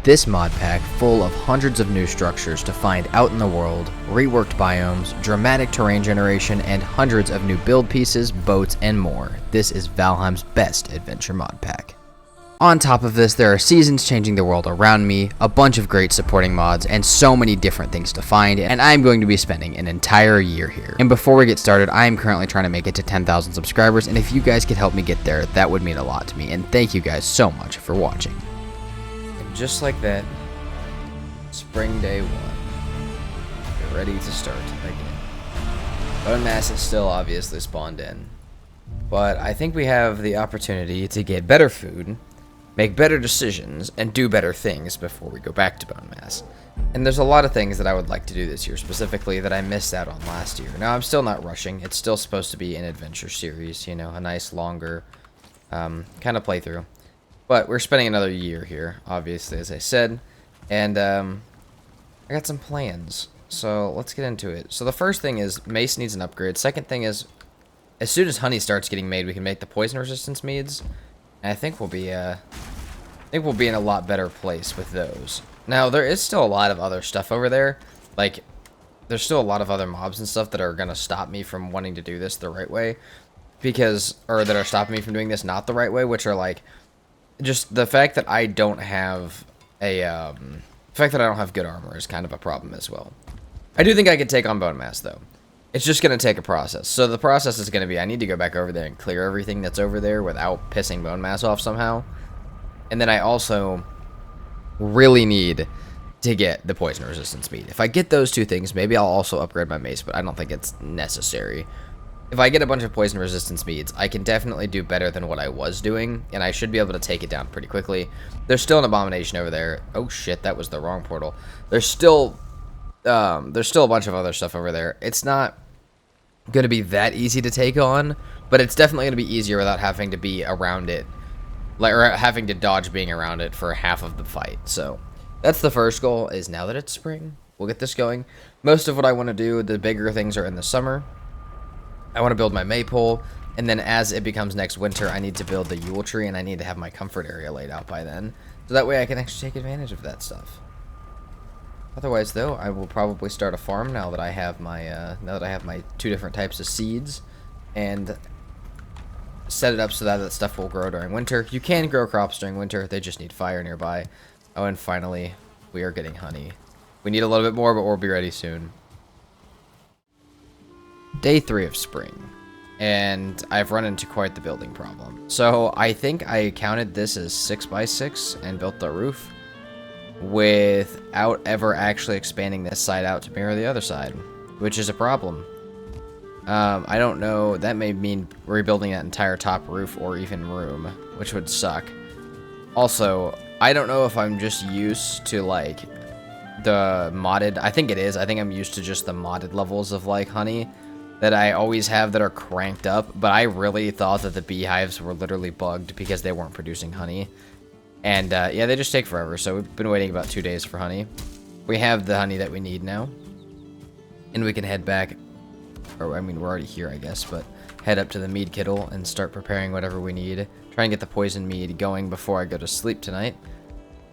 This mod pack, full of hundreds of new structures to find out in the world, reworked biomes, dramatic terrain generation, and hundreds of new build pieces, boats, and more. This is Valheim's best adventure mod pack. On top of this, there are seasons changing the world around me, a bunch of great supporting mods, and so many different things to find, and I'm going to be spending an entire year here. And before we get started, I am currently trying to make it to 10,000 subscribers, and if you guys could help me get there, that would mean a lot to me, and thank you guys so much for watching. And just like that, spring day 1. We're ready to start again. Bone mass is still obviously spawned in, but I think we have the opportunity to get better food, make better decisions, and do better things before we go back to bone mass. And there's a lot of things that I would like to do this year specifically that I missed out on last year. Now, I'm still not rushing. It's still supposed to be an adventure series, you know, a nice longer kind of playthrough. But we're spending another year here, obviously, as I said. And I got some plans, so let's get into it. So the first thing is mace needs an upgrade. Second thing is, as soon as honey starts getting made, we can make the poison resistance meads. And I think we'll be in a lot better place with those. Now, there is still a lot of other stuff over there. Like, there's still a lot of other mobs and stuff that are going to stop me from wanting to do this the right way. Or that are stopping me from doing this not the right way, which are like, just the fact that I don't have the fact that I don't have good armor is kind of a problem as well. I do think I could take on bone mass, though. It's just going to take a process. So the process is going to be, I need to go back over there and clear everything that's over there without pissing bone mass off somehow. And then I also really need to get the poison resistance meat. If I get those two things, maybe I'll also upgrade my mace, but I don't think it's necessary. If I get a bunch of poison resistance meads, I can definitely do better than what I was doing, and I should be able to take it down pretty quickly. There's still an abomination over there. Oh shit, that was the wrong portal. There's still a bunch of other stuff over there. It's not going to be that easy to take on, but it's definitely going to be easier without having to be around it, or having to dodge being around it for half of the fight. So that's the first goal, is now that it's spring, we'll get this going. Most of what I want to do, the bigger things, are in the summer. I want to build my maypole, and then as it becomes next winter, I need to build the Yule tree, and I need to have my comfort area laid out by then, so that way I can actually take advantage of that stuff. Otherwise, though, I will probably start a farm now that I have my 2 different types of seeds, and set it up so that that stuff will grow during winter. You can grow crops during winter; they just need fire nearby. Oh, and finally, we are getting honey. We need a little bit more, but we'll be ready soon. Day 3 of spring, and I've run into quite the building problem. So I think I counted this as 6x6 and built the roof without ever actually expanding this side out to mirror the other side, which is a problem. I don't know, that may mean rebuilding that entire top roof or even room, which would suck. Also, I don't know if I'm just used to like the modded, I think it is, I think I'm used to just the modded levels of like honey that I always have that are cranked up, but I really thought that the beehives were literally bugged because they weren't producing honey. And yeah, they just take forever, so we've been waiting about 2 days for honey. We have the honey that we need now, and we can head back, or I mean, we're already here, I guess, but head up to the mead kittle and start preparing whatever we need. Try and get the poison mead going before I go to sleep tonight.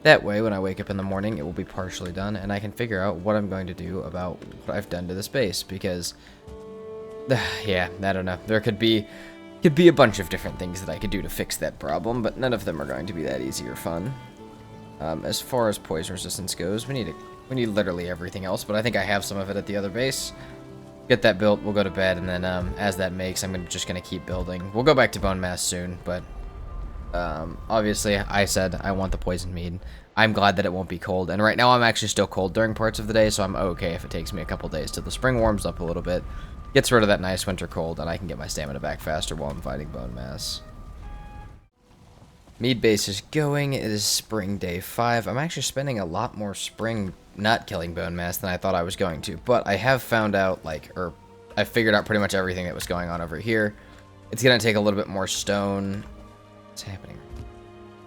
That way, when I wake up in the morning, it will be partially done, and I can figure out what I'm going to do about what I've done to this base, because yeah, I don't know. There could be a bunch of different things that I could do to fix that problem, but none of them are going to be that easy or fun. As far as poison resistance goes, we need literally everything else, but I think I have some of it at the other base. Get that built, we'll go to bed, and then as that makes, I'm just going to keep building. We'll go back to bone mass soon, but obviously I said I want the poison mead. I'm glad that it won't be cold, and right now I'm actually still cold during parts of the day, so I'm okay if it takes me a couple days till the spring warms up a little bit. Gets rid of that nice winter cold, and I can get my stamina back faster while I'm fighting bone mass. Mead base is going. It is spring day 5. I'm actually spending a lot more spring not killing bone mass than I thought I was going to, but I have found out, I figured out pretty much everything that was going on over here. It's going to take a little bit more stone. What's happening?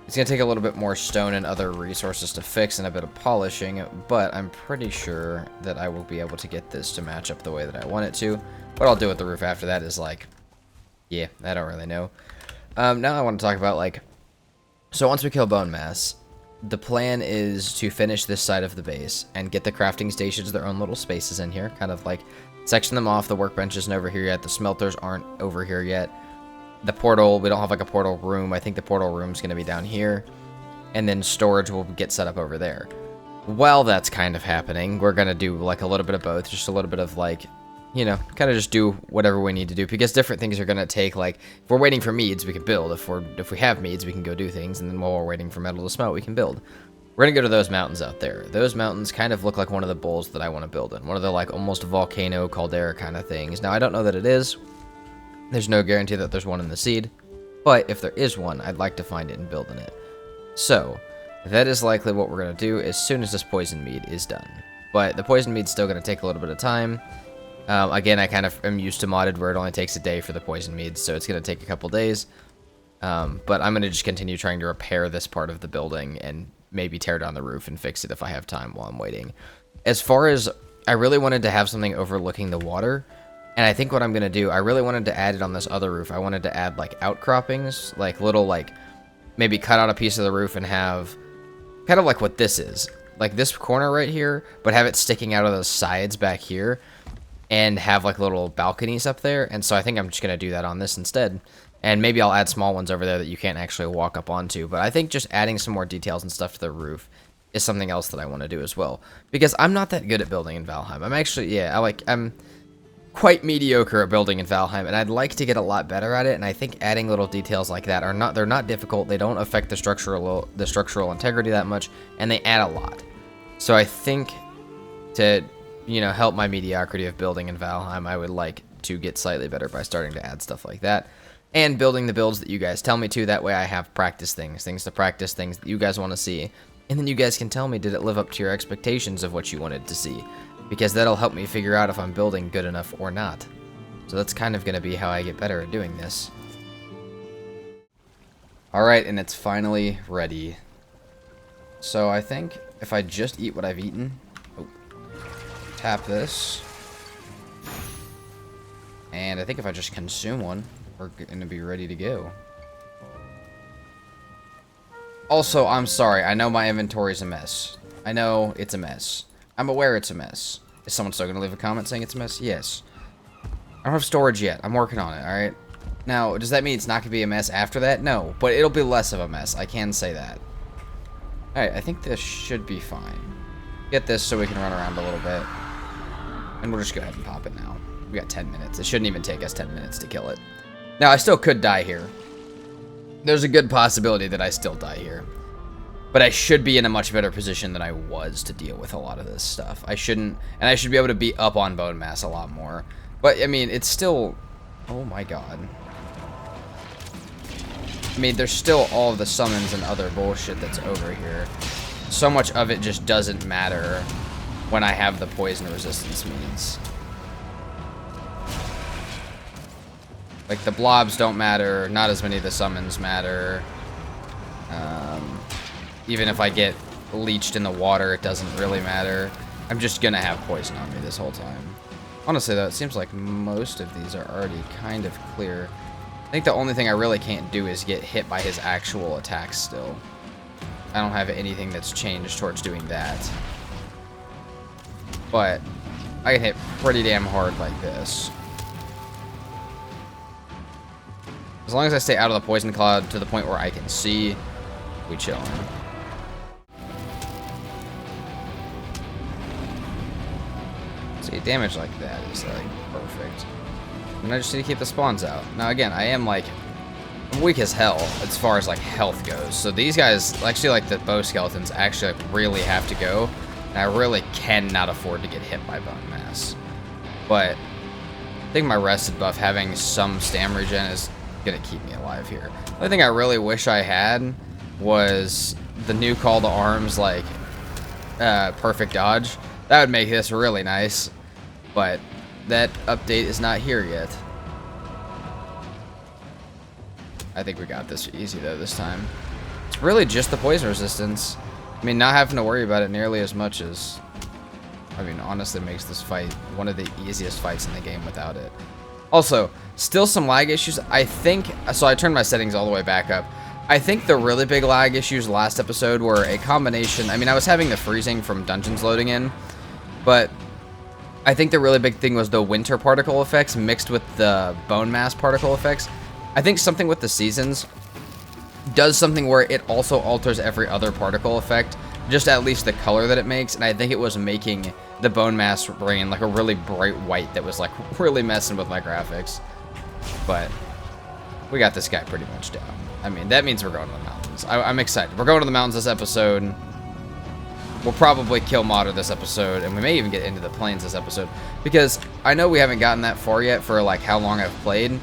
It's going to take a little bit more stone and other resources to fix and a bit of polishing, but I'm pretty sure that I will be able to get this to match up the way that I want it to. What I'll do with the roof after that is yeah, I don't really know. Now I want to talk about so once we kill bone mass, the plan is to finish this side of the base and get the crafting stations their own little spaces in here, kind of like section them off. The workbench isn't over here yet. The smelters aren't over here yet. The portal, we don't have like a portal room. I think the portal room's going to be down here. And then storage will get set up over there. While that's kind of happening, we're going to do like a little bit of both. Just a little bit of like, you know, kind of just do whatever we need to do. Because different things are going to take, like, if we're waiting for meads, we can build. If we have meads, we can go do things. And then while we're waiting for metal to smelt, we can build. We're going to go to those mountains out there. Those mountains kind of look like one of the bowls that I want to build in. One of the like almost volcano caldera kind of things. Now, I don't know that it is. There's no guarantee that there's one in the seed. But if there is one, I'd like to find it and build in it. So, that is likely what we're going to do as soon as this poison mead is done. But the poison mead's still going to take a little bit of time. Again, I kind of am used to modded where it only takes a day for the poison mead, so it's going to take a couple days. But I'm going to just continue trying to repair this part of the building and maybe tear down the roof and fix it if I have time while I'm waiting. As far as, I really wanted to have something overlooking the water. And I think what I'm going to do, I really wanted to add it on this other roof. I wanted to add like outcroppings, like little like, maybe cut out a piece of the roof and have kind of like what this is. Like this corner right here, but have it sticking out of those sides back here. And have like little balconies up there. And so I think I'm just going to do that on this instead. And maybe I'll add small ones over there that you can't actually walk up onto. But I think just adding some more details and stuff to the roof is something else that I want to do as well. Because I'm not that good at building in Valheim. I'm actually, yeah, I'm quite mediocre at building in Valheim. And I'd like to get a lot better at it. And I think adding little details like that are not, they're not difficult. They don't affect the structural integrity that much. And they add a lot. So I think to, you know, help my mediocrity of building in Valheim, I would like to get slightly better by starting to add stuff like that. And building the builds that you guys tell me to. That way I have practice things to practice, things that you guys want to see. And then you guys can tell me, did it live up to your expectations of what you wanted to see? Because that'll help me figure out if I'm building good enough or not. So that's kind of going to be how I get better at doing this. Alright, and it's finally ready. So I think if I just eat what I've eaten... Oh, tap this. And I think if I just consume one, we're going to be ready to go. Also, I'm sorry. I know my inventory's a mess. I know it's a mess. I'm aware it's a mess. Is someone still going to leave a comment saying it's a mess? Yes. I don't have storage yet. I'm working on it, alright? Now, does that mean it's not going to be a mess after that? No, but it'll be less of a mess. I can say that. Alright, I think this should be fine. Get this so we can run around a little bit. And we'll just go ahead and pop it now. We got 10 minutes. It shouldn't even take us 10 minutes to kill it. Now, I still could die here. There's a good possibility that I still die here. But I should be in a much better position than I was to deal with a lot of this stuff. I shouldn't, and I should be able to be up on bone mass a lot more. But, I mean, it's still, oh my god. I mean, there's still all of the summons and other bullshit that's over here. So much of it just doesn't matter when I have the poison resistance means. Like, the blobs don't matter, not as many of the summons matter. Even if I get leeched in the water, it doesn't really matter. I'm just gonna have poison on me this whole time. Honestly, though, it seems like most of these are already kind of clear. I think the only thing I really can't do is get hit by his actual attacks still. I don't have anything that's changed towards doing that. But I can hit pretty damn hard like this. As long as I stay out of the poison cloud to the point where I can see, we chillin'. See, damage like that is like perfect. And I just need to keep the spawns out. Now again, I am like, I'm weak as hell as far as like health goes. So these guys, actually like the bow skeletons, actually like, really have to go. And I really cannot afford to get hit by bone mass. But I think my rested buff having some stam regen is gonna keep me alive here. The only thing I really wish I had was the new call to arms, like perfect dodge. That would make this really nice, but that update is not here yet. I think we got this easy though this time. It's really just the poison resistance. I mean, not having to worry about it nearly as much as, I mean, honestly makes this fight one of the easiest fights in the game without it. Also, still some lag issues. I think, so I turned my settings all the way back up. I think the really big lag issues last episode were a combination. I mean, I was having the freezing from dungeons loading in, but I think the really big thing was the winter particle effects mixed with the bone mass particle effects. I think something with the seasons does something where it also alters every other particle effect, just at least the color that it makes, and I think it was making the bone mass rain like a really bright white that was like really messing with my graphics. But we got this guy pretty much down. I mean, that means we're going to the mountains. I'm excited. We're going to the mountains this episode. We'll probably kill Modder this episode, and we may even get into the plains this episode, because I know we haven't gotten that far yet for like how long I've played,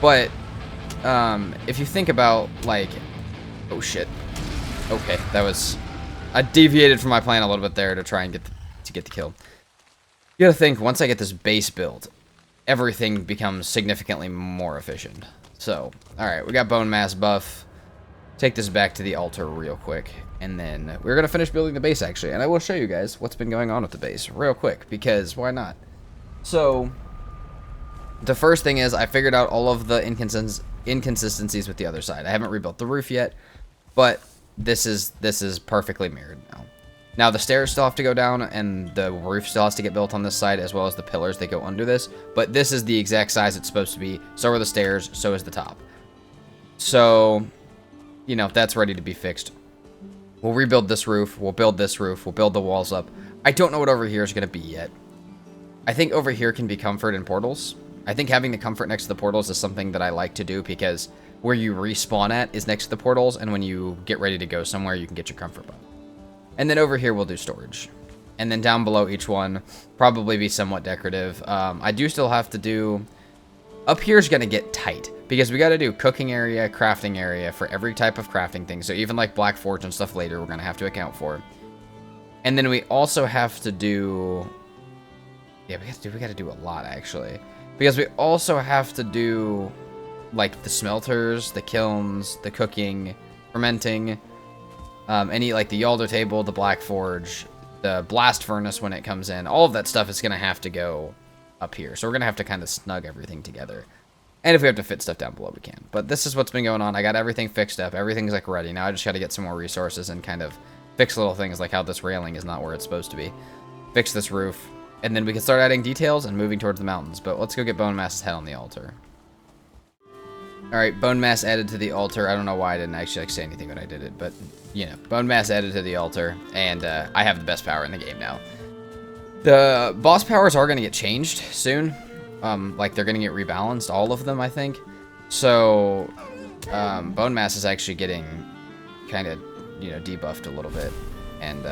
but if you think about like, oh shit, okay, that was, I deviated from my plan a little bit there to try and get the kill. You gotta think, once I get this base built, everything becomes significantly more efficient. So, alright, we got bone mass buff. Take this back to the altar real quick, and then we're going to finish building the base, actually, and I will show you guys what's been going on with the base real quick, because why not? So, the first thing is I figured out all of the inconsistencies with the other side. I haven't rebuilt the roof yet, but this is perfectly mirrored now. Now, the stairs still have to go down, and the roof still has to get built on this side, as well as the pillars that go under this, but this is the exact size it's supposed to be. So are the stairs, so is the top. So, you know, that's ready to be fixed. We'll rebuild this roof, we'll build this roof, we'll build the walls up. I don't know what over here is going to be yet. I think over here can be comfort and portals. I think having the comfort next to the portals is something that I like to do, because where you respawn at is next to the portals, and when you get ready to go somewhere, you can get your comfort buff. And then over here, we'll do storage. And then down below each one, probably be somewhat decorative. I do still have to do... Up here is going to get tight, because we got to do cooking area, crafting area for every type of crafting thing. So even like Black Forge and stuff later, we're going to have to account for. And then we also have to do... Yeah, we got to do a lot, actually. Because we also have to do like the smelters, the kilns, the cooking, fermenting... any like the Yalder table, the Black Forge, the blast furnace when it comes in, all of that stuff is going to have to go up here. So we're going to have to kind of snug everything together. And if we have to fit stuff down below, we can. But this is what's been going on. I got everything fixed up. Everything's like ready. Now I just got to get some more resources and kind of fix little things like how this railing is not where it's supposed to be. Fix this roof. And then we can start adding details and moving towards the mountains. But let's go get Bone Mass's head on the altar. Alright, bone mass added to the altar. I don't know why I didn't actually like say anything when I did it, but, you know, bone mass added to the altar, and I have the best power in the game now. The boss powers are going to get changed soon. Like, they're going to get rebalanced, all of them, I think. So, bone mass is actually getting kind of, you know, debuffed a little bit, and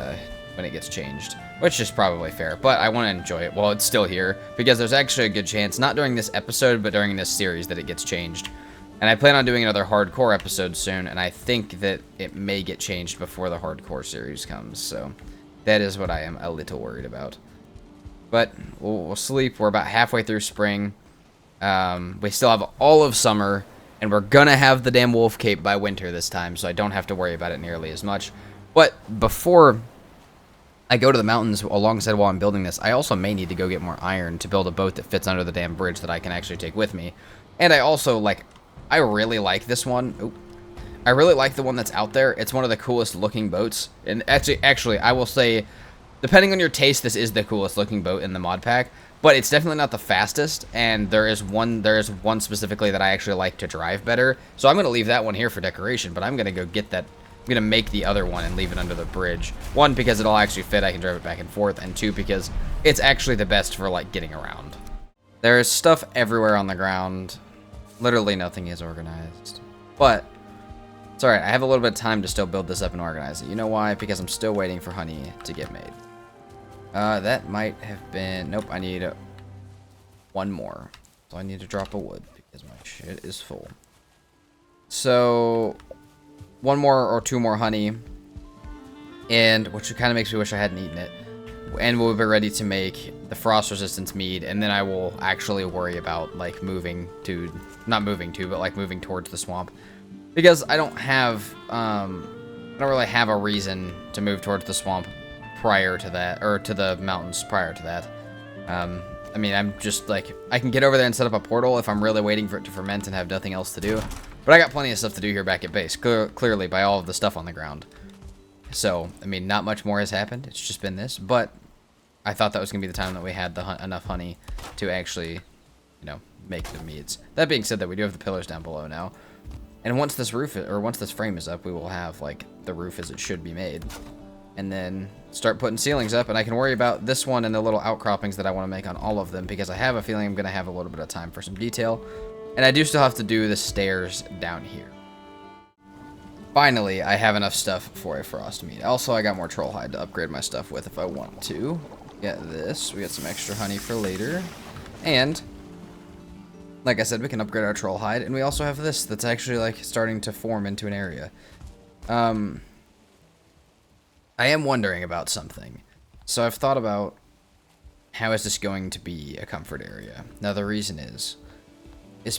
when it gets changed, which is probably fair, but I want to enjoy it while it's still here, because there's actually a good chance, not during this episode, but during this series, that it gets changed. And I plan on doing another hardcore episode soon, and I think that it may get changed before the hardcore series comes, so that is what I am a little worried about. But we'll sleep. We're about halfway through spring. We still have all of summer, and we're gonna have the damn wolf cape by winter this time, so I don't have to worry about it nearly as much. But before I go to the mountains alongside while I'm building this, I also may need to go get more iron to build a boat that fits under the damn bridge that I can actually take with me. And I also, like, I really like this one. Oop. I really like the one that's out there. It's one of the coolest looking boats. And actually, I will say, depending on your taste, this is the coolest looking boat in the mod pack. But it's definitely not the fastest. And there is one specifically that I actually like to drive better. So I'm going to leave that one here for decoration. But I'm going to go get that. I'm going to make the other one and leave it under the bridge. One, because it'll actually fit. I can drive it back and forth. And two, because it's actually the best for, like, getting around. There is stuff everywhere on the ground. Literally nothing is organized. But it's alright, I have a little bit of time to still build this up and organize it. You know why? Because I'm still waiting for honey to get made. That might have been... Nope, I need one more. So I need to drop a wood because my shit is full. So, one more or two more honey. And, which kind of makes me wish I hadn't eaten it. And we'll be ready to make the frost resistance mead, and then I will actually worry about, like, moving to, not moving to, but, like, moving towards the swamp. Because I don't have, I don't really have a reason to move towards the swamp prior to that, or to the mountains prior to that. I mean, I'm just, like, I can get over there and set up a portal if I'm really waiting for it to ferment and have nothing else to do. But I got plenty of stuff to do here back at base, clearly by all of the stuff on the ground. So, I mean, not much more has happened. It's just been this. But I thought that was going to be the time that we had enough honey to actually, you know, make the meads. That being said, that we do have the pillars down below now. And once this once this frame is up, we will have, like, the roof as it should be made. And then start putting ceilings up, and I can worry about this one and the little outcroppings that I want to make on all of them, because I have a feeling I'm going to have a little bit of time for some detail. And I do still have to do the stairs down here. Finally, I have enough stuff for a frost mead. Also, I got more troll hide to upgrade my stuff with if I want to. Get this. We got some extra honey for later. And, like I said, we can upgrade our troll hide. And we also have this that's actually, like, starting to form into an area. I am wondering about something. So I've thought about, how is this going to be a comfort area? Now, the reason is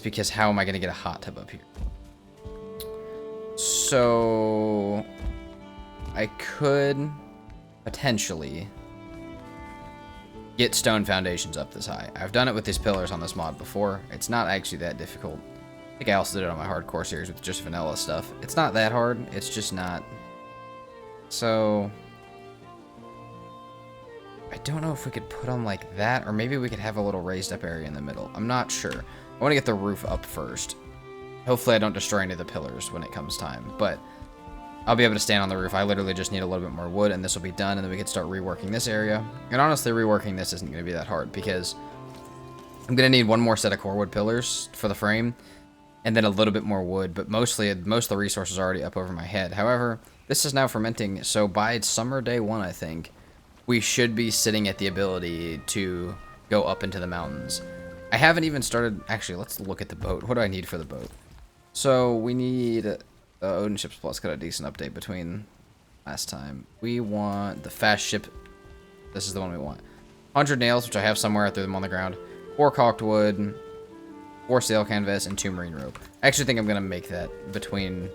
because how am I going to get a hot tub up here? So I could potentially get stone foundations up this high. I've done it with these pillars on this mod before. It's not actually that difficult. I think I also did it on my hardcore series with just vanilla stuff. It's not that hard. It's just not. So I don't know if we could put them like that, or maybe we could have a little raised up area in the middle. I'm not sure. I want to get the roof up first. Hopefully I don't destroy any of the pillars when it comes time, but I'll be able to stand on the roof. I literally just need a little bit more wood, and this will be done, and then we can start reworking this area. And honestly, reworking this isn't going to be that hard, because I'm going to need one more set of core wood pillars for the frame, and then a little bit more wood, but most of the resources are already up over my head. However, this is now fermenting, so by summer day 1, I think, we should be sitting at the ability to go up into the mountains. I haven't even started. Actually, let's look at the boat. What do I need for the boat? So we need OdinShipPlus got a decent update between last time. We want the fast ship. This is the one we want. 100 nails, which I have somewhere. I threw them on the ground. 4 caulked wood, 4 sail canvas, and 2 marine rope. I actually think I'm gonna make that between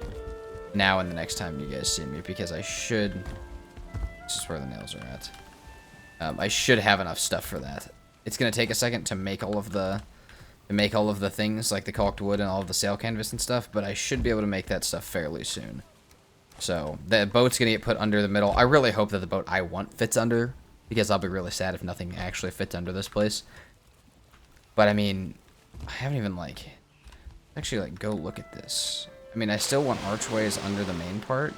now and the next time you guys see me, because I should. This is where the nails are at. I should have enough stuff for that. It's gonna take a second to make all of the things, like the caulked wood and all of the sail canvas and stuff, but I should be able to make that stuff fairly soon. So the boat's gonna get put under the middle. I really hope that the boat I want fits under, because I'll be really sad if nothing actually fits under this place. But I mean, I haven't even actually go look at this. I mean, I still want archways under the main part,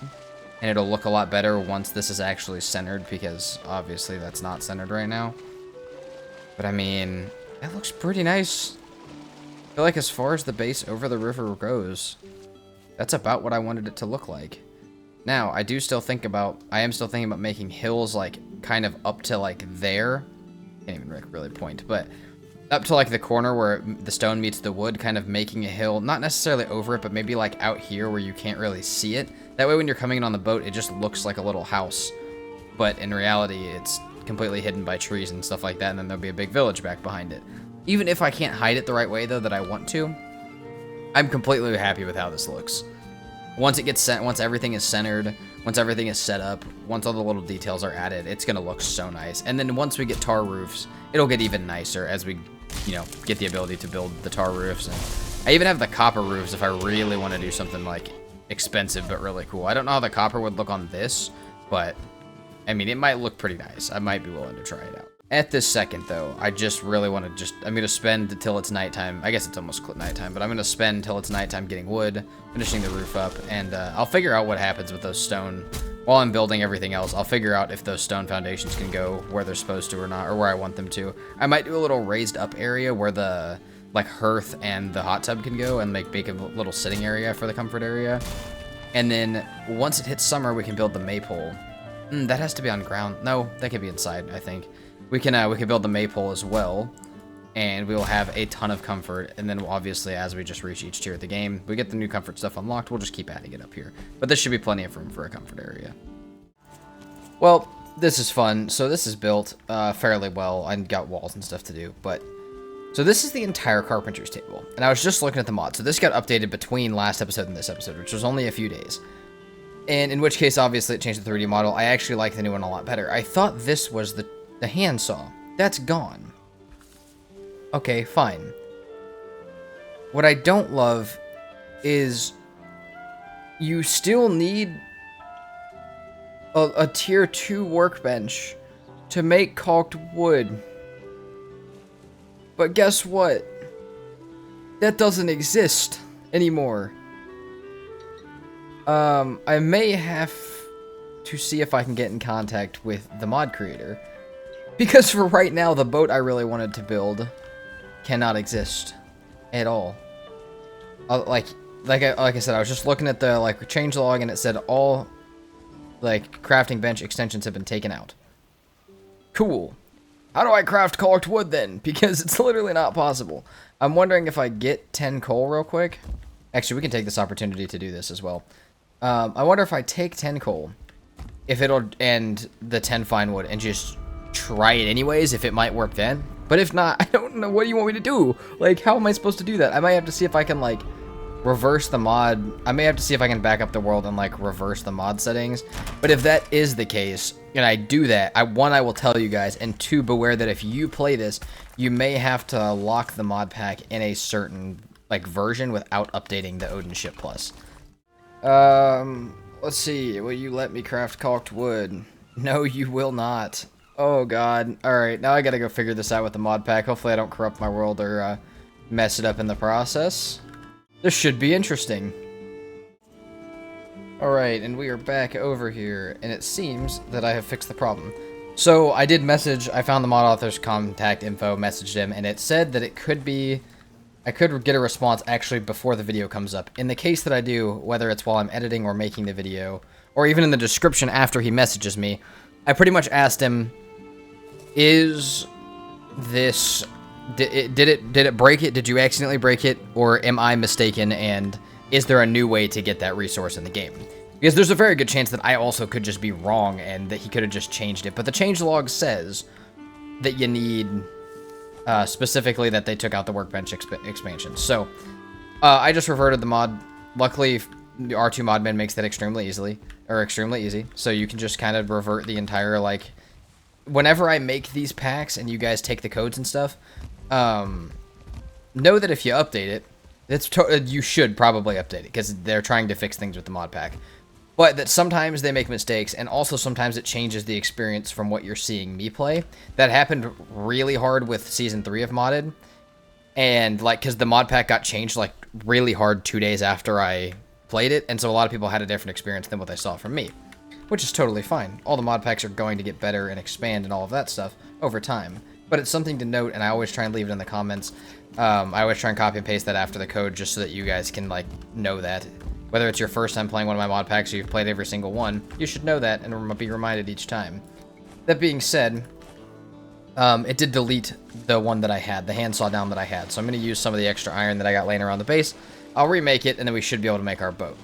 and it'll look a lot better once this is actually centered, because obviously that's not centered right now. But I mean, that looks pretty nice. I feel like as far as the base over the river goes, that's about what I wanted it to look like. Now, I am still thinking about making hills like kind of up to like there. Can't even really point, but up to like the corner where the stone meets the wood, kind of making a hill, not necessarily over it, but maybe like out here where you can't really see it. That way when you're coming in on the boat, it just looks like a little house. But in reality, it's completely hidden by trees and stuff like that, and then there'll be a big village back behind it. Even if I can't hide it the right way, though, that I want to, I'm completely happy with how this looks. Once it gets set, once everything is centered, once everything is set up, once all the little details are added, it's gonna look so nice. And then once we get tar roofs, it'll get even nicer as we, get the ability to build the tar roofs. And I even have the copper roofs if I really want to do something like expensive but really cool. I don't know how the copper would look on this, but I mean, it might look pretty nice. I might be willing to try it out. At this second, though, I just really want to I'm going to spend until it's nighttime. I guess it's almost nighttime, but I'm going to spend until it's nighttime getting wood, finishing the roof up, and I'll figure out what happens with those stone. While I'm building everything else, I'll figure out if those stone foundations can go where they're supposed to or not, or where I want them to. I might do a little raised up area where the hearth and the hot tub can go, and make a little sitting area for the comfort area. And then once it hits summer, we can build the maypole. That has to be on ground. No, that could be inside, I think. We can build the maypole as well, and we will have a ton of comfort. And then obviously, as we just reach each tier of the game, we get the new comfort stuff unlocked. We'll just keep adding it up here. But this should be plenty of room for a comfort area. Well, this is fun. So this is built fairly well. I got walls and stuff to do, but so this is the entire carpenter's table. And I was just looking at the mod. So this got updated between last episode and this episode, which was only a few days. And in which case, obviously, it changed the 3D model. I actually like the new one a lot better. I thought this was the handsaw. That's gone. Okay, fine. What I don't love is you still need a tier 2 workbench to make caulked wood. But guess what? That doesn't exist anymore. I may have to see if I can get in contact with the mod creator. Because for right now, the boat I really wanted to build cannot exist at all. Like I said, I was just looking at the changelog, and it said all crafting bench extensions have been taken out. Cool. How do I craft caulked wood then? Because it's literally not possible. I'm wondering if I get 10 coal real quick. Actually, we can take this opportunity to do this as well. I wonder if I take 10 coal, if it'll end the 10 fine wood, and just try it anyways, if it might work then. But if not, I don't know. What do you want me to do? Like, how am I supposed to do that? I might have to see if I can, reverse the mod. I may have to see if I can back up the world and, reverse the mod settings. But if that is the case, and I do that, one, I will tell you guys, and two, beware that if you play this, you may have to lock the mod pack in a certain, version without updating the OdinShipPlus. Let's see. Will you let me craft caulked wood? No, you will not. Oh, God. Alright, now I gotta go figure this out with the mod pack. Hopefully I don't corrupt my world or, mess it up in the process. This should be interesting. Alright, and we are back over here, and it seems that I have fixed the problem. So, I did message, I found the mod author's contact info, messaged him, and it said that it could be, I could get a response actually before the video comes up. In the case that I do, whether it's while I'm editing or making the video, or even in the description after he messages me, I pretty much asked him, is this... Did it break it? Did you accidentally break it? Or am I mistaken? And is there a new way to get that resource in the game? Because there's a very good chance that I also could just be wrong and that he could have just changed it. But the changelog says that you need, specifically that they took out the workbench expansion. So, I just reverted the mod. Luckily, the R2ModMan makes that extremely easy. So you can just kind of revert the entire, whenever I make these packs and you guys take the codes and stuff, know that if you update it, you should probably update it, because they're trying to fix things with the mod pack. But that sometimes they make mistakes, and also sometimes it changes the experience from what you're seeing me play. That happened really hard with Season 3 of Modded, and, because the mod pack got changed, really hard 2 days after I played it, and so a lot of people had a different experience than what they saw from me. Which is totally fine. All the mod packs are going to get better and expand and all of that stuff over time. But it's something to note, and I always try and leave it in the comments. I always try and copy and paste that after the code just so that you guys can, know that. Whether it's your first time playing one of my mod packs or you've played every single one, you should know that and be reminded each time. That being said, it did delete the one that I had, the handsaw down that I had. So I'm going to use some of the extra iron that I got laying around the base. I'll remake it, and then we should be able to make our boat.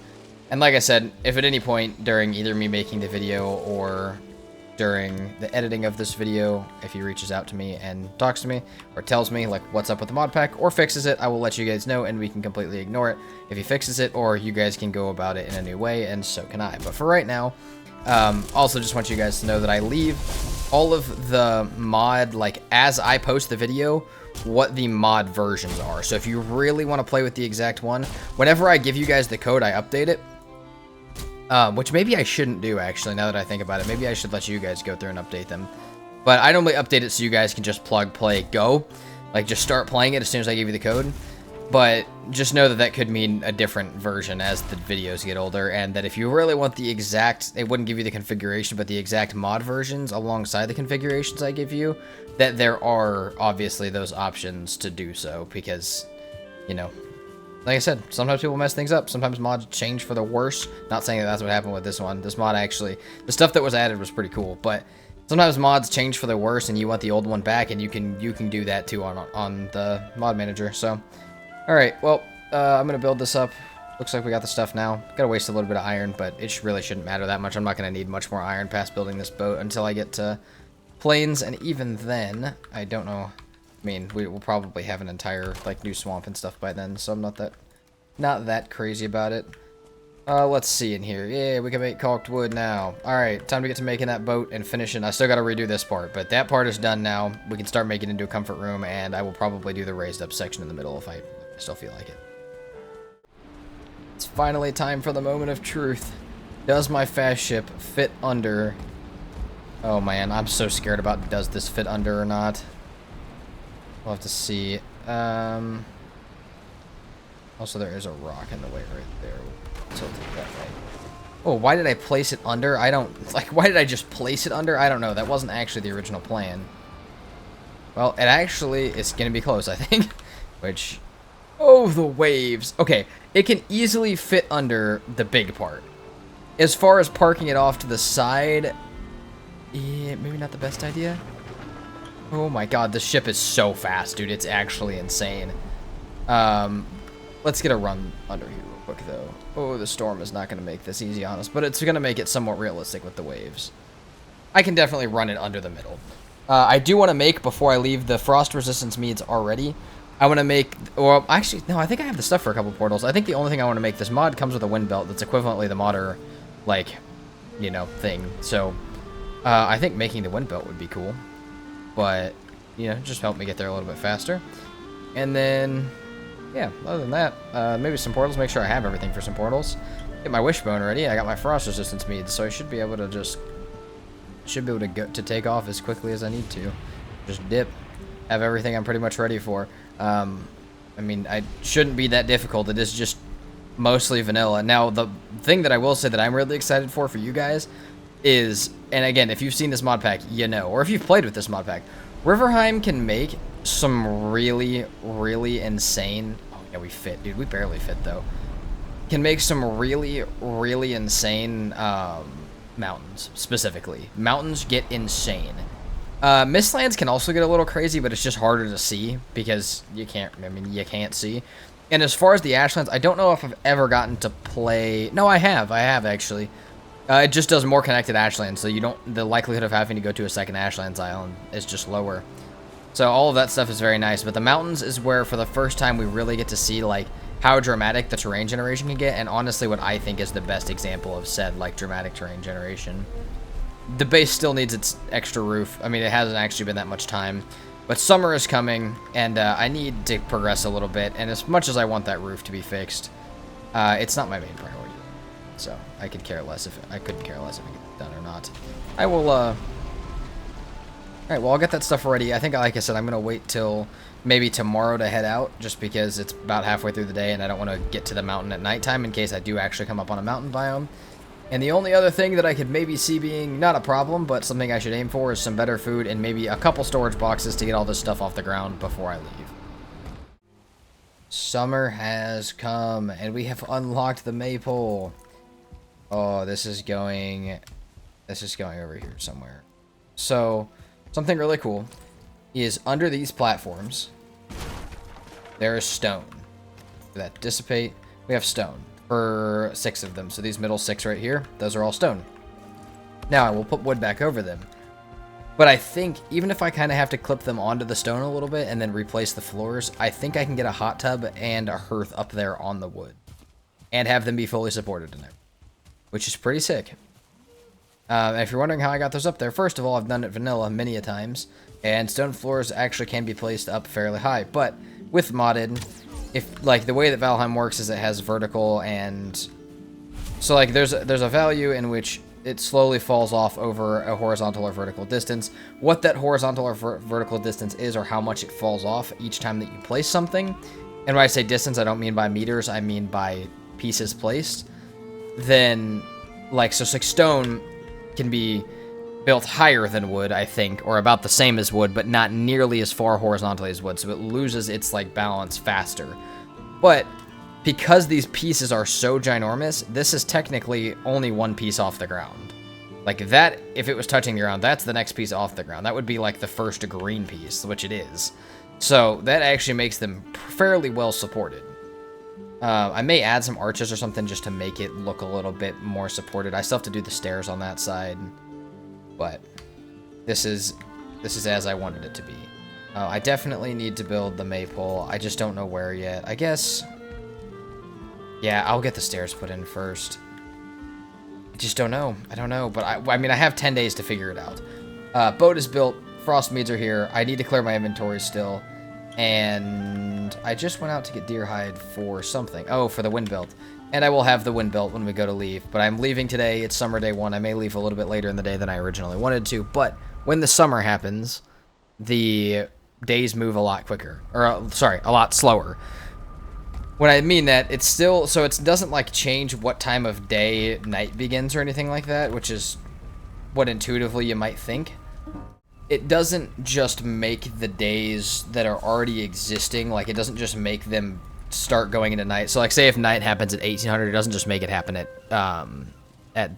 And like I said, if at any point during either me making the video or during the editing of this video, if he reaches out to me and talks to me or tells me what's up with the mod pack or fixes it, I will let you guys know and we can completely ignore it if he fixes it, or you guys can go about it in a new way, and so can I. But for right now, also just want you guys to know that I leave all of the mod, as I post the video, what the mod versions are. So if you really want to play with the exact one, whenever I give you guys the code, I update it. Which maybe I shouldn't do, actually, now that I think about it. Maybe I should let you guys go through and update them. But I normally update it so you guys can just plug, play, go. Just start playing it as soon as I give you the code. But just know that that could mean a different version as the videos get older, and that if you really want the exact, it wouldn't give you the configuration, but the exact mod versions alongside the configurations I give you, that there are obviously those options to do so, because, like I said, sometimes people mess things up. Sometimes mods change for the worse. Not saying that that's what happened with this one. This mod actually, the stuff that was added was pretty cool, but sometimes mods change for the worse, and you want the old one back, and you can do that too on the mod manager. So, all right, well, I'm gonna build this up. Looks like we got the stuff now. Gotta waste a little bit of iron, but it really shouldn't matter that much. I'm not gonna need much more iron past building this boat until I get to plains, and even then, I don't know. I mean, we will probably have an entire, new swamp and stuff by then, so I'm not that crazy about it. Let's see in here. Yeah, we can make caulked wood now. Alright, time to get to making that boat and finishing. I still gotta redo this part, but that part is done now. We can start making it into a comfort room, and I will probably do the raised up section in the middle if I still feel like it. It's finally time for the moment of truth. Does my fast ship fit under... Oh man, I'm so scared about does this fit under or not. We'll have to see. Also, there is a rock in the way right there. We'll tilt it that way. Oh, why did I place it under? I don't... Like, why did I just place it under? I don't know. That wasn't actually the original plan. Well, it actually is going to be close, I think. Which... Oh, the waves. Okay, it can easily fit under the big part. As far as parking it off to the side... Yeah, maybe not the best idea. Oh my god, this ship is so fast, dude. It's actually insane. Let's get a run under here real quick, though. Oh, the storm is not going to make this easy on us, but it's going to make it somewhat realistic with the waves. I can definitely run it under the middle. I do want to make, before I leave, the frost resistance meads already. I want to make, well, actually, no, I think I have the stuff for a couple portals. I think the only thing I want to make, this mod comes with a wind belt that's equivalently the modder, like, you know, thing. So, I think making the wind belt would be cool. But, you know, just help me get there a little bit faster. And then, yeah, other than that, maybe some portals. Make sure I have everything for some portals. Get my wishbone ready. I got my frost resistance meads, so I should be able to just... Should be able to go to take off as quickly as I need to. Just dip. Have everything I'm pretty much ready for. I mean, it shouldn't be that difficult. It is just mostly vanilla. Now, the thing that I will say that I'm really excited for you guys is, and again, if you've seen this mod pack, you know, or if you've played with this mod pack, Riverheim can make some really, really insane... Oh, yeah, we fit, dude. We barely fit, though. Can make some really, really insane mountains, specifically. Mountains get insane. Mistlands can also get a little crazy, but it's just harder to see because you can't, I mean, you can't see. And as far as the Ashlands, I don't know if I've ever gotten to play... No, I have actually. It just does more connected Ashlands, so you don't... The likelihood of having to go to a second Ashlands island is just lower. So all of that stuff is very nice, but the mountains is where, for the first time, we really get to see, like, how dramatic the terrain generation can get, and honestly what I think is the best example of said, like, dramatic terrain generation. The base still needs its extra roof. I mean, it hasn't actually been that much time, but summer is coming, and I need to progress a little bit, and as much as I want that roof to be fixed, it's not my main priority. So, I could care less if... I couldn't care less if it gets done or not. I will, Alright, well, I'll get that stuff ready. I think, like I said, I'm going to wait till maybe tomorrow to head out, just because it's about halfway through the day, and I don't want to get to the mountain at nighttime in case I do actually come up on a mountain biome. And the only other thing that I could maybe see being not a problem, but something I should aim for, is some better food and maybe a couple storage boxes to get all this stuff off the ground before I leave. Summer has come, and we have unlocked the maypole. Oh, this is going over here somewhere. So, something really cool is under these platforms, there is stone. That dissipate, we have stone for 6 of them. So these middle 6 right here, those are all stone. Now I will put wood back over them. But I think even if I kind of have to clip them onto the stone a little bit and then replace the floors, I think I can get a hot tub and a hearth up there on the wood and have them be fully supported in there, which is pretty sick. If you're wondering how I got those up there, first of all, I've done it vanilla many a times, and stone floors actually can be placed up fairly high. But with modded, if like the way that Valheim works is it has vertical, and so like there's a value in which it slowly falls off over a horizontal or vertical distance. What that horizontal or vertical distance is, or how much it falls off each time that you place something. And when I say distance, I don't mean by meters, I mean by pieces placed. Then, like, so like stone can be built higher than wood, I think, or about the same as wood, but not nearly as far horizontally as wood, so it loses its, like, balance faster. But because these pieces are so ginormous, this is technically only one piece off the ground. Like, that, if it was touching the ground, that's the next piece off the ground. That would be, like, the first green piece, which it is. So, that actually makes them fairly well supported. I may add some arches or something just to make it look a little bit more supported. I still have to do the stairs on that side, but this is as I wanted it to be. I definitely need to build the maypole. I just don't know where yet. I guess, yeah, I'll get the stairs put in first. I just don't know. I don't know, but I mean, I have 10 days to figure it out. Boat is built. Frost meads are here. I need to clear my inventory still. And I just went out to get deer hide for something. Oh, for the wind belt. And I will have the wind belt when we go to leave. But I'm leaving today. It's summer day 1. I may leave a little bit later in the day than I originally wanted to. But when the summer happens, the days move a lot quicker. Or, sorry, a lot slower. When I mean that, it's still... So it doesn't, like, change what time of day night begins or anything like that, which is what intuitively you might think. It doesn't just make the days that are already existing, like, it doesn't just make them start going into night. So, like, say if night happens at 1800, it doesn't just make it happen at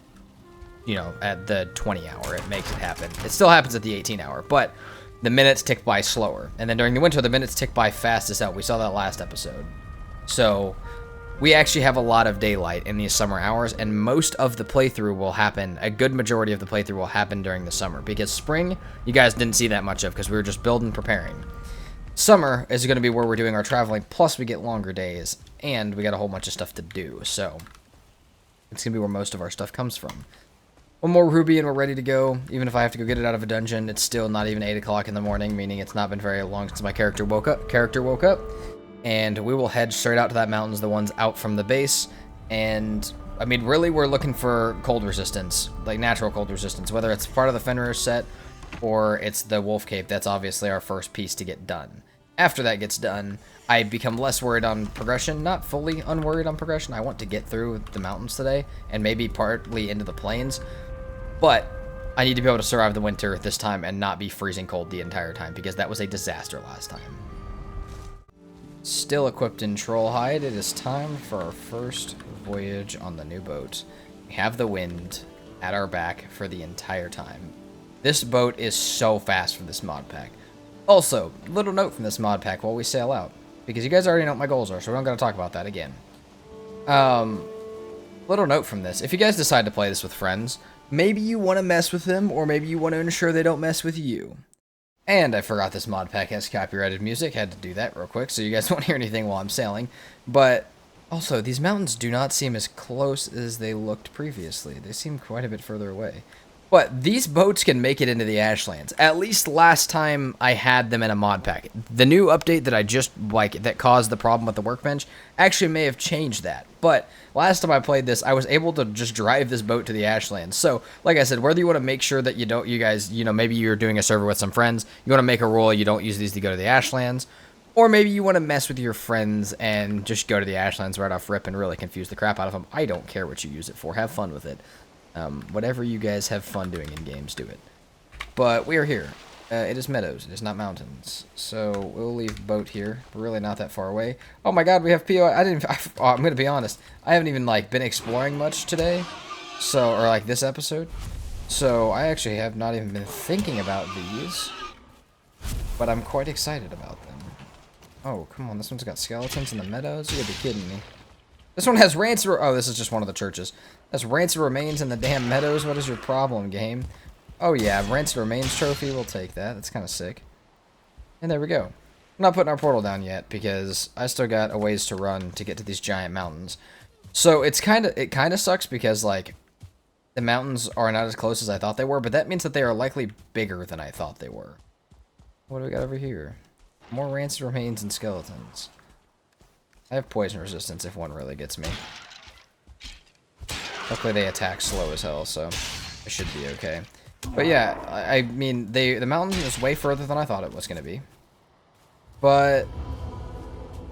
you know, at the 20 hour. It makes it happen. It still happens at the 18 hour, but the minutes tick by slower. And then during the winter, the minutes tick by fast as hell. We saw that last episode. So we actually have a lot of daylight in these summer hours, and most of the playthrough will happen, a good majority of the playthrough will happen during the summer, because spring, you guys didn't see that much of, because we were just building, preparing. Summer is going to be where we're doing our traveling, plus we get longer days, and we got a whole bunch of stuff to do, so it's going to be where most of our stuff comes from. One more ruby and we're ready to go. Even if I have to go get it out of a dungeon, it's still not even 8 o'clock in the morning, meaning it's not been very long since my character woke up. And we will head straight out to that mountains, the ones out from the base. And, I mean, really, we're looking for cold resistance, like natural cold resistance, whether it's part of the Fenrir set or it's the Wolf Cape. That's obviously our first piece to get done. After that gets done, I become less worried on progression, not fully unworried on progression. I want to get through the mountains today and maybe partly into the plains, but I need to be able to survive the winter this time and not be freezing cold the entire time, because that was a disaster last time. Still equipped in Trollhide, it is time for our first voyage on the new boat. We have the wind at our back for the entire time. This boat is so fast for this mod pack. Also, little note from this mod pack while we sail out, because you guys already know what my goals are, so we're not going to talk about that again. Little note from this, if you guys decide to play this with friends, maybe you want to mess with them, or maybe you want to ensure they don't mess with you. And I forgot this mod pack has copyrighted music. Had to do that real quick so you guys won't hear anything while I'm sailing. But also, these mountains do not seem as close as they looked previously. They seem quite a bit further away. But these boats can make it into the Ashlands. At least last time I had them in a mod pack. The new update that I just, that caused the problem with the workbench actually may have changed that. But last time I played this, I was able to just drive this boat to the Ashlands. So, like I said, whether you want to make sure that you guys, maybe you're doing a server with some friends, you want to make a rule you don't use these to go to the Ashlands, or maybe you want to mess with your friends and just go to the Ashlands right off rip and really confuse the crap out of them. I don't care what you use it for. Have fun with it. Whatever you guys have fun doing in games, do it. But we are here. It is meadows. It is not mountains. So we'll leave boat here. We're really not that far away. Oh my god, we have PO. I'm going to be honest. I haven't even, been exploring much today. So, or, this episode. So I actually have not even been thinking about these. But I'm quite excited about them. Oh, come on. This one's got skeletons in the meadows? You gotta be kidding me. This one has rancid... Oh, this is just one of the churches. That's rancid remains in the damn meadows. What is your problem, game? Oh, yeah. Rancid remains trophy. We'll take that. That's kind of sick. And there we go. I'm not putting our portal down yet because I still got a ways to run to get to these giant mountains. So it kind of sucks because, the mountains are not as close as I thought they were, but that means that they are likely bigger than I thought they were. What do we got over here? More rancid remains and skeletons. I have poison resistance if one really gets me. Luckily they attack slow as hell, so I should be okay. But yeah, I mean, the mountain is way further than I thought it was going to be. But,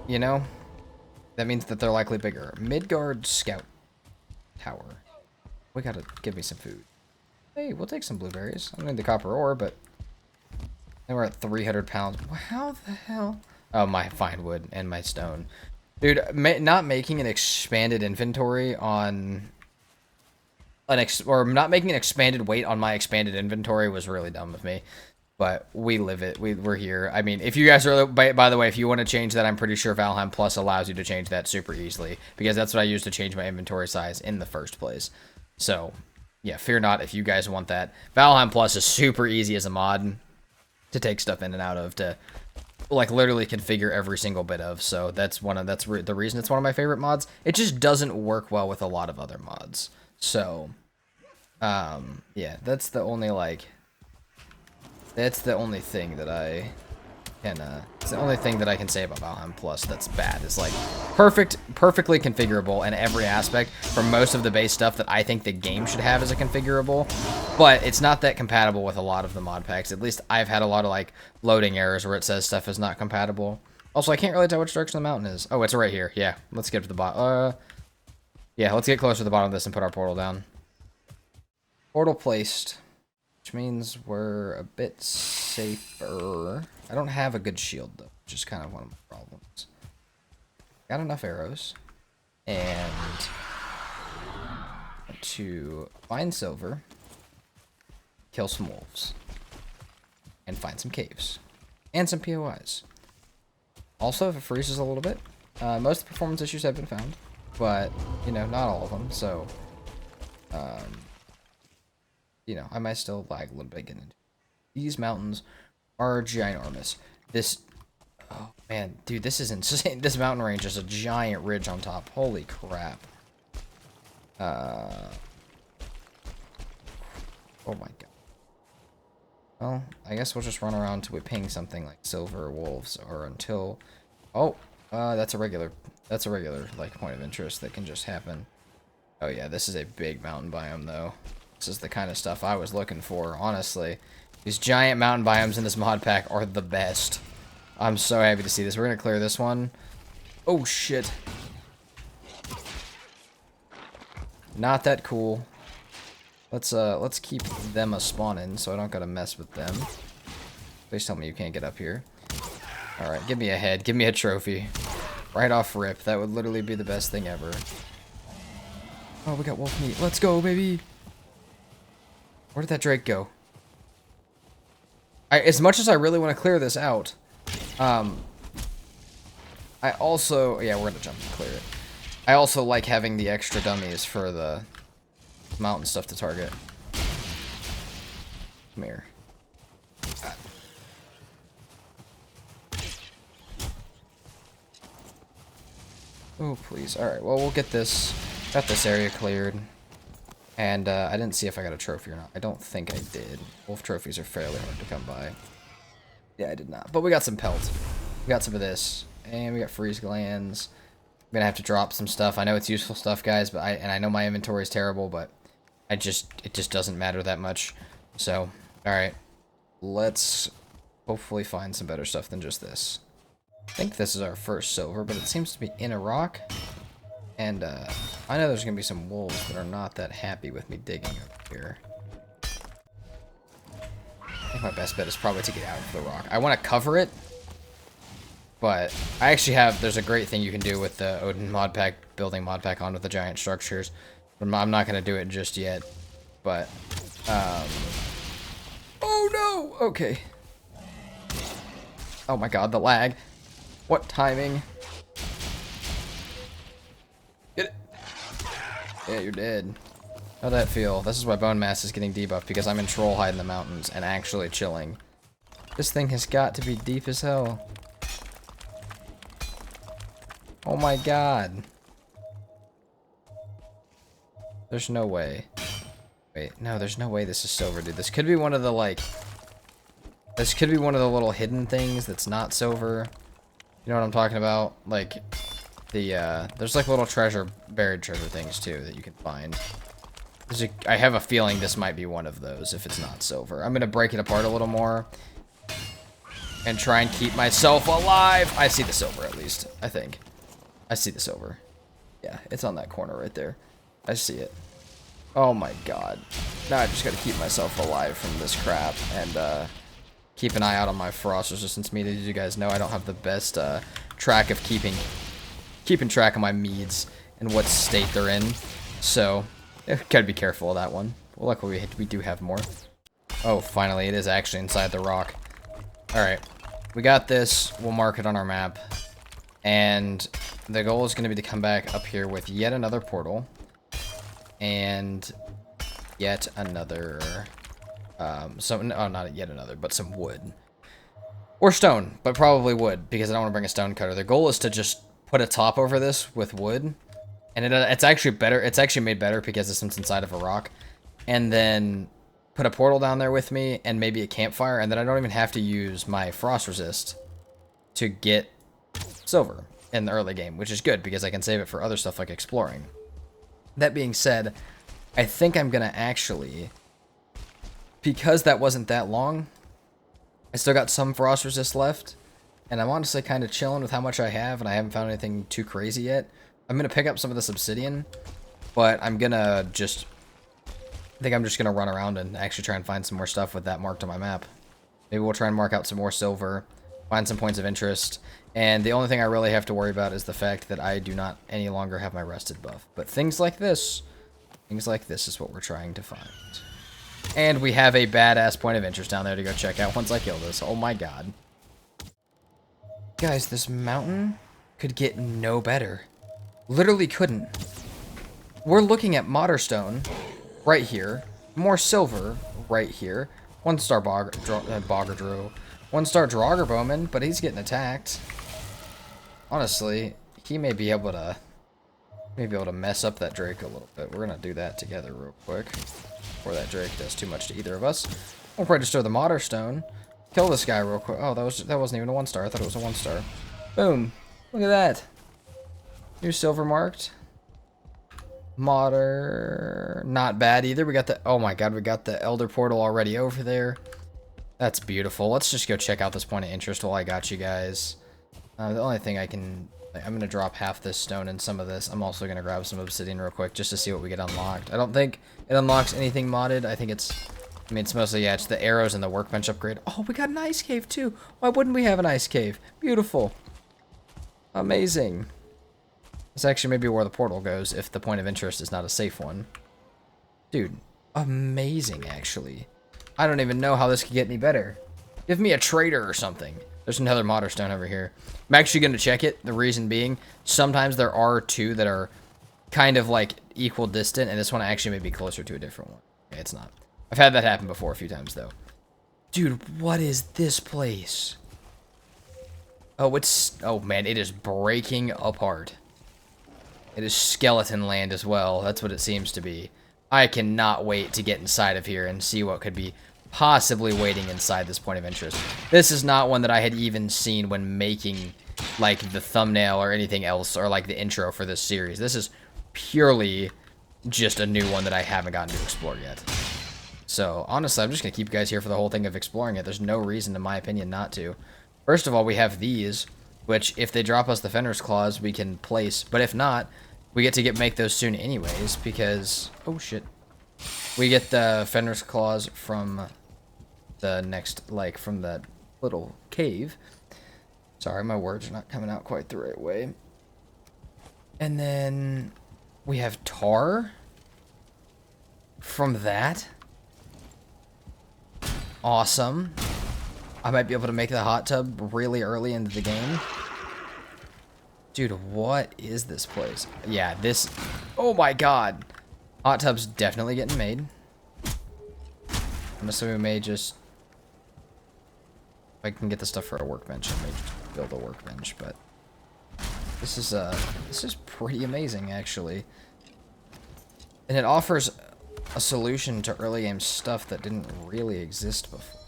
that means that they're likely bigger. Midgard Scout Tower. We gotta give me some food. Hey, we'll take some blueberries. I don't need the copper ore, but... And we're at 300 pounds. How the hell? Oh, my fine wood and my stone. Dude, not making an expanded inventory on... or not making an expanded weight on my expanded inventory was really dumb of me. But we live it. We're here. I mean, if you guys are... By the way, if you want to change that, I'm pretty sure ValheimPlus allows you to change that super easily. Because that's what I used to change my inventory size in the first place. So, yeah, fear not if you guys want that. ValheimPlus is super easy as a mod to take stuff in and out of, to literally configure every single bit of. So that's the reason it's one of my favorite mods. It just doesn't work well with a lot of other mods. So yeah, that's the only thing that I can it's the only thing that I can say about ValheimPlus that's bad. Is perfectly configurable in every aspect for most of the base stuff that I think the game should have as a configurable, but it's not that compatible with a lot of the mod packs. At least I've had a lot of like loading errors where it says stuff is not compatible. Also, I can't really tell which direction the mountain is. Oh, it's right here. Yeah, let's get to the bottom. Yeah, let's get closer to the bottom of this and put our portal down. Portal placed, which means we're a bit safer. I don't have a good shield though, which is kind of one of my problems. Got enough arrows, and to find silver, kill some wolves, and find some caves, and some POIs. Also, if it freezes a little bit, most of the performance issues have been found, but, you know, not all of them, so, you know, I might still lag a little bit getting into it. These mountains are ginormous. This, oh man, dude, this is insane. This mountain range is a giant ridge on top. Holy crap. Oh my god. Well, I guess we'll just run around until we ping something like silver or wolves, or until... Oh, that's a regular, like, point of interest that can just happen. Oh yeah, this is a big mountain biome, though. This is the kind of stuff I was looking for, honestly. These giant mountain biomes in this mod pack are the best. I'm so happy to see this. We're gonna clear this one. Oh, shit. Not that cool. Let's keep them a spawning so I don't gotta mess with them. Please tell me you can't get up here. Alright, give me a head. Give me a trophy. Right off rip. That would literally be the best thing ever. Oh, we got wolf meat. Let's go, baby! Where did that drake go? As much as I really want to clear this out, I also... Yeah, we're gonna jump and clear it. I also like having the extra dummies for the mountain stuff to target. Come here. Oh, please. Alright, well, we'll get this... Got this area cleared. And, I didn't see if I got a trophy or not. I don't think I did. Wolf trophies are fairly hard to come by. Yeah, I did not. But we got some pelt. We got some of this. And we got freeze glands. I'm gonna have to drop some stuff. I know it's useful stuff, guys, but I know my inventory is terrible, but it just doesn't matter that much. So, alright. Let's hopefully find some better stuff than just this. I think this is our first silver, but it seems to be in a rock. And, I know there's gonna be some wolves that are not that happy with me digging up here. I think my best bet is probably to get out of the rock. I want to cover it, but I actually have, there's a great thing you can do with the Odin Modpack, building Modpack onto the giant structures. But I'm not going to do it just yet. But, oh no! Okay. Oh my god, the lag. What timing? Get it. Yeah, you're dead. How'd that feel? This is why bone mass is getting debuffed, because I'm in troll hide in the mountains and actually chilling. This thing has got to be deep as hell. Oh my god. There's no way. Wait, no, there's no way this is silver, dude. This could be one of the, like... This could be one of the little hidden things that's not silver. You know what I'm talking about? Like, the, there's like little treasure, buried treasure things, too, that you can find. I have a feeling this might be one of those, if it's not silver. I'm gonna break it apart a little more. And try and keep myself alive. I see the silver, at least, I think. I see the silver. Yeah, it's on that corner right there. I see it. Oh my god. Now I just gotta keep myself alive from this crap. And, keep an eye out on my frost resistance meat. As you guys know, I don't have the best, track of keeping track of my meads and what state they're in. So, gotta be careful of that one. Well, luckily we do have more. Oh, finally, it is actually inside the rock. Alright. We got this. We'll mark it on our map. And the goal is going to be to come back up here with yet another portal. And yet another... not yet another, but some wood. Or stone, but probably wood, because I don't want to bring a stone cutter. The goal is to just put a top over this with wood. And it's actually better. It's actually made better because it's inside of a rock. And then put a portal down there with me and maybe a campfire. And then I don't even have to use my frost resist to get silver. in the early game, which is good because I can save it for other stuff like exploring. That being said, I think I'm going to actually, because that wasn't that long, I still got some frost resist left, and I'm honestly kind of chilling with how much I have, and I haven't found anything too crazy yet. I'm going to pick up some of this obsidian, but I'm going to just, I think I'm just going to run around and actually try and find some more stuff with that marked on my map. Maybe we'll try and mark out some more silver, find some points of interest, and the only thing I really have to worry about is the fact that I do not any longer have my rested buff. But things like this is what we're trying to find. And we have a badass point of interest down there to go check out once I kill this. Oh my god. Guys, this mountain could get no better. Literally couldn't. We're looking at Modderstone right here. More silver right here. 1-star Boggerdrew. 1-star Draugr, but he's getting attacked. Honestly, he may be able to mess up that Drake a little bit. We're gonna do that together real quick before that Drake does too much to either of us. We'll register the Modderstone. Kill this guy real quick. Oh, that wasn't even a 1-star. I thought it was a 1-star. Boom. Look at that. New silver marked. Modder, not bad either. We got the, oh my god, we got the Elder Portal already over there. That's beautiful. Let's just go check out this point of interest while I got you guys. The only thing I'm going to drop half this stone and some of this. I'm also going to grab some obsidian real quick just to see what we get unlocked. I don't think it unlocks anything modded. I think it's mostly, yeah, it's the arrows and the workbench upgrade. Oh, we got an ice cave too. Why wouldn't we have an ice cave? Beautiful. Amazing. This actually may be where the portal goes if the point of interest is not a safe one. Dude, amazing, actually. I don't even know how this could get any better. Give me a trader or something. There's another Modderstone over here. I'm actually going to check it. The reason being, sometimes there are two that are kind of like equal distant, and this one actually may be closer to a different one. Okay, it's not. I've had that happen before a few times, though. Dude, what is this place? Oh, oh man, it is breaking apart. It is skeleton land as well. That's what it seems to be. I cannot wait to get inside of here and see what could be possibly waiting inside this point of interest. This is not one that I had even seen when making like the thumbnail or anything else or like the intro for this series. This is purely just a new one that I haven't gotten to explore yet. So honestly, I'm just going to keep you guys here for the whole thing of exploring it. There's no reason, in my opinion, not to. First of all, we have these, which if they drop us the Fenris Claws, we can place. But if not, we get to make those soon anyways, because, oh shit. We get the Fenris Claws from the next, like, from that little cave. Sorry, my words are not coming out quite the right way. And then we have tar from that. Awesome. I might be able to make the hot tub really early into the game. Dude, what is this place? Yeah, this... Oh my god. Hot tub's definitely getting made. I'm assuming we may just... If I can get the stuff for a workbench, I may just build a workbench, but... This is pretty amazing, actually. And it offers a solution to early game stuff that didn't really exist before.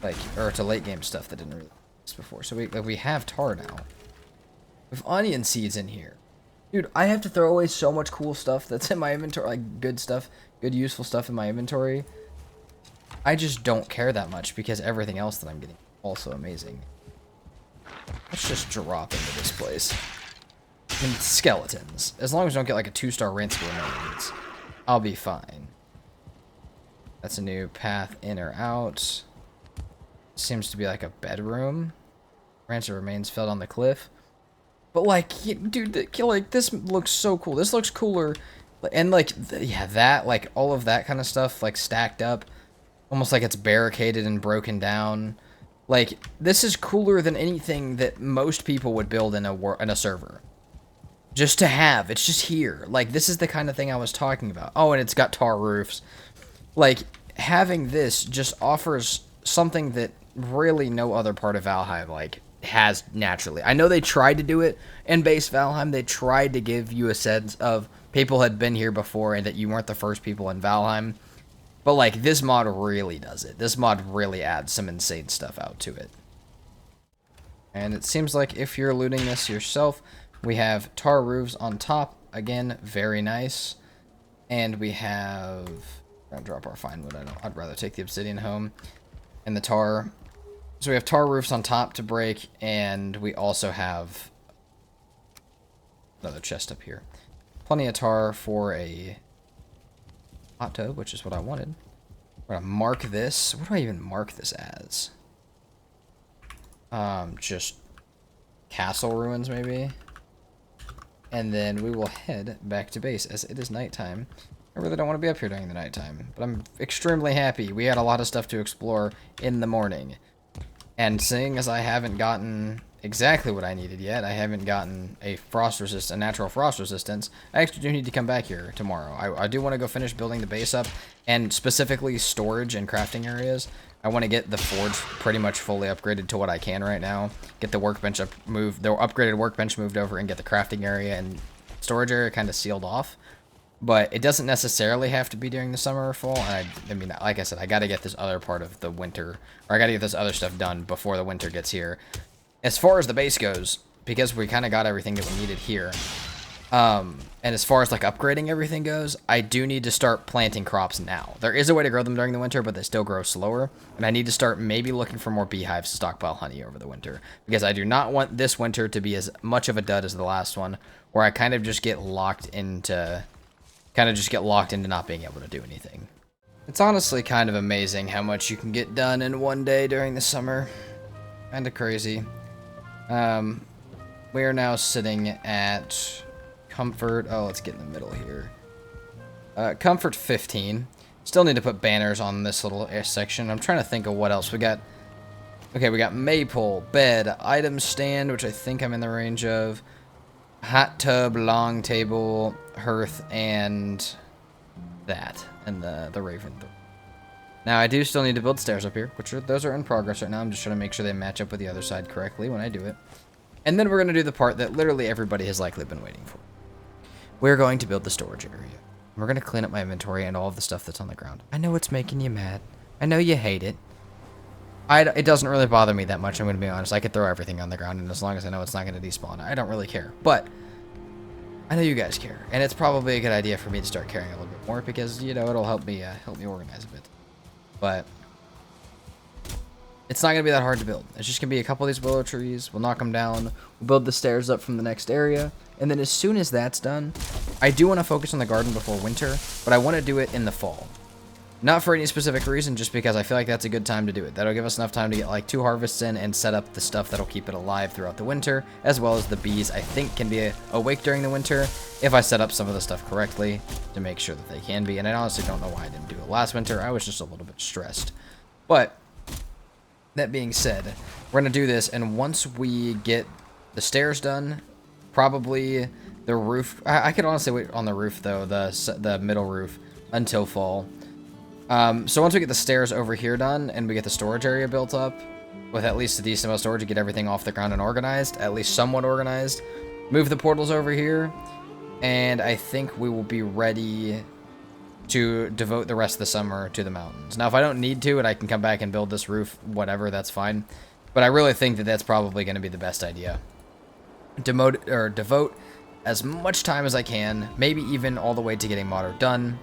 Like, or to late game stuff that didn't really exist before. So we have tar now. We have onion seeds in here. Dude, I have to throw away so much cool stuff that's in my inventory, like good stuff, good useful stuff in my inventory. I just don't care that much because everything else that I'm getting is also amazing. Let's just drop into this place. And skeletons. As long as I don't get like a 2-star rinse remains, I'll be fine. That's a new path in or out. Seems to be like a bedroom. Branch of remains fell on the cliff. But like, dude, like this looks so cool. This looks cooler, and like, yeah, that like all of that kind of stuff like stacked up, almost like it's barricaded and broken down. Like this is cooler than anything that most people would build in a server. Just to have, it's just here. Like this is the kind of thing I was talking about. Oh, and it's got tar roofs. Like having this just offers something that really no other part of Valheim like has naturally. I know they tried to do it in base Valheim. They tried to give you a sense of people had been here before and that you weren't the first people in Valheim. But like this mod really does it. This mod really adds some insane stuff out to it. And it seems like if you're looting this yourself, we have tar roofs on top. Again, very nice. And we have... I'm gonna drop our fine wood. I'd rather take the obsidian home. And the tar. So we have tar roofs on top to break. And we also have another chest up here. Plenty of tar for a hot tub, which is what I wanted. We're gonna mark this. What do I even mark this as? Just castle ruins, maybe. And then we will head back to base as it is nighttime. I really don't want to be up here during the nighttime, but I'm extremely happy. We had a lot of stuff to explore in the morning. And seeing as I haven't gotten exactly what I needed yet, I haven't gotten a natural frost resistance, I actually do need to come back here tomorrow. I do want to go finish building the base up, and specifically storage and crafting areas. I want to get the forge pretty much fully upgraded to what I can right now. Get the workbench the upgraded workbench moved over, and get the crafting area and storage area kind of sealed off. But it doesn't necessarily have to be during the summer or fall. And I mean, like I said, I got to get this other part of the winter, or I got to get this other stuff done before the winter gets here. As far as the base goes, because we kind of got everything that we needed here, and as far as like upgrading everything goes, I do need to start planting crops now. There is a way to grow them during the winter, but they still grow slower. And I need to start maybe looking for more beehives to stockpile honey over the winter, because I do not want this winter to be as much of a dud as the last one, where I kind of just get locked into not being able to do anything. It's honestly kind of amazing how much you can get done in one day during the summer. Kind of crazy. We are now sitting at comfort. Oh, let's get in the middle here. Comfort 15. Still need to put banners on this little section. I'm trying to think of what else we got. Okay, we got maypole, bed, item stand, which I think I'm in the range of. Hot tub, long table, hearth, and that, and the raven. Now, I do still need to build stairs up here, those are in progress right now. I'm just trying to make sure they match up with the other side correctly when I do it. And then we're going to do the part that literally everybody has likely been waiting for. We're going to build the storage area. We're going to clean up my inventory and all of the stuff that's on the ground. I know it's making you mad. I know you hate it. It doesn't really bother me that much, I'm going to be honest. I could throw everything on the ground, and as long as I know it's not going to despawn, I don't really care. But I know you guys care, and it's probably a good idea for me to start caring a little bit more, because, you know, it'll help me organize a bit. But it's not going to be that hard to build. It's just going to be a couple of these willow trees. We'll knock them down. We'll build the stairs up from the next area. And then as soon as that's done, I do want to focus on the garden before winter, but I want to do it in the fall. Not for any specific reason, just because I feel like that's a good time to do it. That'll give us enough time to get like 2 harvests in and set up the stuff that'll keep it alive throughout the winter, as well as the bees I think can be awake during the winter if I set up some of the stuff correctly to make sure that they can be. And I honestly don't know why I didn't do it last winter. I was just a little bit stressed. But that being said, we're going to do this, and once we get the stairs done, probably the roof... I could honestly wait on the roof, though, the middle roof, until fall. So once we get the stairs over here done, and we get the storage area built up, with at least a decent amount of storage to get everything off the ground and organized, at least somewhat organized, move the portals over here, and I think we will be ready to devote the rest of the summer to the mountains. Now, if I don't need to, and I can come back and build this roof, whatever, that's fine. But I really think that that's probably going to be the best idea. Devote as much time as I can, maybe even all the way to getting Modder done.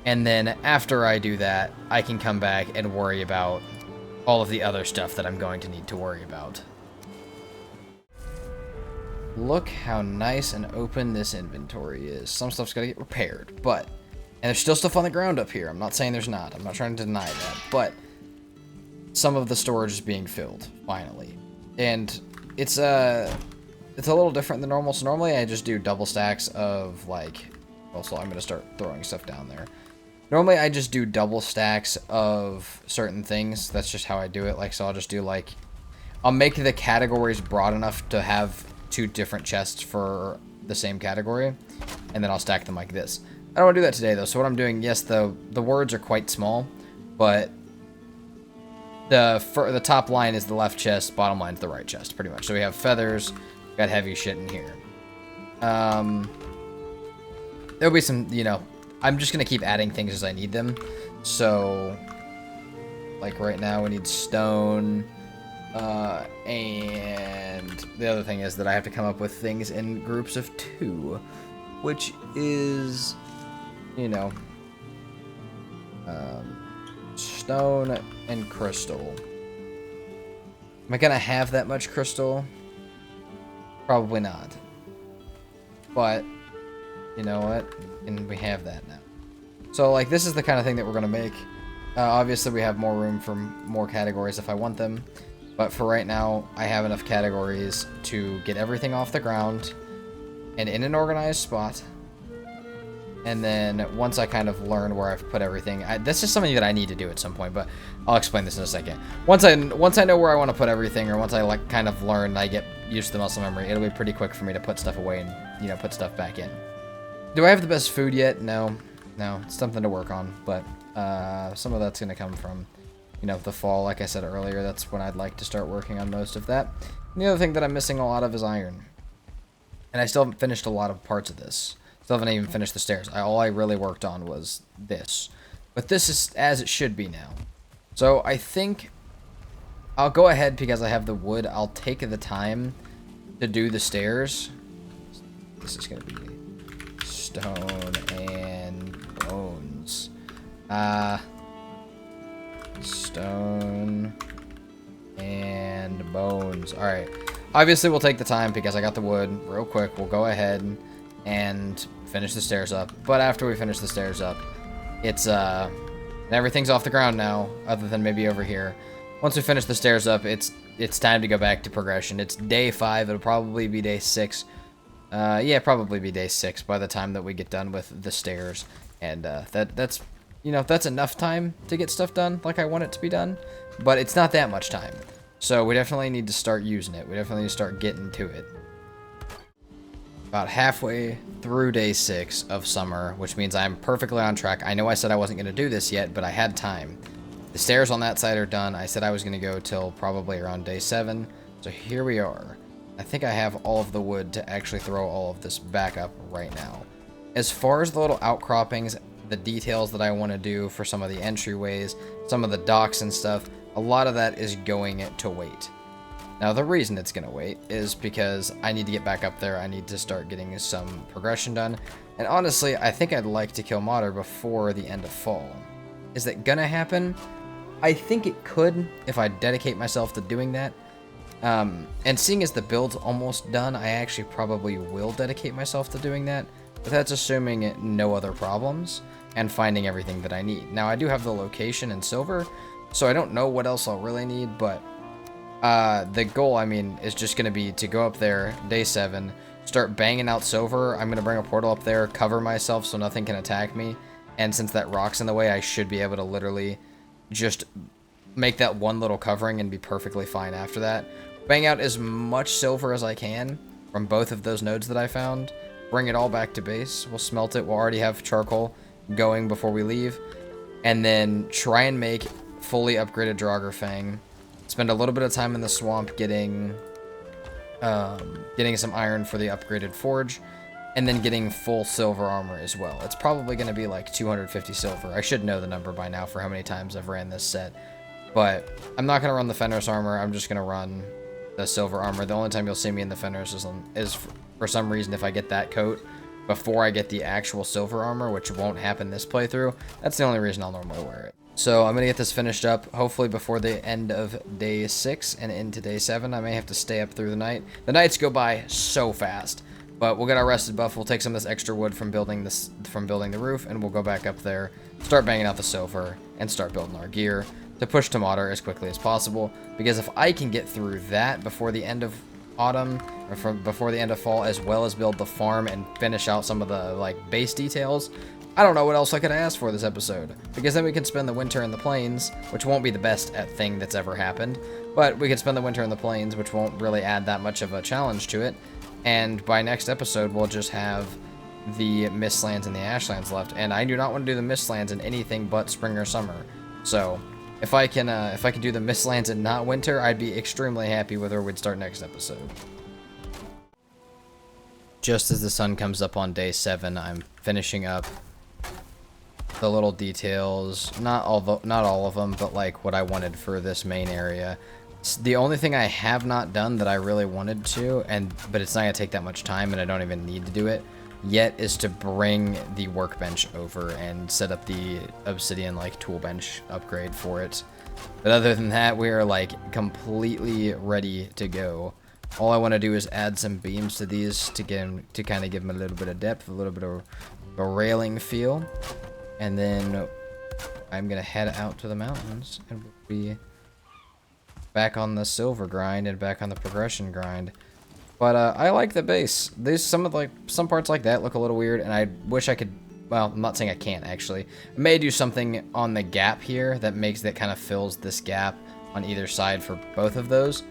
And then after I do that, I can come back and worry about all of the other stuff that I'm going to need to worry about. Look how nice and open this inventory is. Some stuff's got to get repaired, but... And there's still stuff on the ground up here. I'm not saying there's not. I'm not trying to deny that. But some of the storage is being filled, finally. And it's a little different than normal. So normally I just do double stacks of, like... Also, I'm going to start throwing stuff down there. Normally I just do double stacks of certain things. That's just how I do it. Like, so I'll just do, like... I'll make the categories broad enough to have 2 different chests for the same category. And then I'll stack them like this. I don't want to do that today, though. So what I'm doing, yes, the words are quite small, but the top line is the left chest, bottom line is the right chest, pretty much. So we have feathers, got heavy shit in here. There'll be some, you know, I'm just going to keep adding things as I need them. So, like right now we need stone, And the other thing is that I have to come up with things in groups of 2, which is, you know, stone and crystal. Am I gonna have that much crystal? Probably not. But, you know what? And we have that now. So, like, this is the kind of thing that we're gonna make. Obviously, we have more room for more categories if I want them. But for right now, I have enough categories to get everything off the ground and in an organized spot. And then once I kind of learn where I've put everything, this is something that I need to do at some point, but I'll explain this in a second. Once I know where I want to put everything, or once I like kind of learn, I get used to the muscle memory, it'll be pretty quick for me to put stuff away and, you know, put stuff back in. Do I have the best food yet? No, it's something to work on, but some of that's going to come from, you know, the fall. Like I said earlier, that's when I'd like to start working on most of that. And the other thing that I'm missing a lot of is iron. And I still haven't finished a lot of parts of this. Still haven't even finished the stairs. All I really worked on was this. But this is as it should be now. So I think I'll go ahead because I have the wood. I'll take the time to do the stairs. This is going to be stone and bones. Stone and bones. Alright. Obviously, we'll take the time because I got the wood real quick. We'll go ahead and finish the stairs up. But after we finish the stairs up, it's, everything's off the ground now, other than maybe over here. Once we finish the stairs up, it's time to go back to progression. It's day 5. It'll probably be day 6. Yeah, probably be day 6 by the time that we get done with the stairs. And, that's, you know, that's enough time to get stuff done like I want it to be done. But it's not that much time. So we definitely need to start using it. We definitely need to start getting to it. About halfway through day 6 of summer, which means I'm perfectly on track. I know I said I wasn't going to do this yet, but I had time. The stairs on that side are done. I said I was going to go till probably around day 7. So here we are. I think I have all of the wood to actually throw all of this back up right now. As far as the little outcroppings, the details that I want to do for some of the entryways, some of the docks and stuff, a lot of that is going to wait. Now, the reason it's going to wait is because I need to get back up there. I need to start getting some progression done. And honestly, I think I'd like to kill Modder before the end of fall. Is that going to happen? I think it could if I dedicate myself to doing that. And seeing as the build's almost done, I actually probably will dedicate myself to doing that. But that's assuming no other problems and finding everything that I need. Now, I do have the location in silver, so I don't know what else I'll really need, but the goal, I mean, is just going to be to go up there, day 7, start banging out silver. I'm going to bring a portal up there, cover myself so nothing can attack me, and since that rock's in the way, I should be able to literally just make that one little covering and be perfectly fine after that. Bang out as much silver as I can from both of those nodes that I found, bring it all back to base, we'll smelt it, we'll already have charcoal going before we leave, and then try and make fully upgraded Draugr Fang. Spend a little bit of time in the swamp getting some iron for the upgraded forge, and then getting full silver armor as well. It's probably going to be like 250 silver. I should know the number by now for how many times I've ran this set. But I'm not going to run the Fenris armor. I'm just going to run the silver armor. The only time you'll see me in the Fenris is for some reason if I get that coat before I get the actual silver armor, which won't happen this playthrough. That's the only reason I'll normally wear it. So I'm going to get this finished up, hopefully before the end of day 6 and into day 7. I may have to stay up through the night. The nights go by so fast, but we'll get our rested buff. We'll take some of this extra wood from building the roof, and we'll go back up there, start banging out the silver, and start building our gear to push to Modder as quickly as possible. Because if I can get through that before the end of autumn, or before the end of fall, as well as build the farm and finish out some of the like base details, I don't know what else I could ask for this episode, because then we can spend the winter in the plains, which won't be the best thing that's ever happened, but we could spend the winter in the plains, which won't really add that much of a challenge to it, and by next episode we'll just have the Mistlands and the Ashlands left, and I do not want to do the Mistlands in anything but spring or summer. So if I can do the Mistlands and not winter, I'd be extremely happy with where we'd start next episode. Just as the sun comes up on day 7, I'm finishing up the little details, not all of them, but like what I wanted for this main area. The only thing I have not done that I really wanted to, but it's not going to take that much time and I don't even need to do it yet, is to bring the workbench over and set up the obsidian like tool bench upgrade for it. But other than that, we are like completely ready to go. All I want to do is add some beams to these to kind of give them a little bit of depth, a little bit of a railing feel, and then I'm gonna head out to the mountains and we'll be back on the silver grind and back on the progression grind. But I like the base. There's some parts like that look a little weird, and I wish I could. Well, I'm not saying I can't actually. I may do something on the gap here that kind of fills this gap on either side for both of those.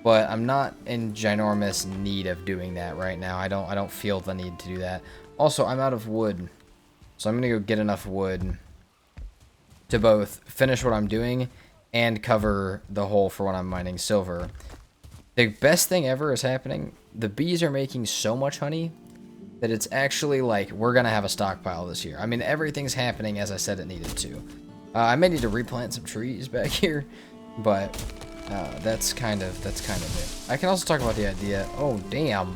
But I'm not in ginormous need of doing that right now. I don't feel the need to do that. Also, I'm out of wood, so I'm gonna go get enough wood to both finish what I'm doing and cover the hole for when I'm mining silver. The best thing ever is happening. The bees are making so much honey that it's actually like we're gonna have a stockpile this year. I mean, everything's happening as I said it needed to. I may need to replant some trees back here, but that's kind of it. I can also talk about the idea. Oh damn.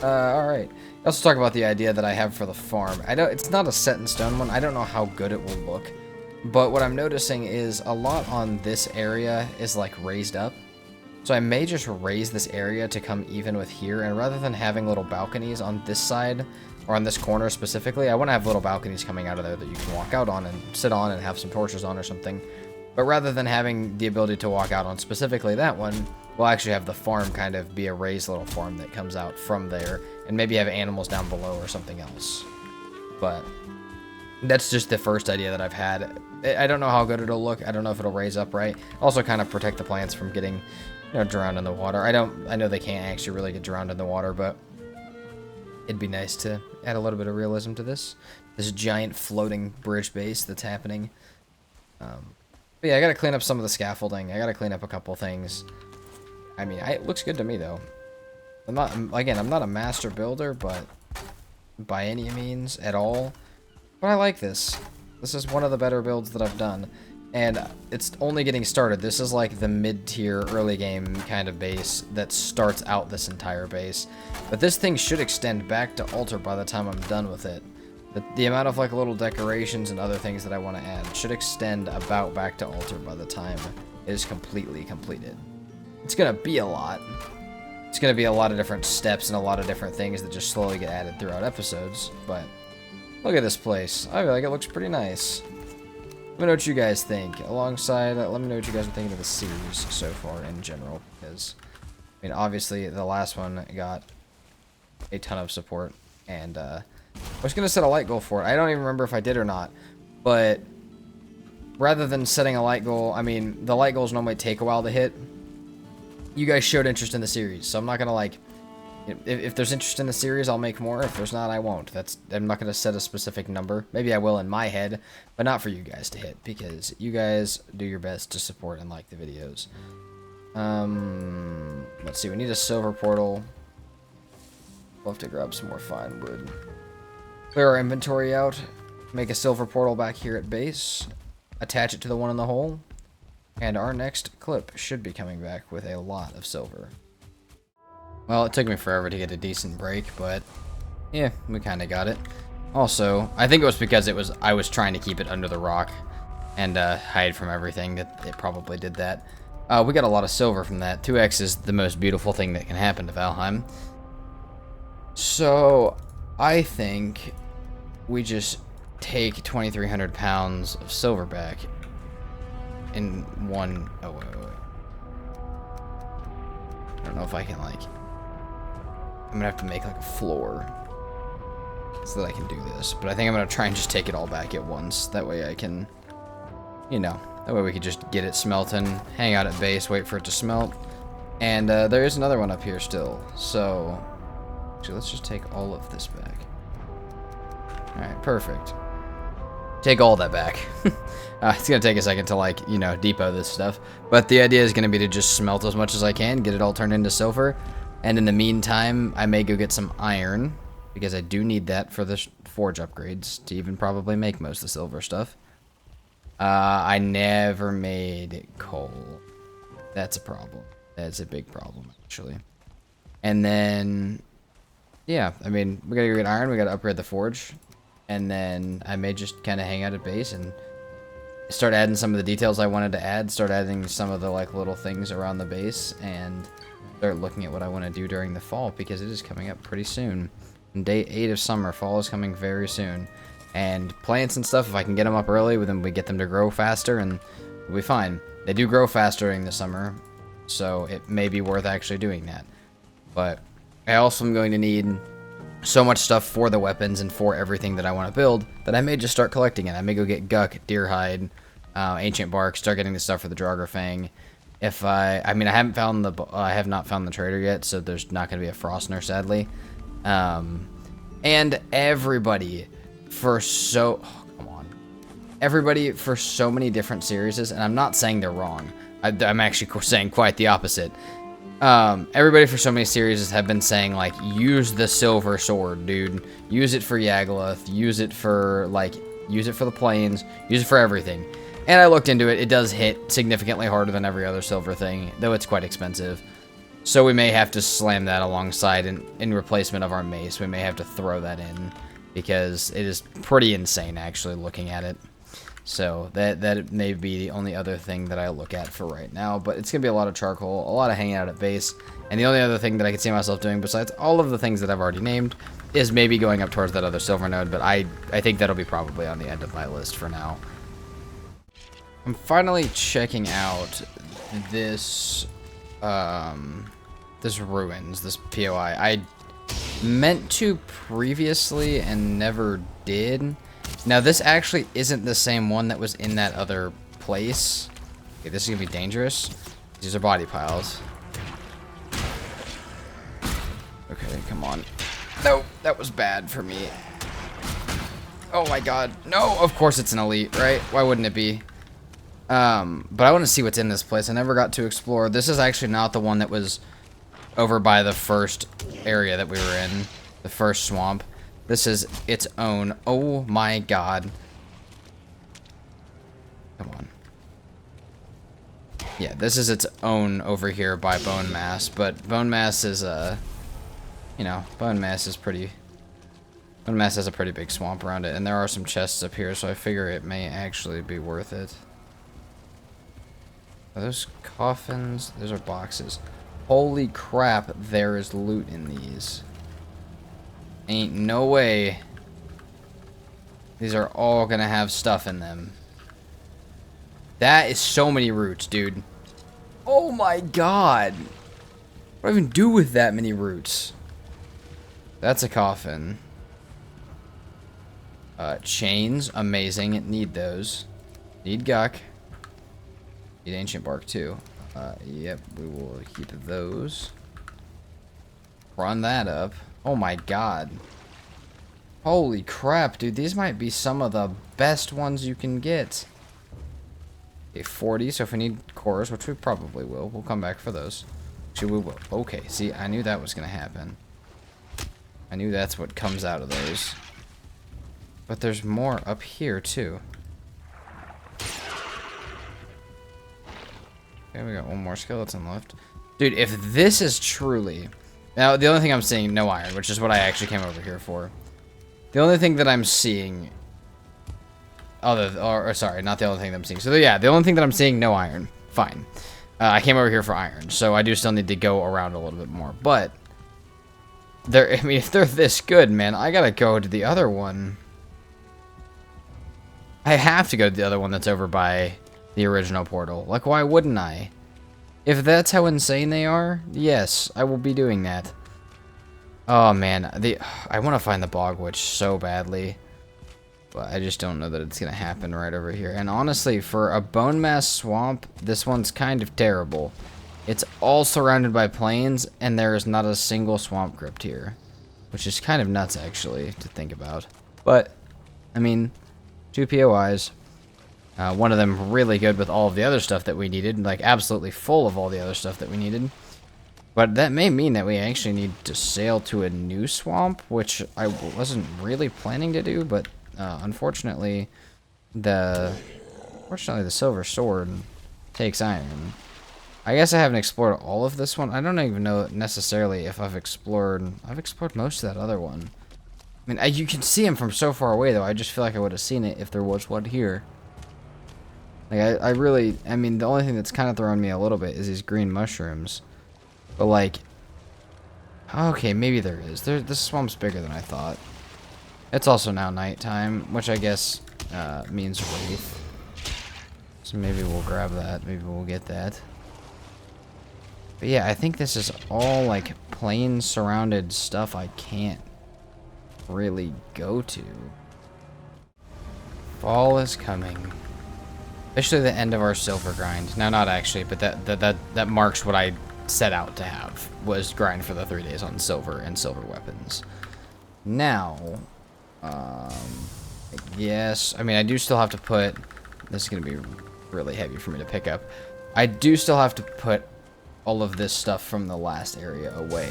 All right. Let's talk about the idea that I have for the farm. It's not a set in stone one. I don't know how good it will look. But what I'm noticing is a lot on this area is like raised up. So I may just raise this area to come even with here. And rather than having little balconies on this side, or on this corner specifically, I want to have little balconies coming out of there that you can walk out on and sit on and have some torches on or something. But rather than having the ability to walk out on specifically that one, we'll actually have the farm kind of be a raised little farm that comes out from there, and maybe have animals down below or something else. But that's just the first idea that I've had. I don't know how good it'll look. I don't know if it'll raise up right. Also kind of protect the plants from getting, drowned in the water. I know they can't actually really get drowned in the water, but it'd be nice to add a little bit of realism to this giant floating bridge base that's happening. But yeah, I gotta clean up some of the scaffolding. I gotta clean up a couple things. I mean, it looks good to me though. I'm not a master builder, but by any means at all. But I like this. This is one of the better builds that I've done. And it's only getting started. This is like the mid-tier early game kind of base that starts out this entire base. But this thing should extend back to altar by the time I'm done with it. The amount of like little decorations and other things that I want to add should extend about back to altar by the time it is completely completed. It's going to be a lot. It's going to be a lot of different steps and a lot of different things that just slowly get added throughout episodes. But look at this place. I feel like it looks pretty nice. Let me know what you guys think. Alongside, let me know what you guys are thinking of the series so far in general. Because, I mean, obviously the last one got a ton of support. And I was going to set a light goal for it. I don't even remember if I did or not. But rather than setting a light goal, I mean, the light goals normally take a while to hit. You guys showed interest in the series. So I'm not going to like... If there's interest in the series, I'll make more. If there's not, I won't. I'm not going to set a specific number. Maybe I will in my head, but not for you guys to hit, because you guys do your best to support and like the videos. Let's see. We need a silver portal. We'll have to grab some more fine wood. Clear our inventory out. Make a silver portal back here at base. Attach it to the one in the hole. And our next clip should be coming back with a lot of silver. Well, it took me forever to get a decent break, but yeah, we kind of got it. Also, I think it was because I was trying to keep it under the rock and hide from everything that it probably did that. We got a lot of silver from that. 2x is the most beautiful thing that can happen to Valheim. So, I think we just take 2,300 pounds of silver back in one... Oh, wait. I don't know if I can, like... I'm gonna have to make like a floor so that I can do this. But I think I'm gonna try and just take it all back at once. That way I can, that way we can just get it smelting, hang out at base, wait for it to smelt. And there is another one up here still. So, actually, let's just take all of this back. Alright, perfect. Take all that back. It's gonna take a second to like, depot this stuff. But the idea is gonna be to just smelt as much as I can, get it all turned into silver. And in the meantime, I may go get some iron, because I do need that for the forge upgrades to even probably make most of the silver stuff. I never made coal. That's a problem. That's a big problem, actually. And then, yeah, I mean, we gotta go get iron. We gotta upgrade the forge. And then I may just kind of hang out at base and start adding some of the details I wanted to add. Start adding some of the, like, little things around the base. And start looking at what I want to do during the fall, because it is coming up pretty soon. And day 8 of summer. Fall is coming very soon. And plants and stuff, if I can get them up early, then we get them to grow faster, and we'll be fine. They do grow faster during the summer, so it may be worth actually doing that. But I also am going to need so much stuff for the weapons and for everything that I want to build that I may just start collecting it. I may go get guck, deer hide, ancient bark, start getting the stuff for the Draugr. If I mean, I have not found the trader yet, so there's not going to be a Frostner, sadly. And everybody for so many different series, and I'm not saying they're wrong. I'm actually saying quite the opposite. Everybody for so many series have been saying, like, use the silver sword, dude. Use it for Yagluth. Use it for the plains. Use it for everything. And I looked into it. It does hit significantly harder than every other silver thing, though it's quite expensive. So we may have to slam that alongside in replacement of our mace. We may have to throw that in, because it is pretty insane, actually, looking at it. So that may be the only other thing that I look at for right now. But it's going to be a lot of charcoal, a lot of hanging out at base. And the only other thing that I could see myself doing, besides all of the things that I've already named, is maybe going up towards that other silver node. But I think that'll be probably on the end of my list for now. I'm finally checking out this, this ruins, this POI. I meant to previously and never did. Now, this actually isn't the same one that was in that other place. Okay, this is gonna be dangerous. These are body piles. Okay, come on. No, that was bad for me. Oh my god. No, of course it's an elite, right? Why wouldn't it be? But I want to see what's in this place. I never got to explore. This is actually not the one that was over by the first area that we were in. The first swamp. This is its own. Oh my god. Come on. Yeah, this is its own over here by Bone Mass. But Bone Mass is, you know, Bone Mass is pretty... Bone Mass has a pretty big swamp around it. And there are some chests up here, so I figure it may actually be worth it. Are those coffins? Those are boxes. Holy crap, there is loot in these. Ain't no way these are all gonna have stuff in them. That is so many roots, dude. Oh my god. What do I even do with that many roots? That's a coffin. Chains, amazing. Need those. Need guck. Need ancient bark too. Yep, we will keep those. Run that up. Oh my god. Holy crap, dude. These might be some of the best ones you can get. Okay, 40, so if we need cores, which we probably will, we'll come back for those. Actually, we will. Okay, see, I knew that was going to happen. I knew that's what comes out of those. But there's more up here, too. Okay, we got one more skeleton left. Dude, if this is truly... Now, the only thing I'm seeing, no iron, which is what I actually came over here for. The only thing that I'm seeing... sorry, not the only thing that I'm seeing. So, yeah, the only thing that I'm seeing, no iron. Fine. I came over here for iron, so I do still need to go around a little bit more. But, I mean, if they're this good, man, I gotta go to the other one. I have to go to the other one that's over by the original portal. Like, why wouldn't I? If that's how insane they are, yes, I will be doing that. Oh, man. I want to find the Bog Witch so badly. But I just don't know that it's going to happen right over here. And honestly, for a Bone Mass Swamp, this one's kind of terrible. It's all surrounded by plains, and there is not a single swamp crypt here. Which is kind of nuts, actually, to think about. But, I mean, 2 POIs. One of them really good with all of the other stuff that we needed. Like, absolutely full of all the other stuff that we needed. But that may mean that we actually need to sail to a new swamp, which I wasn't really planning to do, but unfortunately, we're Fortunately, the silver sword takes iron. I guess I haven't explored all of this one. I don't even know necessarily if I've explored... I've explored most of that other one. I mean, you can see him from so far away, though. I just feel like I would have seen it if there was one here. Like, I really... I mean, the only thing that's kind of throwing me a little bit is these green mushrooms. But, like... Okay, maybe there is. This swamp's bigger than I thought. It's also now nighttime, which I guess means wraith. So maybe we'll grab that. Maybe we'll get that. But yeah, I think this is all, like, plain surrounded stuff I can't really go to. Fall is coming. Officially the end of our silver grind. Now, not actually, but that marks what I set out to have, was grind for the 3 days on silver and silver weapons. Now, yes, I mean, I do still have to put, this is going to be really heavy for me to pick up. I do still have to put all of this stuff from the last area away.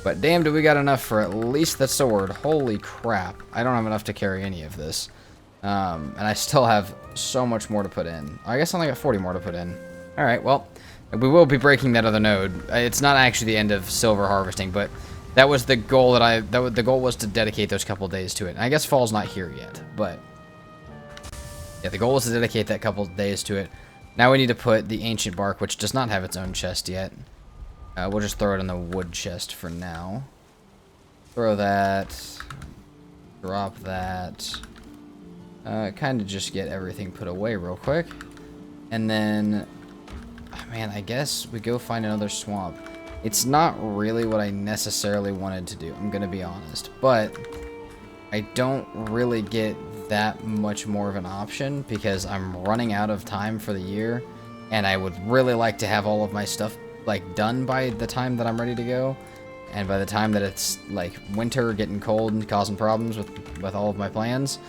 But damn, do we got enough for at least the sword. Holy crap. I don't have enough to carry any of this. And I still have so much more to put in. I guess I only got 40 more to put in. Alright, well, we will be breaking that other node. It's not actually the end of silver harvesting, but that was the goal that the goal was to dedicate those couple days to it. And I guess fall's not here yet, but yeah, the goal was to dedicate that couple days to it. Now we need to put the ancient bark, which does not have its own chest yet. We'll just throw it in the wood chest for now. Throw that. Drop that. Kind of just get everything put away real quick. And then, man, I guess we go find another swamp. It's not really what I necessarily wanted to do, I'm going to be honest. But I don't really get that much more of an option because I'm running out of time for the year. And I would really like to have all of my stuff, like, done by the time that I'm ready to go. And by the time that it's, like, winter, getting cold and causing problems with all of my plans.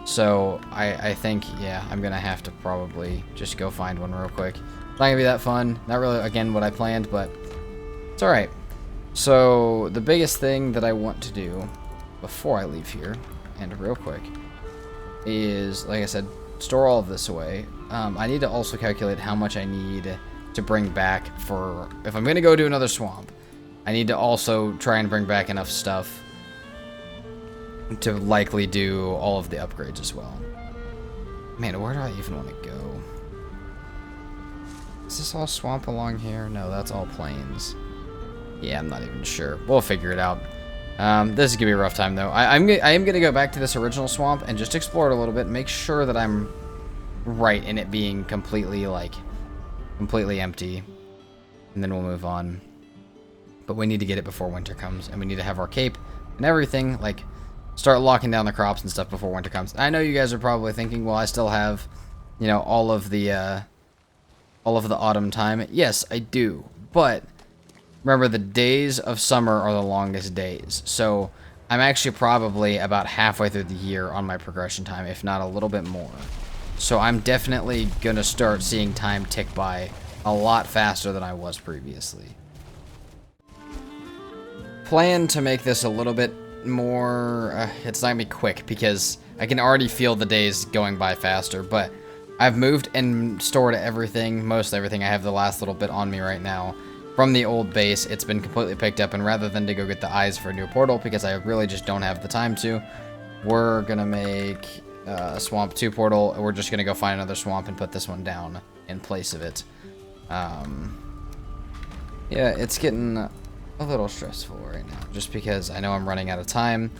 So, I think, yeah, I'm going to have to probably just go find one real quick. Not going to be that fun. Not really, again, what I planned, but it's alright. So, the biggest thing that I want to do before I leave here, and real quick, is, like I said, store all of this away. I need to also calculate how much I need to bring back for... If I'm going to go do another swamp, I need to also try and bring back enough stuff to likely do all of the upgrades as well. Man, where do I even want to go? Is this all swamp along here? No, that's all plains. Yeah, I'm not even sure. We'll figure it out. This is going to be a rough time, though. I am going to go back to this original swamp and just explore it a little bit. Make sure that I'm right in it being completely, like, completely empty. And then we'll move on. But we need to get it before winter comes. And we need to have our cape and everything, like... Start locking down the crops and stuff before winter comes. I know you guys are probably thinking, well, I still have, you know, all of the autumn time. Yes, I do. But remember, the days of summer are the longest days. So I'm actually probably about halfway through the year on my progression time, if not a little bit more. So I'm definitely going to start seeing time tick by a lot faster than I was previously. Plan to make this a little bit more, it's not gonna be quick because I can already feel the days going by faster, but I've moved and stored everything, most everything. I have the last little bit on me right now from the old base. It's been completely picked up, and rather than to go get the eyes for a new portal, because I really just don't have the time to, we're gonna make a Swamp 2 portal. We're just gonna go find another swamp and put this one down in place of it. Yeah, it's getting a little stressful right now, just because I know I'm running out of time.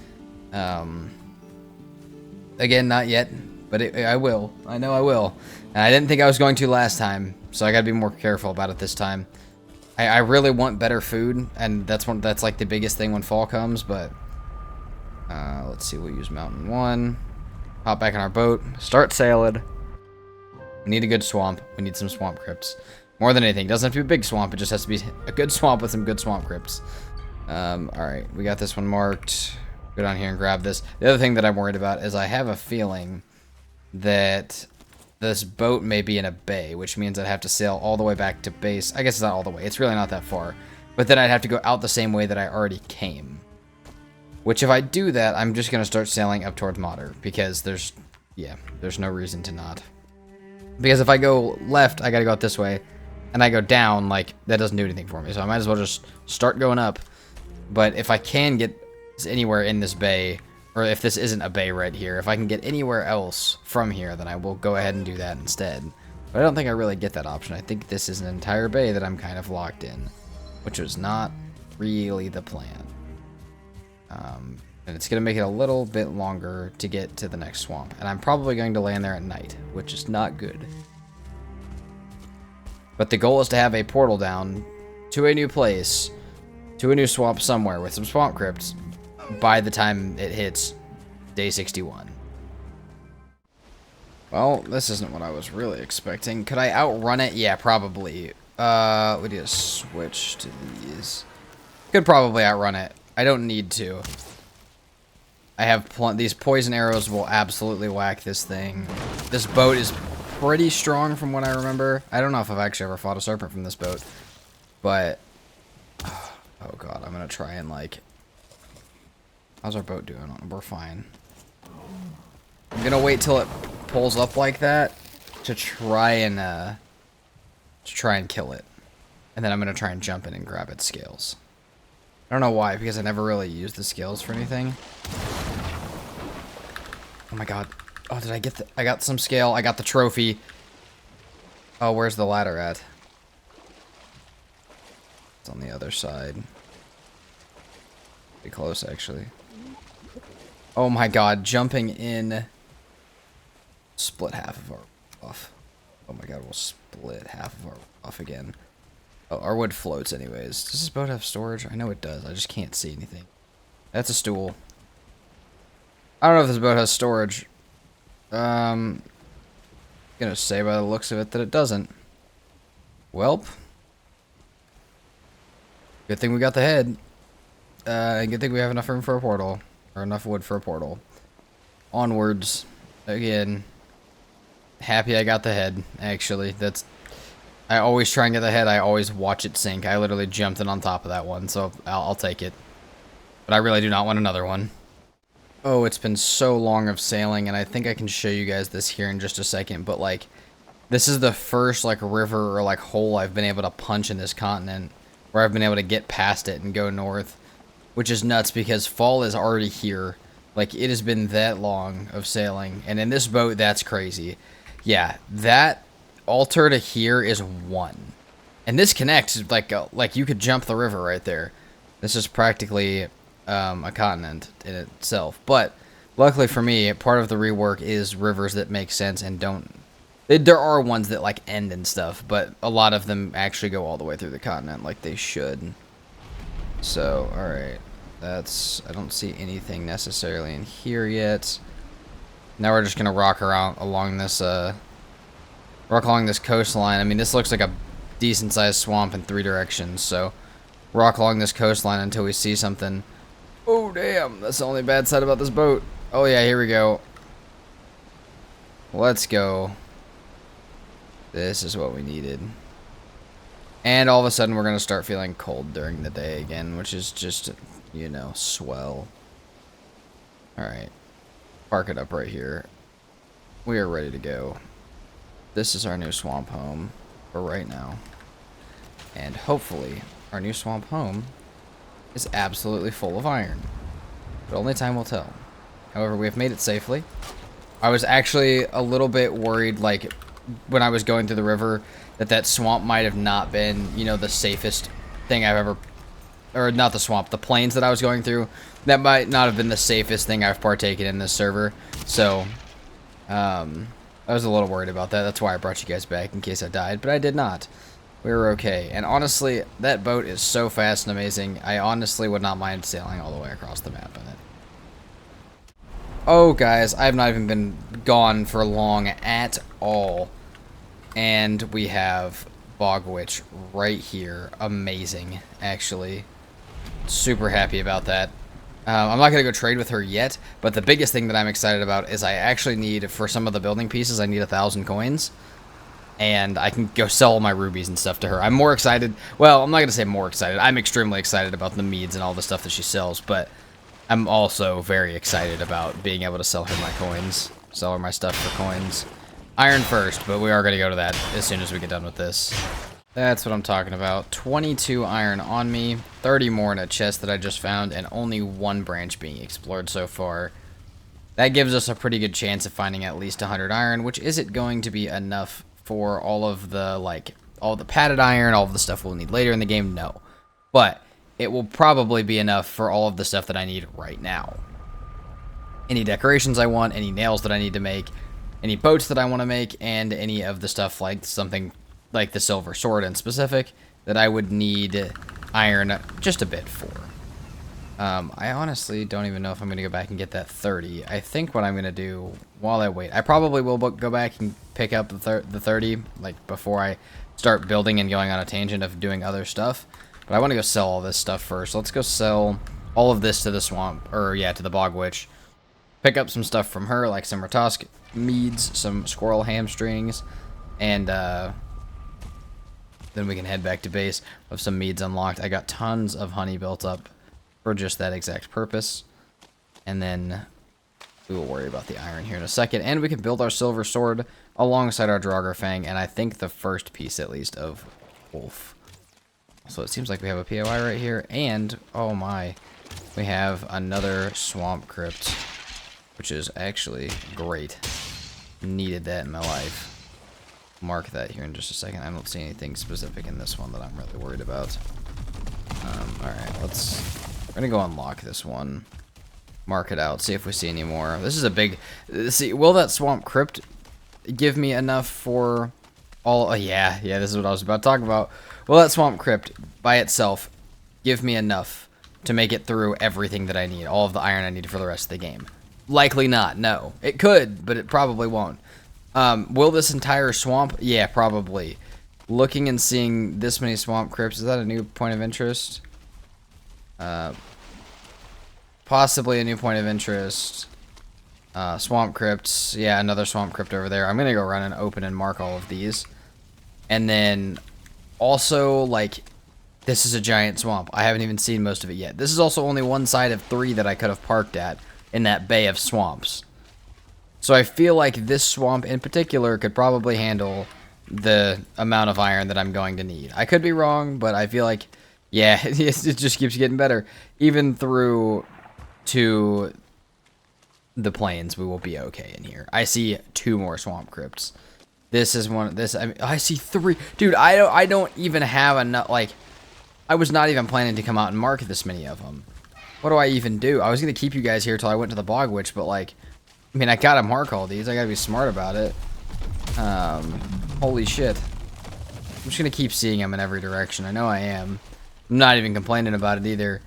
Again, not yet, but I will. I know I will. And I didn't think I was going to last time, so I gotta be more careful about it this time. I really want better food, and that's like the biggest thing when fall comes, but let's see, we'll use Mountain 1. Hop back on our boat, start sailing. We need a good swamp. We need some swamp crypts. More than anything. It doesn't have to be a big swamp. It just has to be a good swamp with some good swamp crypts. Alright. We got this one marked. Go down here and grab this. The other thing that I'm worried about is I have a feeling that this boat may be in a bay, which means I'd have to sail all the way back to base. I guess it's not all the way. It's really not that far. But then I'd have to go out the same way that I already came. Which, if I do that, I'm just going to start sailing up towards Modder. Because there's no reason to not. Because if I go left, I gotta go out this way. And I go down, like, that doesn't do anything for me. So I might as well just start going up. But if I can get anywhere in this bay, or if this isn't a bay right here, if I can get anywhere else from here, then I will go ahead and do that instead. But I don't think I really get that option. I think this is an entire bay that I'm kind of locked in, which was not really the plan. And it's going to make it a little bit longer to get to the next swamp. And I'm probably going to land there at night, which is not good. But the goal is to have a portal down to a new place, to a new swamp somewhere with some swamp crypts by the time it hits day 61. Well, this isn't what I was really expecting. Could I outrun it? Yeah, probably. We need to switch to these. Could probably outrun it. I don't need to. I have these poison arrows will absolutely whack this thing. This boat is pretty strong from what I remember. I don't know if I've actually ever fought a serpent from this boat. But, oh god, I'm going to try and like... How's our boat doing? We're fine. I'm going to wait till it pulls up like that to try and kill it. And then I'm going to try and jump in and grab its scales. I don't know why, because I never really used the scales for anything. Oh my god. Oh, did I get the... I got some scale. I got the trophy. Oh, where's the ladder at? It's on the other side. Pretty close, actually. Oh my god, jumping in... Split half of our off. Oh my god, we'll split half of our off again. Oh, our wood floats anyways. Does this boat have storage? I know it does. I just can't see anything. That's a stool. I don't know if this boat has storage. Gonna say by the looks of it that it doesn't. Welp. Good thing we got the head. Good thing we have enough room for a portal. Or enough wood for a portal. Onwards. Again. Happy I got the head, actually. That's... I always try and get the head. I always watch it sink. I literally jumped in on top of that one, so I'll take it. But I really do not want another one. Oh, it's been so long of sailing, and I think I can show you guys this here in just a second, but, like, this is the first, like, river or, like, hole I've been able to punch in this continent, where I've been able to get past it and go north, which is nuts because fall is already here. Like, it has been that long of sailing, and in this boat, that's crazy. Yeah, that altar to here is 1. And this connects, like you could jump the river right there. This is practically... a continent in itself, but luckily for me, part of the rework is rivers that make sense and don't. There are ones that like end and stuff, but a lot of them actually go all the way through the continent like they should. So, all right, that's. I don't see anything necessarily in here yet. Now we're just gonna rock around along this coastline. I mean, this looks like a decent sized swamp in 3 directions. So, rock along this coastline until we see something. Oh, damn. That's the only bad side about this boat. Oh, yeah, here we go. Let's go. This is what we needed. And all of a sudden, we're going to start feeling cold during the day again, which is just, you know, swell. Alright. Park it up right here. We are ready to go. This is our new swamp home for right now. And hopefully, our new swamp home is absolutely full of iron. But only time will tell. However, we have made it safely. I was actually a little bit worried, like, when I was going through the river, that swamp might have not been, you know, the safest thing I've ever... Or, not the swamp, the plains that I was going through. That might not have been the safest thing I've partaken in this server. So, I was a little worried about that. That's why I brought you guys back, in case I died. But I did not. We were okay. And honestly, that boat is so fast and amazing. I honestly would not mind sailing all the way across the map in it. Oh, guys, I've not even been gone for long at all. And we have Bog Witch right here. Amazing, actually. Super happy about that. I'm not going to go trade with her yet, but the biggest thing that I'm excited about is I actually need, for some of the building pieces, I need 1,000 coins. And I can go sell my rubies and stuff to her. I'm more excited. Well, I'm not going to say more excited. I'm extremely excited about the meads and all the stuff that she sells. But I'm also very excited about being able to sell her my coins. Sell her my stuff for coins. Iron first, but we are going to go to that as soon as we get done with this. That's what I'm talking about. 22 iron on me, 30 more in a chest that I just found, and only one branch being explored so far. That gives us a pretty good chance of finding at least 100 iron, which isn't going to be enough for all of the, like, all the padded iron, all of the stuff we'll need later in the game, no. But it will probably be enough for all of the stuff that I need right now. Any decorations I want, any nails that I need to make, any boats that I want to make, and any of the stuff like something like the silver sword in specific that I would need iron just a bit for. I honestly don't even know if I'm going to go back and get that 30. I think what I'm going to do while I wait, I probably will go back and pick up the 30 like before I start building and going on a tangent of doing other stuff. But I want to go sell all this stuff first. Let's go sell all of this to the swamp, or yeah, to the bog witch. Pick up some stuff from her, like some Ratosk meads, some squirrel hamstrings, and then we can head back to base with some meads unlocked. I got tons of honey built up for just that exact purpose. And then we will worry about the iron here in a second. And we can build our silver sword alongside our Draugr Fang, and I think the first piece, at least, of Wolf. So it seems like we have a POI right here, and, oh my, we have another Swamp Crypt, which is actually great. Needed that in my life. Mark that here in just a second. I don't see anything specific in this one that I'm really worried about. Alright, we're gonna go unlock this one. Mark it out, see if we see any more. This is a big... See, will that Swamp Crypt give me enough for all... Oh, yeah, this is what I was about to talk about. Will that Swamp Crypt, by itself, give me enough to make it through everything that I need? All of the iron I need for the rest of the game? Likely not, no. It could, but it probably won't. Will this entire swamp? Yeah, probably. Looking and seeing this many Swamp Crypts, is that a new point of interest? Possibly a new point of interest. Swamp Crypts. Yeah, another Swamp Crypt over there. I'm gonna go run and open and mark all of these. And then, also, like, this is a giant swamp. I haven't even seen most of it yet. This is also only one side of 3 that I could have parked at in that bay of swamps. So I feel like this swamp in particular could probably handle the amount of iron that I'm going to need. I could be wrong, but I feel like, yeah, it just keeps getting better. Even through to the plains, we will be okay in here. I see 2 more Swamp Crypts. This is one. I mean, I see 3. Dude, I don't even have enough. Like, I was not even planning to come out and mark this many of them. What do I even do? I was gonna keep you guys here till I went to the Bog Witch, but like, I mean, I gotta mark all these. I gotta be smart about it. Holy shit. I'm just gonna keep seeing them in every direction. I know I am. I'm not even complaining about it either.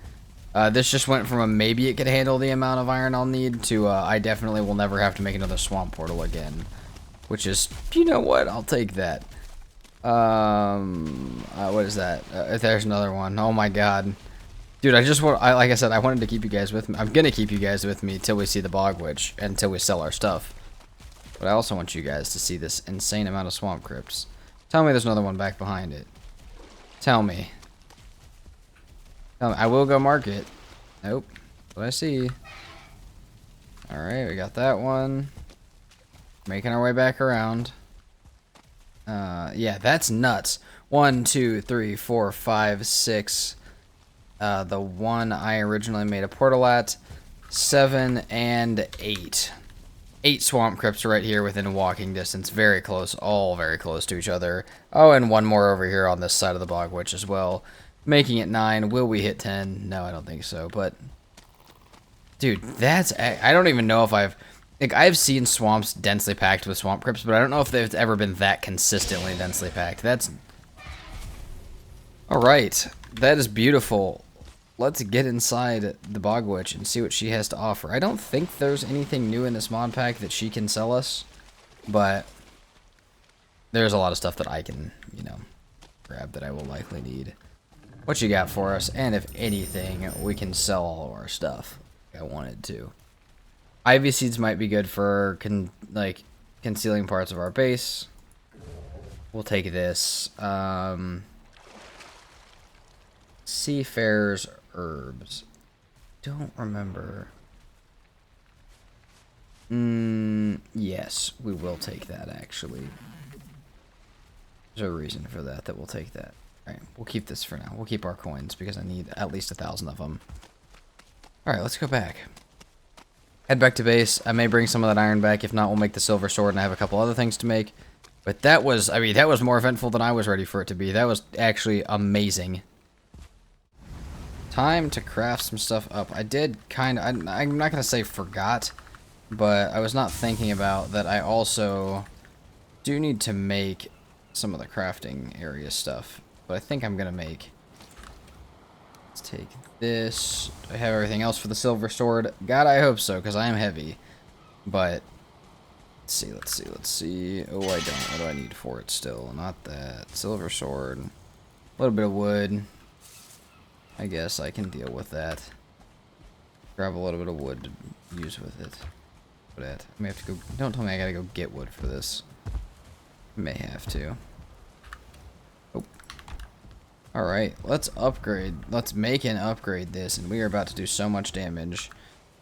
This just went from a maybe it could handle the amount of iron I'll need to I definitely will never have to make another swamp portal again. Which is, you know what? I'll take that. What is that? There's another one. Oh my god. Dude, like I said, I wanted to keep you guys with me. I'm gonna keep you guys with me till we see the Bog Witch, until we sell our stuff. But I also want you guys to see this insane amount of Swamp Crypts. Tell me there's another one back behind it. Tell me. I will go mark it. Nope. What I see. Alright, we got that one. Making our way back around. Yeah, that's nuts. 1, 2, 3, 4, 5, 6. The one I originally made a portal at. 7 and 8. 8 Swamp Crypts right here within walking distance. Very close. All very close to each other. Oh, and one more over here on this side of the Bog Witch as well. Making it 9. Will we hit 10? No, I don't think so. But, dude, that's... I don't even know if I've seen swamps densely packed with Swamp Crypts, but I don't know if they've ever been that consistently densely packed. That's... Alright. That is beautiful. Let's get inside the Bog Witch and see what she has to offer. I don't think there's anything new in this mod pack that she can sell us, but there's a lot of stuff that I can, you know, grab that I will likely need. What you got for us? And if anything, we can sell all of our stuff. If I wanted to. Ivy seeds might be good for concealing parts of our base. We'll take this. Seafarer's herbs. Don't remember. Yes, we will take that, actually. There's a reason for that we'll take that. Alright, we'll keep this for now. We'll keep our coins, because I need at least 1,000 of them. Alright, let's go back. Head back to base. I may bring some of that iron back. If not, we'll make the silver sword, and I have a couple other things to make. But that was, I mean, that was more eventful than I was ready for it to be. That was actually amazing. Time to craft some stuff up. I did kind of, I'm not going to say forgot, but I was not thinking about that I also do need to make some of the crafting area stuff. But I think I'm going to make, let's take this. I have everything else for the silver sword. God, I hope so, because I am heavy. But, let's see. Oh, I don't. What do I need for it still? Not that. Silver sword. A little bit of wood. I guess I can deal with that. Grab a little bit of wood to use with it. But I may have to go. Don't tell me I gotta go get wood for this. May have to. Oh. Alright, let's upgrade. Let's make and upgrade this, and we are about to do so much damage.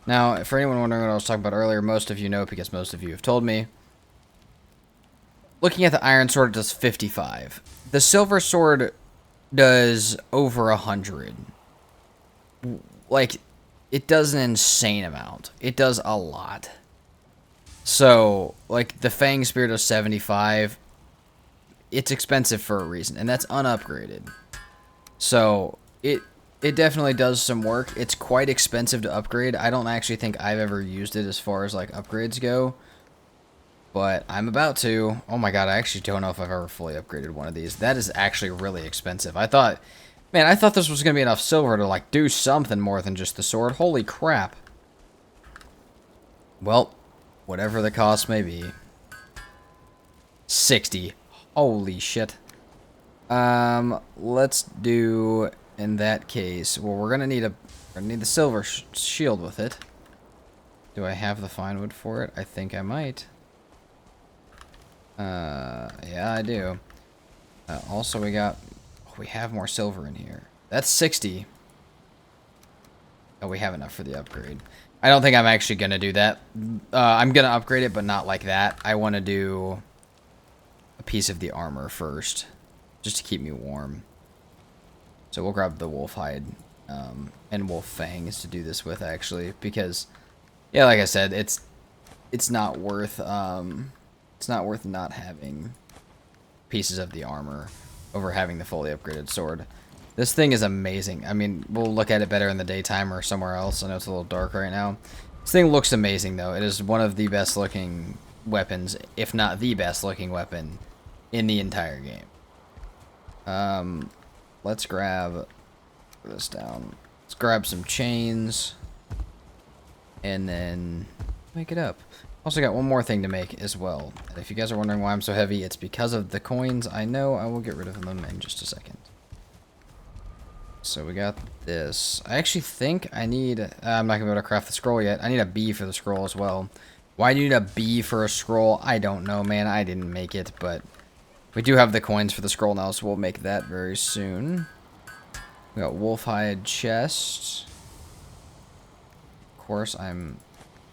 Now, for anyone wondering what I was talking about earlier, most of you know because most of you have told me. Looking at the iron sword, it does 55. The silver sword does over 100. Like, it does an insane amount. It does a lot. So, like, the Fang Spear does 75. It's expensive for a reason, and that's unupgraded. So, it definitely does some work. It's quite expensive to upgrade. I don't actually think I've ever used it as far as, like, upgrades go. But I'm about to. Oh my god, I actually don't know if I've ever fully upgraded one of these. That is actually really expensive. I thought this was going to be enough silver to, like, do something more than just the sword. Holy crap. Well, whatever the cost may be. 60. Holy shit. Let's do, in that case, well, we're going to need the silver shield with it. Do I have the fine wood for it? I think I might. Yeah, I do. Also, we have more silver in here. That's 60. Oh, we have enough for the upgrade. I don't think I'm actually going to do that. I'm going to upgrade it, but not like that. I want to do a piece of the armor first, just to keep me warm. So we'll grab the wolf hide and wolf fangs to do this with, actually, because, yeah, like I said, it's not worth not having pieces of the armor over having the fully upgraded sword. This thing is amazing. I mean, we'll look at it better in the daytime or somewhere else. I know it's a little dark right now. This thing looks amazing, though. It is one of the best looking weapons, if not the best looking weapon in the entire game. Let's grab this down. Let's grab some chains and then make it up. Also got one more thing to make as well. And if you guys are wondering why I'm so heavy, it's because of the coins. I know. I will get rid of them in just a second. So we got this. I actually think I need... I'm not going to be able to craft the scroll yet. I need a bee for the scroll as well. Why do you need a bee for a scroll? I don't know, man. I didn't make it, but we do have the coins for the scroll now, so we'll make that very soon. We got wolf hide chest. Of course, I'm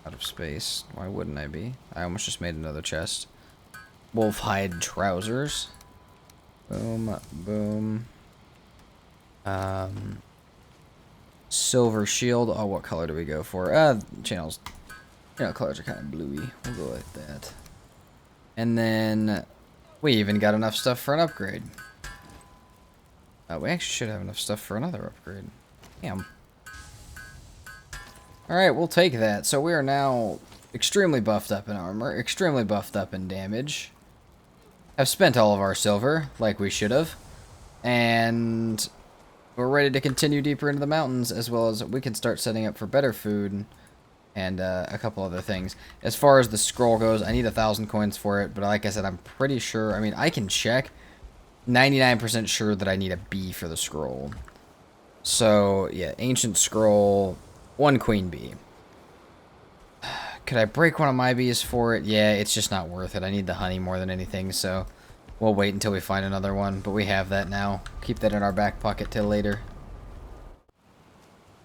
out of space. Why wouldn't I be? I almost just made another chest. Wolf hide trousers. Boom, boom. Silver shield. Oh, what color do we go for? Channels. You know, colors are kind of bluey. We'll go like that. And then we even got enough stuff for an upgrade. We actually should have enough stuff for another upgrade. Damn. Alright, we'll take that. So we are now extremely buffed up in armor, extremely buffed up in damage. Have spent all of our silver, like we should have. And we're ready to continue deeper into the mountains, as well as we can start setting up for better food and a couple other things. As far as the scroll goes, I need 1,000 coins for it, but like I said, I'm pretty sure, I mean, I can check. 99% sure that I need a bee for the scroll. So, yeah, ancient scroll, 1 queen bee. Could I break one of my bees for it? Yeah, it's just not worth it. I need the honey more than anything, so we'll wait until we find another one, but we have that now. Keep that in our back pocket till later.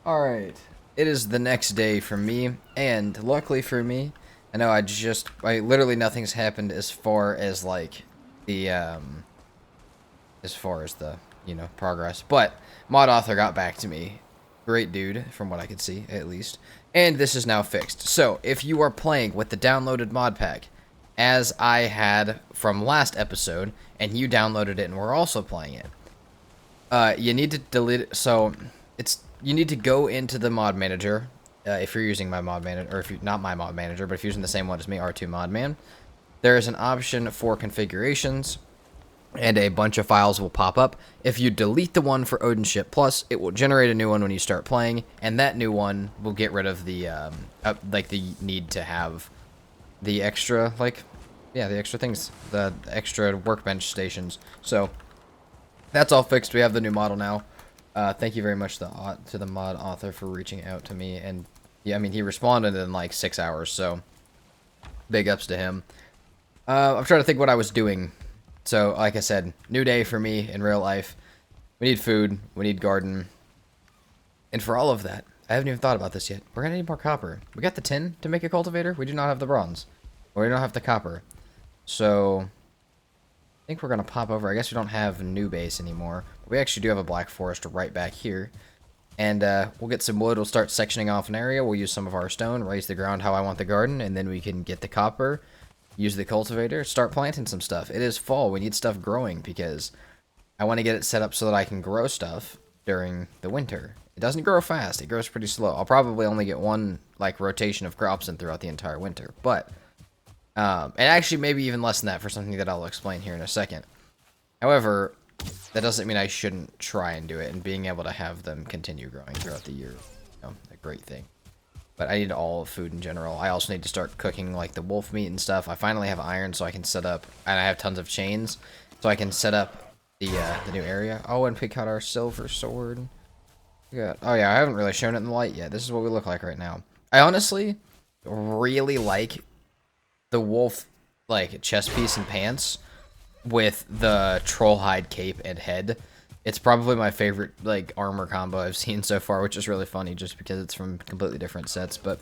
Alright, it is the next day for me, and luckily for me, I know literally nothing's happened as far as like the progress. But mod author got back to me. Great dude, from what I could see, at least. And this is now fixed. So if you are playing with the downloaded mod pack, as I had from last episode, and you downloaded it and we're also playing it, you need to delete it. So you need to go into the mod manager. If you're using my mod manager, or if you're not my mod manager, but if you're using the same one as me, R2ModMan, there is an option for configurations, and a bunch of files will pop up. If you delete the one for OdinShipPlus, it will generate a new one when you start playing, and that new one will get rid of the the need to have the extra the extra things, the extra workbench stations. So that's all fixed. We have the new model now. Thank you very much to the mod author for reaching out to me, and yeah, I mean, he responded in like 6 hours, so big ups to him. I'm trying to think what I was doing. So, like I said, new day for me in real life. We need food, we need garden, and for all of that, I haven't even thought about this yet. We're gonna need more copper. We got the tin to make a cultivator. We do not have the bronze, or we don't have the copper. So I think we're gonna pop over. I guess we don't have new base anymore. We actually do have a black forest right back here. And we'll get some wood. We'll start sectioning off an area. We'll use some of our stone, raise the ground how I want the garden, and then we can get the copper, use the cultivator, start planting some stuff. It is fall. We need stuff growing because I want to get it set up so that I can grow stuff during the winter. It doesn't grow fast. It grows pretty slow. I'll probably only get one rotation of crops in throughout the entire winter. But, and actually maybe even less than that for something that I'll explain here in a second. However, that doesn't mean I shouldn't try and do it, and being able to have them continue growing throughout the year, a great thing. But I need all food in general. I also need to start cooking like the wolf meat and stuff. I finally have iron, so I can set up, and I have tons of chains, so I can set up the new area. Oh, and pick out our silver sword. Good. Oh yeah, I haven't really shown it in the light yet. This is what we look like right now. I honestly really like the wolf chest piece and pants with the troll hide cape and head. It's probably my favorite armor combo I've seen so far, which is really funny just because it's from completely different sets. But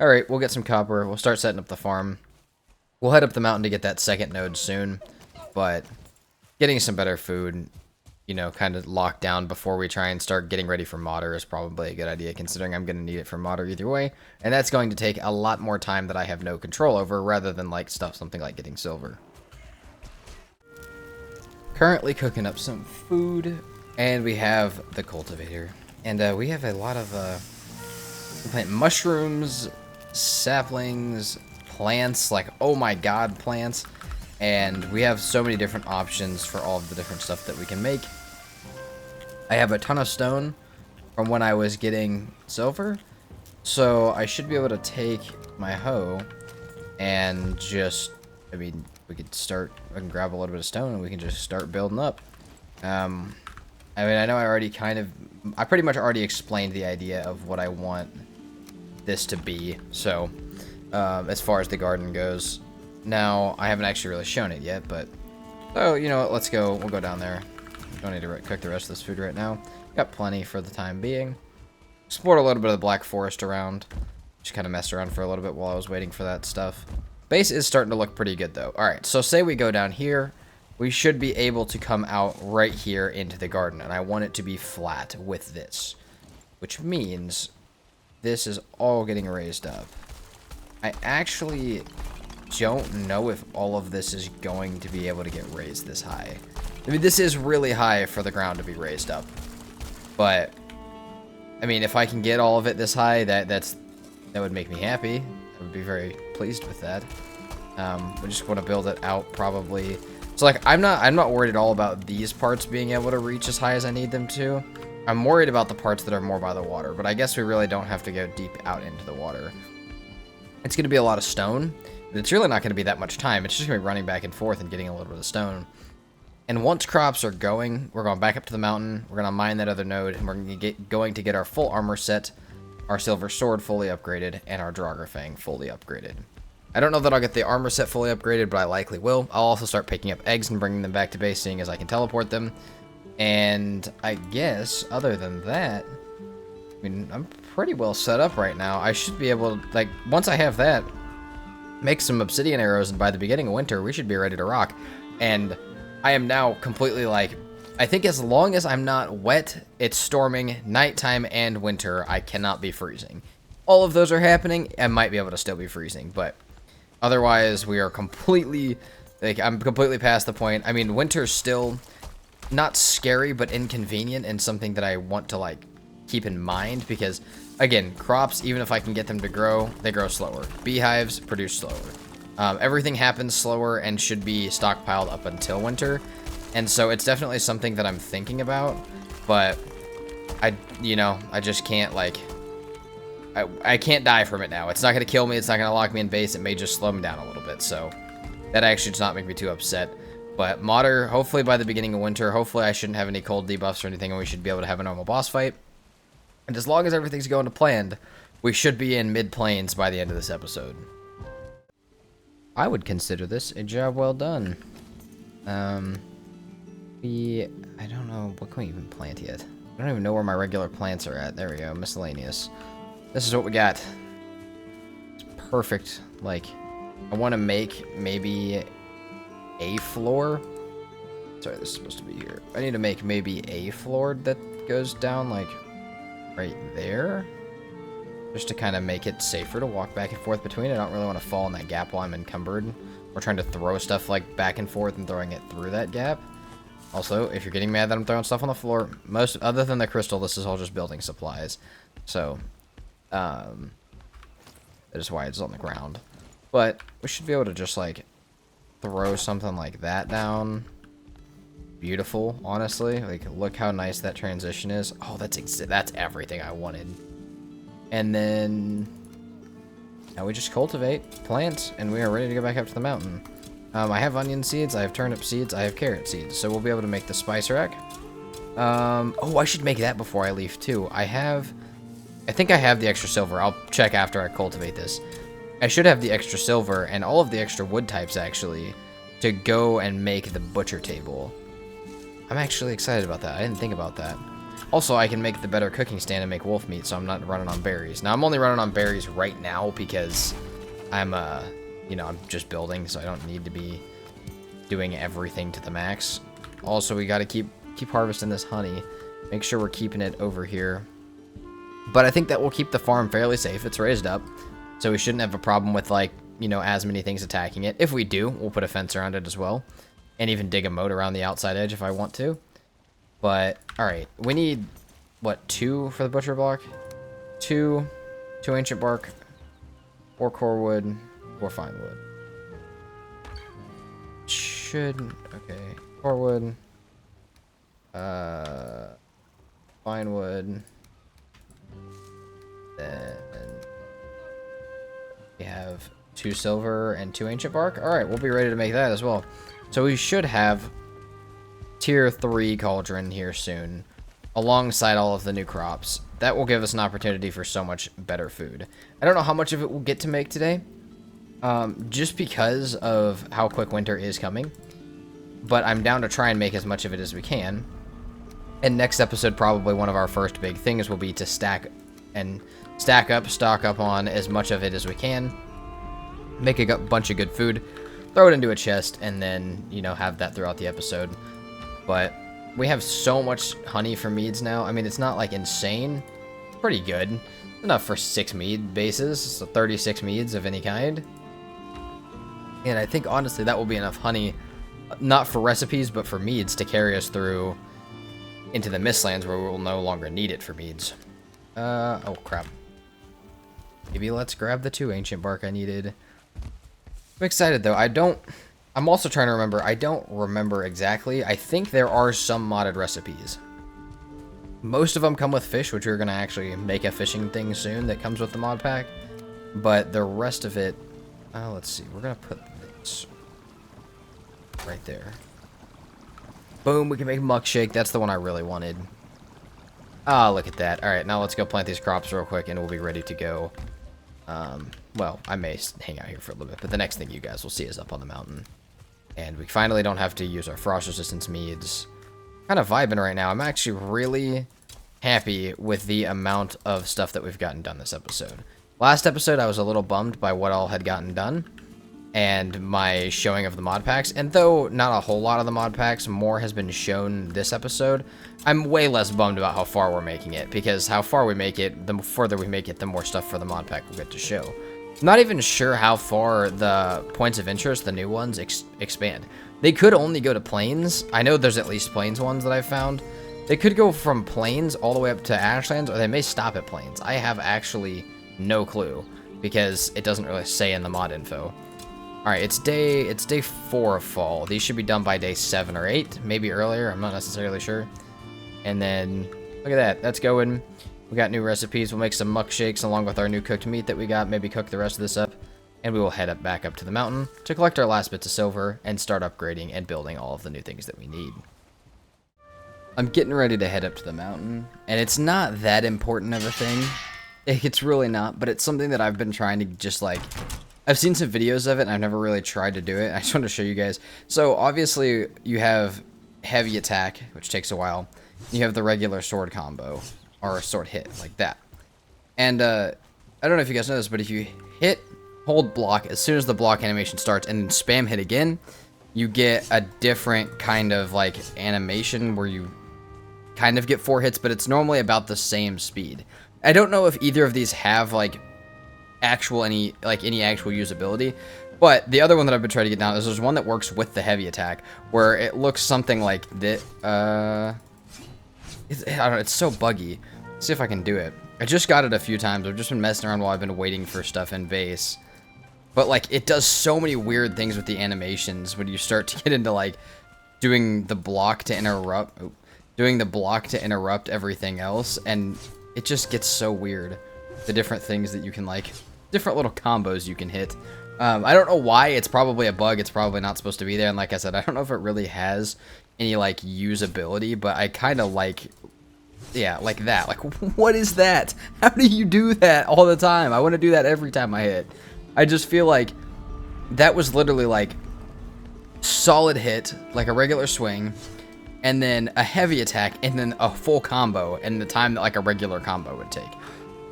all right, we'll get some copper. We'll start setting up the farm. We'll head up the mountain to get that second node soon, but getting some better food, kind of locked down before we try and start getting ready for modder is probably a good idea, considering I'm going to need it for modder either way, and that's going to take a lot more time that I have no control over, rather than something like getting silver. Currently cooking up some food, and we have the cultivator, and we have a lot of plant mushrooms, saplings, plants, oh my god, plants, and we have so many different options for all of the different stuff that we can make. I have a ton of stone from when I was getting silver, so I should be able to take my hoe and just, we can grab a little bit of stone and we can just start building up. I know I pretty much already explained the idea of what I want this to be, so, as far as the garden goes. Now, I haven't actually really shown it yet, but, so, you know what, we'll go down there. Don't need to cook the rest of this food right now. Got plenty for the time being. Explored a little bit of the black forest around. Just kind of messed around for a little bit while I was waiting for that stuff. Base is starting to look pretty good, though. Alright, so say we go down here. We should be able to come out right here into the garden, and I want it to be flat with this. Which means this is all getting raised up. I actually don't know if all of this is going to be able to get raised this high. This is really high for the ground to be raised up. But, if I can get all of it this high, that would make me happy. I would be very pleased with that. We just want to build it out probably. So I'm not worried at all about these parts being able to reach as high as I need them to. I'm worried about the parts that are more by the water, but I guess we really don't have to go deep out into the water. It's going to be a lot of stone, but it's really not going to be that much time. It's just going to be running back and forth and getting a little bit of stone. And once crops are going, we're going back up to the mountain, we're going to mine that other node, and we're going to get our full armor set, our silver sword fully upgraded, and our Draugr Fang fully upgraded. I don't know that I'll get the armor set fully upgraded, but I likely will. I'll also start picking up eggs and bringing them back to base, seeing as I can teleport them. And I guess, other than that, I'm pretty well set up right now. I should be able to, once I have that, make some obsidian arrows, and by the beginning of winter, we should be ready to rock. And I am now completely like, I think as long as I'm not wet, it's storming, nighttime, and winter, I cannot be freezing. All of those are happening, I might be able to still be freezing, but otherwise, we are completely, like, I'm completely past the point. I mean, winter's still not scary, but inconvenient, and something that I want to, like, keep in mind, because, again, crops, even if I can get them to grow, they grow slower. Beehives produce slower. Everything happens slower and should be stockpiled up until winter, and so it's definitely something that I'm thinking about, but I just can't, like, I can't die from it now. It's not going to kill me, it's not going to lock me in base, it may just slow me down a little bit, so that actually does not make me too upset. But modder, hopefully by the beginning of winter, hopefully I shouldn't have any cold debuffs or anything, and we should be able to have a normal boss fight. And as long as everything's going to plan, we should be in mid-plains by the end of this episode. I would consider this a job well done. I don't know, what can we even plant yet? I don't even know where my regular plants are at. There we go, miscellaneous. This is what we got. It's perfect. Like, I want to make maybe a floor. Sorry, this is supposed to be here. I need to make maybe a floor that goes down, like, right there. Just to kind of make it safer to walk back and forth between. I don't really want to fall in that gap while I'm encumbered. Or trying to throw stuff, like, back and forth and throwing it through that gap. Also, if you're getting mad that I'm throwing stuff on the floor, other than the crystal, this is all just building supplies. So, that is why it's on the ground. But we should be able to just, like, throw something like that down. Beautiful, honestly. Like, look how nice that transition is. Oh, that's everything I wanted. And then now we just cultivate, plant, and we are ready to go back up to the mountain. I have onion seeds, I have turnip seeds, I have carrot seeds, so we'll be able to make the spice rack. Oh, I should make that before I leave too. I think I have the extra silver. I'll check after I cultivate this. I should have the extra silver and all of the extra wood types, actually, to go and make the butcher table. I'm actually excited about that. I didn't think about that. Also, I can make the better cooking stand and make wolf meat, so I'm not running on berries. Now, I'm only running on berries right now because I'm just building, so I don't need to be doing everything to the max. Also, we got to keep harvesting this honey. Make sure we're keeping it over here. But I think that will keep the farm fairly safe. It's raised up, so we shouldn't have a problem with, like, as many things attacking it. If we do, we'll put a fence around it as well. And even dig a moat around the outside edge if I want to. But, alright. We need, what, 2 for the butcher block? 2 ancient bark, 4 core wood, 4 fine wood. Okay. Core wood. Fine wood. Then we have 2 silver and 2 ancient bark. Alright, we'll be ready to make that as well. So we should have tier 3 cauldron here soon, alongside all of the new crops. That will give us an opportunity for so much better food. I don't know how much of it we'll get to make today, just because of how quick winter is coming. But I'm down to try and make as much of it as we can. And next episode, probably one of our first big things will be to stock up on as much of it as we can. Make a bunch of good food, throw it into a chest, and then, have that throughout the episode. But we have so much honey for meads now. I mean, it's not, like, insane. Pretty good. Enough for 6 mead bases, so 36 meads of any kind. And I think, honestly, that will be enough honey, not for recipes, but for meads to carry us through into the Mistlands, where we will no longer need it for meads. Oh, crap. Maybe let's grab the 2 ancient bark I needed. I'm excited, though. I'm also trying to remember. I don't remember exactly. I think there are some modded recipes. Most of them come with fish, which we're going to actually make a fishing thing soon that comes with the mod pack. But the rest of it... let's see. We're going to put this right there. Boom, we can make muck shake. That's the one I really wanted. Ah, look at that. Alright, now let's go plant these crops real quick and we'll be ready to go. Well, I may hang out here for a little bit, but the next thing you guys will see is up on the mountain. And we finally don't have to use our frost resistance meads. Kind of vibing right now. I'm actually really happy with the amount of stuff that we've gotten done this episode. Last episode, I was a little bummed by what all had gotten done. and my showing of the mod packs. And though not a whole lot of the mod packs, more has been shown this episode, I'm way less bummed about how far we're making it, because how far we make it, the further we make it, the more stuff for the mod pack we'll get to show. I'm not even sure how far the points of interest, the new ones, expand. They could only go to plains. I know there's at least plains ones that I've found. They could go from plains all the way up to ashlands, or they may stop at plains. I have actually no clue, because it doesn't really say in the mod info. Alright, it's day 4 of fall. These should be done by day 7 or 8, maybe earlier, I'm not necessarily sure. And then, look at that, that's going. We got new recipes. We'll make some muck shakes along with our new cooked meat that we got, maybe cook the rest of this up. And we will head back up to the mountain to collect our last bits of silver and start upgrading and building all of the new things that we need. I'm getting ready to head up to the mountain, and it's not that important of a thing. It's really not, but it's something that I've been trying to just like... I've seen some videos of it, and I've never really tried to do it. I just want to show you guys. So, obviously, you have heavy attack, which takes a while. You have the regular sword combo, or a sword hit, like that. And, I don't know if you guys know this, but if you hit, hold block, as soon as the block animation starts, and then spam hit again, you get a different kind of, like, animation where you kind of get 4 hits, but it's normally about the same speed. I don't know if either of these have, like, any actual usability, but the other one that I've been trying to get down is there's one that works with the heavy attack where it looks something like this. I don't know, it's so buggy. Let's see if I can do it. I just got it a few times. I've just been messing around while I've been waiting for stuff in base, but like it does so many weird things with the animations when you start to get into like doing the block to interrupt everything else, and it just gets so weird. The different things that you can like, different little combos you can hit. I don't know why. It's probably a bug. It's probably not supposed to be there. And like I said, I don't know if it really has any like usability, but I kind of like, yeah, like that. Like, what is that? How do you do that all the time? I want to do that every time I hit. I just feel like that was literally like solid hit, like a regular swing, and then a heavy attack, and then a full combo, and the time that like a regular combo would take.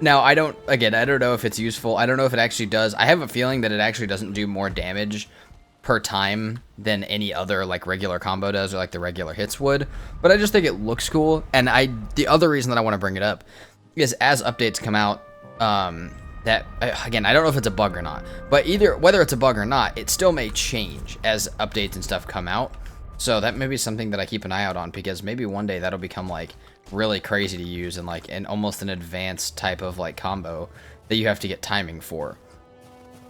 Now, I don't know if it's useful. I don't know if it actually does. I have a feeling that it actually doesn't do more damage per time than any other, like, regular combo does, or, like, the regular hits would. But I just think it looks cool. And the other reason that I want to bring it up is as updates come out, again, I don't know if it's a bug or not. But whether it's a bug or not, it still may change as updates and stuff come out. So that may be something that I keep an eye out on, because maybe one day that'll become, like, really crazy to use, and like almost an advanced type of like combo that you have to get timing for.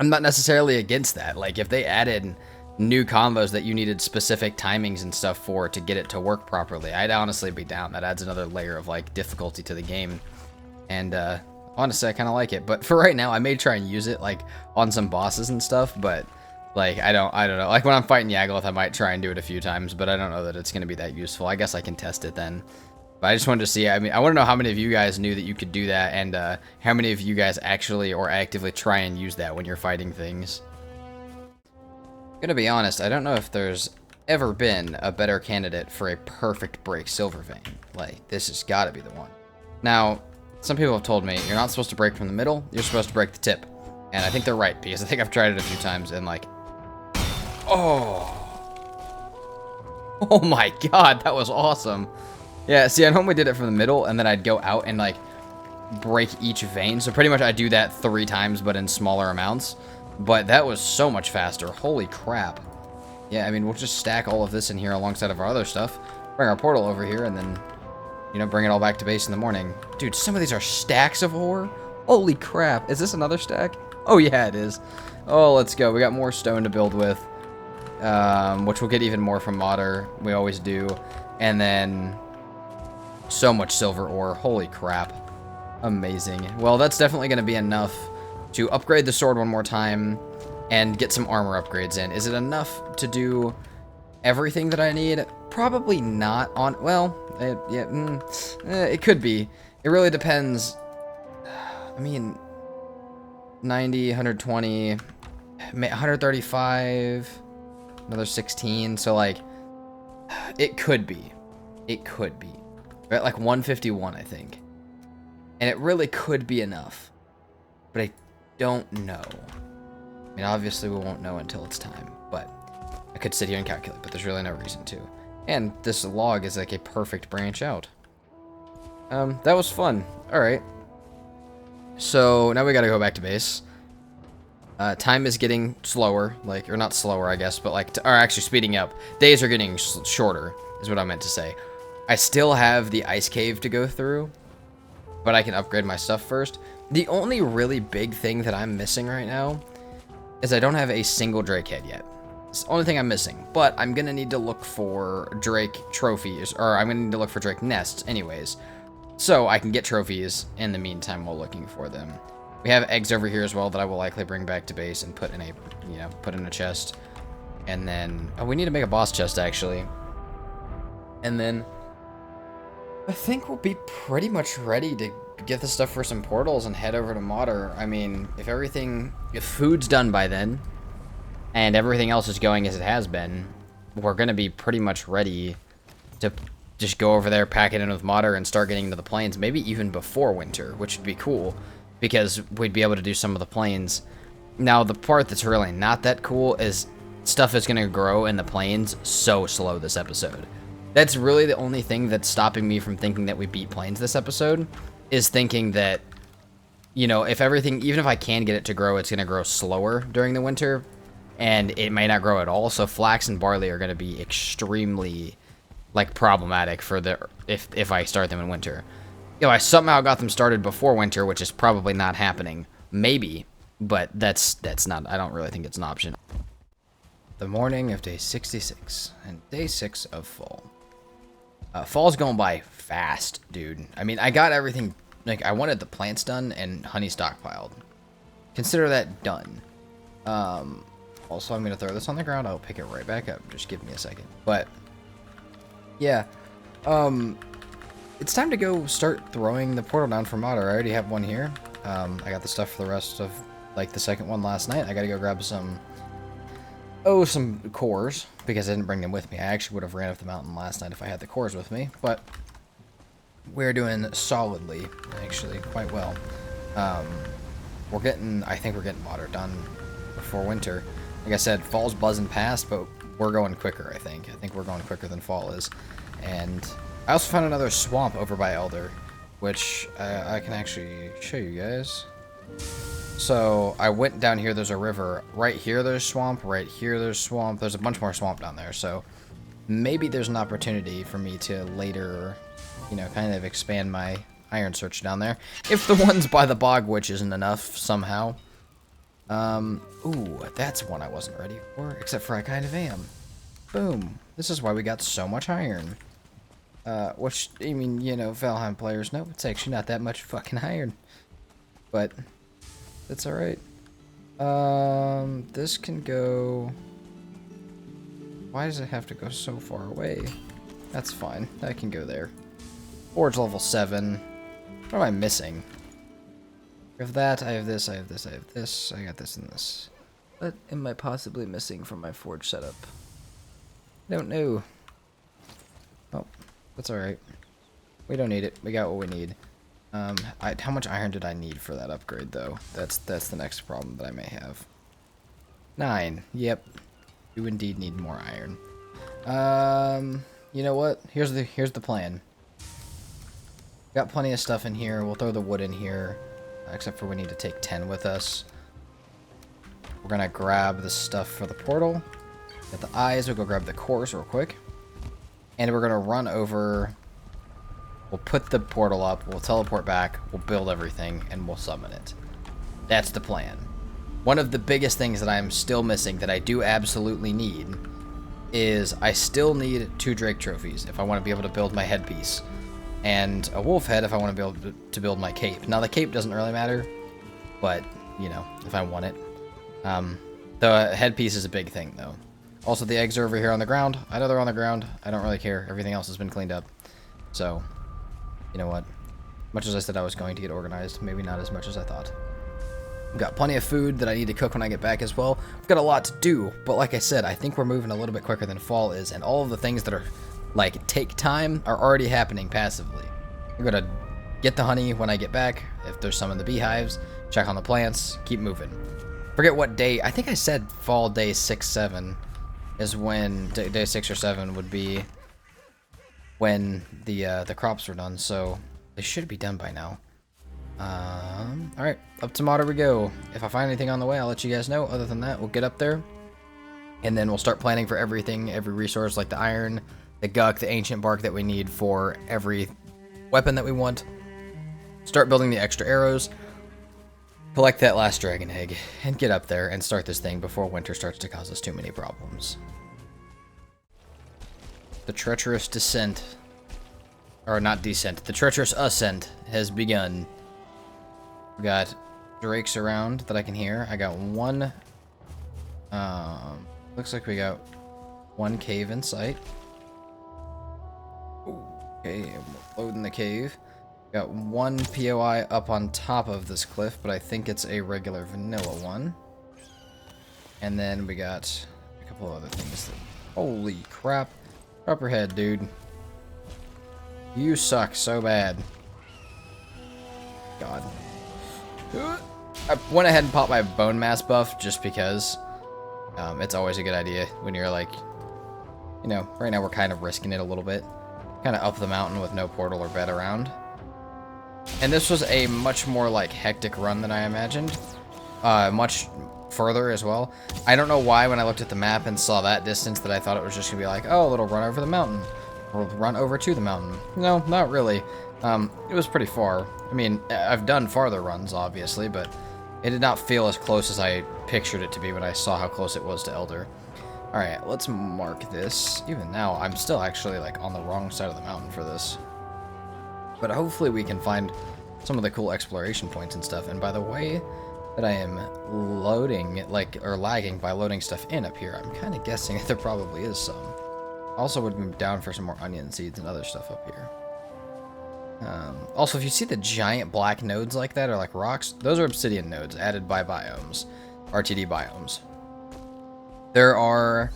I'm not necessarily against that. Like if they added new combos that you needed specific timings and stuff for to get it to work properly, I'd honestly be down. That adds another layer of like difficulty to the game, and honestly I kind of like it. But for right now, I may try and use it like on some bosses and stuff, but like I don't know. Like when I'm fighting Yagaloth, I might try and do it a few times, but I don't know that it's going to be that useful. I guess I can test it then. But I just wanted to see, I mean, I want to know how many of you guys knew that you could do that, and how many of you guys actually or actively try and use that when you're fighting things. I'm gonna be honest, I don't know if there's ever been a better candidate for a perfect break silver vein. Like, this has got to be the one. Now, some people have told me, you're not supposed to break from the middle, you're supposed to break the tip. And I think they're right, because I think I've tried it a few times, and like, oh my god, that was awesome. Yeah, see, I normally did it from the middle, and then I'd go out and, like, break each vein. So pretty much I do that 3 times, but in smaller amounts. But that was so much faster. Holy crap. Yeah, I mean, we'll just stack all of this in here alongside of our other stuff. Bring our portal over here, and then, you know, bring it all back to base in the morning. Dude, some of these are stacks of ore. Holy crap. Is this another stack? Oh, yeah, it is. Oh, let's go. We got more stone to build with, which we'll get even more from Modder. We always do. And then... so much silver ore. Holy crap. Amazing. Well, that's definitely going to be enough to upgrade the sword one more time and get some armor upgrades in. Is it enough to do everything that I need? Probably not. Well, it could be. It really depends. I mean, 90, 120, 135, another 16. So, like, it could be. It could be. We're at like 151, I think. And it really could be enough. But I don't know. I mean, obviously we won't know until it's time, but I could sit here and calculate, but there's really no reason to. And this log is like a perfect branch out. That was fun. Alright. So, now we gotta go back to base. Time is getting slower, like, or not slower, I guess, but like, or actually speeding up. Days are getting shorter, is what I meant to say. I still have the ice cave to go through, but I can upgrade my stuff first. The only really big thing that I'm missing right now is I don't have a single Drake head yet. It's the only thing I'm missing, but I'm gonna need to look for Drake trophies, or I'm gonna need to look for Drake nests anyways, so I can get trophies in the meantime while looking for them. We have eggs over here as well that I will likely bring back to base and put in a, put in a chest. And then, oh, we need to make a boss chest actually. And then I think we'll be pretty much ready to get the stuff for some portals and head over to Modder. I mean, if food's done by then, and everything else is going as it has been, we're gonna be pretty much ready to just go over there, pack it in with Modder, and start getting to the plains, maybe even before winter, which would be cool, because we'd be able to do some of the plains. Now, the part that's really not that cool is stuff is gonna grow in the plains so slow this episode. That's really the only thing that's stopping me from thinking that we beat plains this episode, is thinking that, if everything, even if I can get it to grow, it's going to grow slower during the winter, and it may not grow at all, so flax and barley are going to be extremely, problematic for if I start them in winter. I somehow got them started before winter, which is probably not happening. Maybe, but that's not, I don't really think it's an option. The morning of day 66, and day 6 of fall. Fall's going by fast, dude. I mean, I got everything, I wanted the plants done and honey stockpiled. Consider that done. Also, I'm going to throw this on the ground. I'll pick it right back up. Just give me a second. But, yeah. It's time to go start throwing the portal down for Modder. I already have one here. I got the stuff for the rest of, the second one last night. I got to go grab some cores, because I didn't bring them with me. I actually would have ran up the mountain last night if I had the cores with me, but we're doing solidly, actually, quite well. I think we're getting Modder done before winter. Like I said, fall's buzzing past, but we're going quicker, I think. I think we're going quicker than fall is. And I also found another swamp over by Elder, which I can actually show you guys. So, I went down here, there's a river. Right here there's swamp, right here there's swamp. There's a bunch more swamp down there, so maybe there's an opportunity for me to later, kind of expand my iron search down there. If the ones by the bog witch isn't enough, somehow. Ooh, that's one I wasn't ready for, except for I kind of am. Boom. This is why we got so much iron. Which, I mean, Valheim players know it's actually not that much fucking iron. But that's alright. This can go... Why does it have to go so far away? That's fine. I can go there. Forge level 7. What am I missing? I have that, I have this, I have this, I have this. I got this and this. What am I possibly missing from my forge setup? I don't know. Oh, that's alright. We don't need it. We got what we need. How much iron did I need for that upgrade, though? That's the next problem that I may have. 9. Yep. You indeed need more iron. You know what? Here's the plan. Got plenty of stuff in here. We'll throw the wood in here. Except for we need to take 10 with us. We're gonna grab the stuff for the portal. Get the eyes. We'll go grab the cores real quick. And we're gonna run over... We'll put the portal up, we'll teleport back, we'll build everything, and we'll summon it. That's the plan. One of the biggest things that I'm still missing that I do absolutely need is I still need 2 Drake trophies if I want to be able to build my headpiece. And a wolf head if I want to be able to build my cape. Now the cape doesn't really matter, but, if I want it. The headpiece is a big thing, though. Also, the eggs are over here on the ground. I know they're on the ground. I don't really care. Everything else has been cleaned up. So... You know what? Much as I said I was going to get organized, maybe not as much as I thought. I've got plenty of food that I need to cook when I get back as well. I've got a lot to do, but like I said, I think we're moving a little bit quicker than fall is, and all of the things that are, take time are already happening passively. I'm gonna get the honey when I get back, if there's some in the beehives, check on the plants, keep moving. Forget what day. I think I said fall day 6, 7 is when day 6 or 7 would be when the crops were done. So they should be done by now. All right, up to Modder we go. If I find anything on the way, I'll let you guys know. Other than that, we'll get up there, and then we'll start planning for everything, every resource, like the iron, the guck, the ancient bark that we need for every weapon that we want. Start building the extra arrows, collect that last dragon egg, and get up there and start this thing before winter starts to cause us too many problems. The treacherous descent, or not descent, the treacherous ascent has begun. We got drakes around that I can hear. I got one, looks like we got one cave in sight. Okay, loading the cave. Got one POI up on top of this cliff, but I think it's a regular vanilla one. And then we got a couple of other things. Holy crap. Copperhead, dude. You suck so bad. God. I went ahead and popped my bone mass buff just because it's always a good idea when you're like, you know, right now we're kind of risking it a little bit. Kind of up the mountain with no portal or bed around. And this was a much more like hectic run than I imagined. Much further as well. I don't know why when I looked at the map and saw that distance that I thought it was just gonna be like, oh, a little run over the mountain. Or run over to the mountain. No, not really. It was pretty far. I mean, I've done farther runs, obviously, but it did not feel as close as I pictured it to be when I saw how close it was to Elder. Alright, let's mark this. Even now, I'm still actually like on the wrong side of the mountain for this. But hopefully we can find some of the cool exploration points and stuff. And by the way that I am loading, like, or lagging by loading stuff in up here, I'm kind of guessing that there probably is some. Also would be down for some more onion seeds and other stuff up here. Also, if you see the giant black nodes like that, or like rocks, those are obsidian nodes added by biomes, RtDBiomes. There are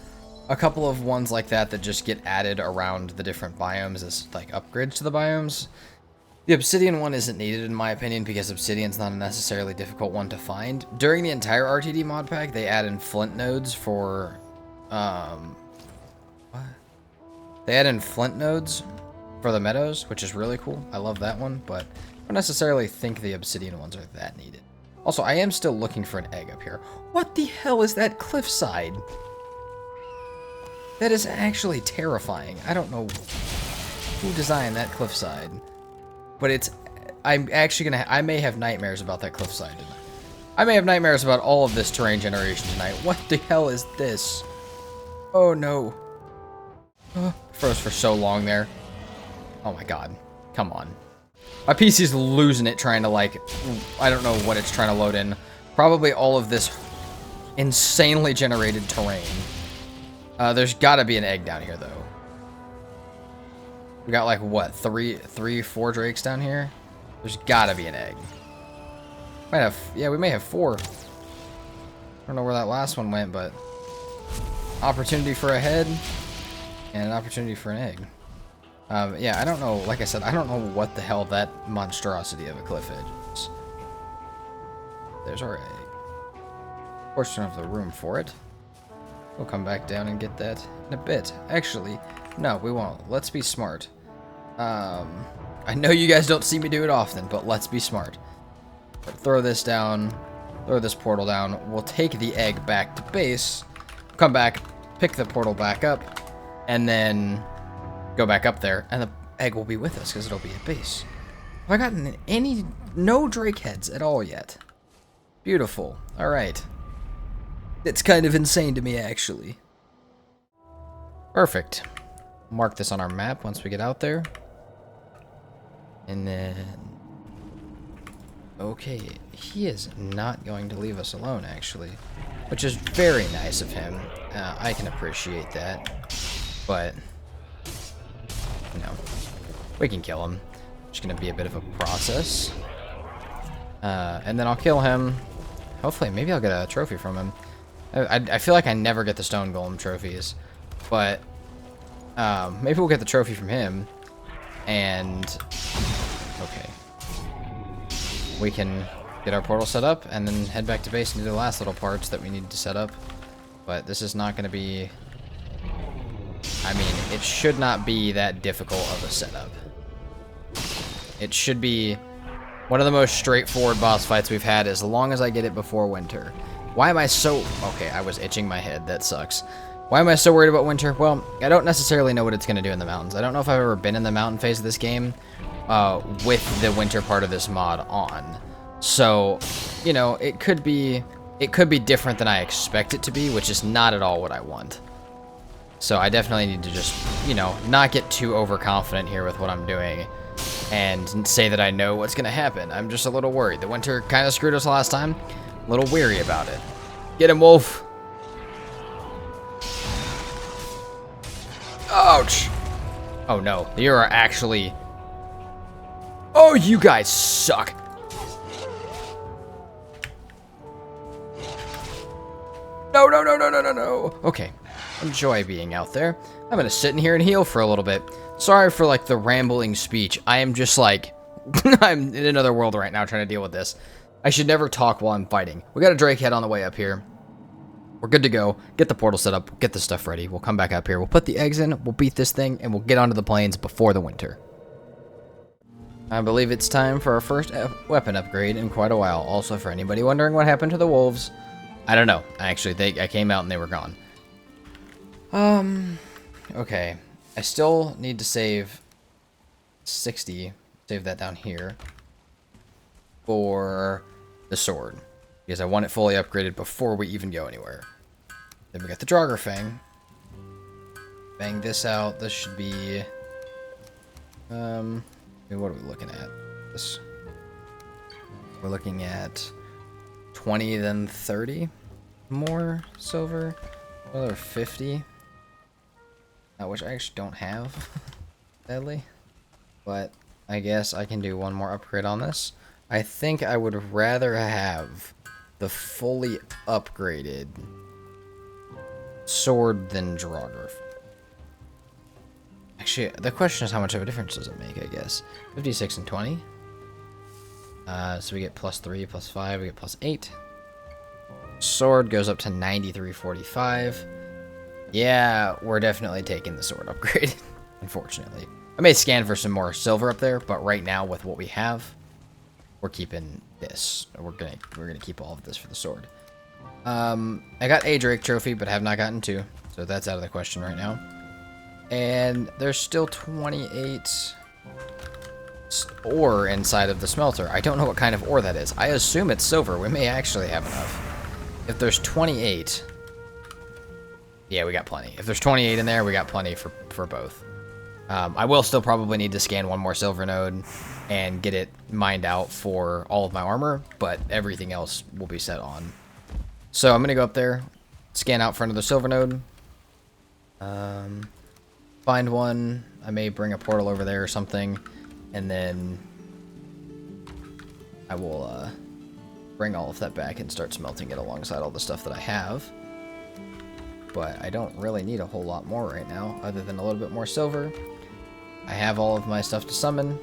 a couple of ones like that that just get added around the different biomes as like upgrades to the biomes. The obsidian one isn't needed in my opinion because obsidian's not a necessarily difficult one to find. During the entire RTD mod pack, they add in flint nodes for They add in flint nodes for the meadows, which is really cool. I love that one, but I don't necessarily think the obsidian ones are that needed. Also, I am still looking for an egg up here. What the hell is that cliffside? That is actually terrifying. I don't know who designed that cliffside, but it's... I'm actually gonna... I may have nightmares about that cliffside tonight. I may have nightmares about all of this terrain generation tonight. What the hell is this? Oh no. Froze for so long there. Oh my god. Come on. My PC's losing it trying to like... I don't know what it's trying to load in. Probably all of this insanely generated terrain. There's gotta be an egg down here though. We got like what? Four drakes down here? There's gotta be an egg. Might have... Yeah, we may have 4. I don't know where that last one went, but... Opportunity for a head. And an opportunity for an egg. Yeah, I don't know. Like I said, I don't know what the hell that monstrosity of a cliff edge is. There's our egg. Of course, we don't have the room for it. We'll come back down and get that in a bit. Actually, no, we won't. Let's be smart. I know you guys don't see me do it often, but let's be smart. Throw this down. Throw this portal down. We'll take the egg back to base. Come back, pick the portal back up, and then go back up there, and the egg will be with us because it'll be at base. Have I gotten no drake heads at all yet? Beautiful. All right. It's kind of insane to me, actually. Perfect. Mark this on our map once we get out there. And then... Okay, he is not going to leave us alone, actually. Which is very nice of him. I can appreciate that. But... No. We can kill him. It's going to be a bit of a process. And then I'll kill him. Hopefully, maybe I'll get a trophy from him. I feel like I never get the stone golem trophies. But... maybe we'll get the trophy from him. And... Okay. We can get our portal set up, and then head back to base and do the last little parts that we need to set up. But this is not going to be... I mean, it should not be that difficult of a setup. It should be one of the most straightforward boss fights we've had as long as I get it before winter. Why am I so... Okay, I was itching my head. That sucks. Why am I so worried about winter? Well, I don't necessarily know what it's going to do in the mountains. I don't know if I've ever been in the mountain phase of this game with the winter part of this mod on. So, you know, it could be different than I expect it to be, which is not at all what I want. So I definitely need to just, you know, not get too overconfident here with what I'm doing and say that I know what's going to happen. I'm just a little worried. The winter kind of screwed us last time. A little weary about it. Get him, Wolf. Ouch. Oh, no. You are actually... Oh, you guys suck. No, no, no, no, no, no, no. Okay. Enjoy being out there. I'm going to sit in here and heal for a little bit. Sorry for, like, the rambling speech. I am just, like... I'm in another world right now trying to deal with this. I should never talk while I'm fighting. We got a Drake head on the way up here. We're good to go. Get the portal set up. Get the stuff ready. We'll come back up here. We'll put the eggs in. We'll beat this thing. And we'll get onto the plains before the winter. I believe it's time for our first weapon upgrade in quite a while. Also, for anybody wondering what happened to the wolves, I don't know. Actually, I came out and they were gone. Okay. I still need to save 60. Save that down here. For the sword. Because I want it fully upgraded before we even go anywhere. Then we got the Draugr Fang. Bang this out. This should be... what are we looking at? This. We're looking at 20, then 30 more silver. Another 50. Which I actually don't have, sadly. But I guess I can do one more upgrade on this. I think I would rather have the fully upgraded sword than Draugr. Actually, the question is how much of a difference does it make, I guess. 56 and 20. So we get plus 3, plus 5, we get plus 8. Sword goes up to 93.45. Yeah, we're definitely taking the sword upgrade, unfortunately. I may scan for some more silver up there, but right now with what we have, we're keeping this. We're gonna keep all of this for the sword. I got a Drake trophy, but have not gotten 2, so that's out of the question right now. And there's still 28 ore inside of the smelter. I don't know what kind of ore that is. I assume it's silver. We may actually have enough. If there's 28, yeah, we got plenty. If there's 28 in there, we got plenty for both. I will still probably need to scan one more silver node and get it mined out for all of my armor, but everything else will be set on. So I'm going to go up there, scan out for another silver node, find one. I may bring a portal over there or something, and then I will bring all of that back and start smelting it alongside all the stuff that I have. But I don't really need a whole lot more right now, other than a little bit more silver. I have all of my stuff to summon,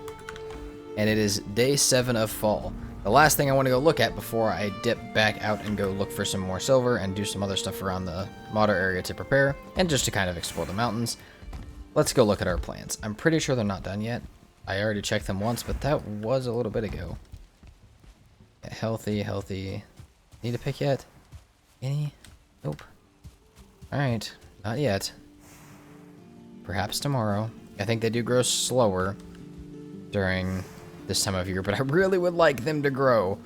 and it is day 7 of fall. The last thing I want to go look at before I dip back out and go look for some more silver and do some other stuff around the modder area to prepare, and just to kind of explore the mountains. Let's go look at our plants. I'm pretty sure they're not done yet. I already checked them once, but that was a little bit ago. Healthy, healthy. Need a pick yet? Any? Nope. Alright, not yet. Perhaps tomorrow. I think they do grow slower during this time of year, but I really would like them to grow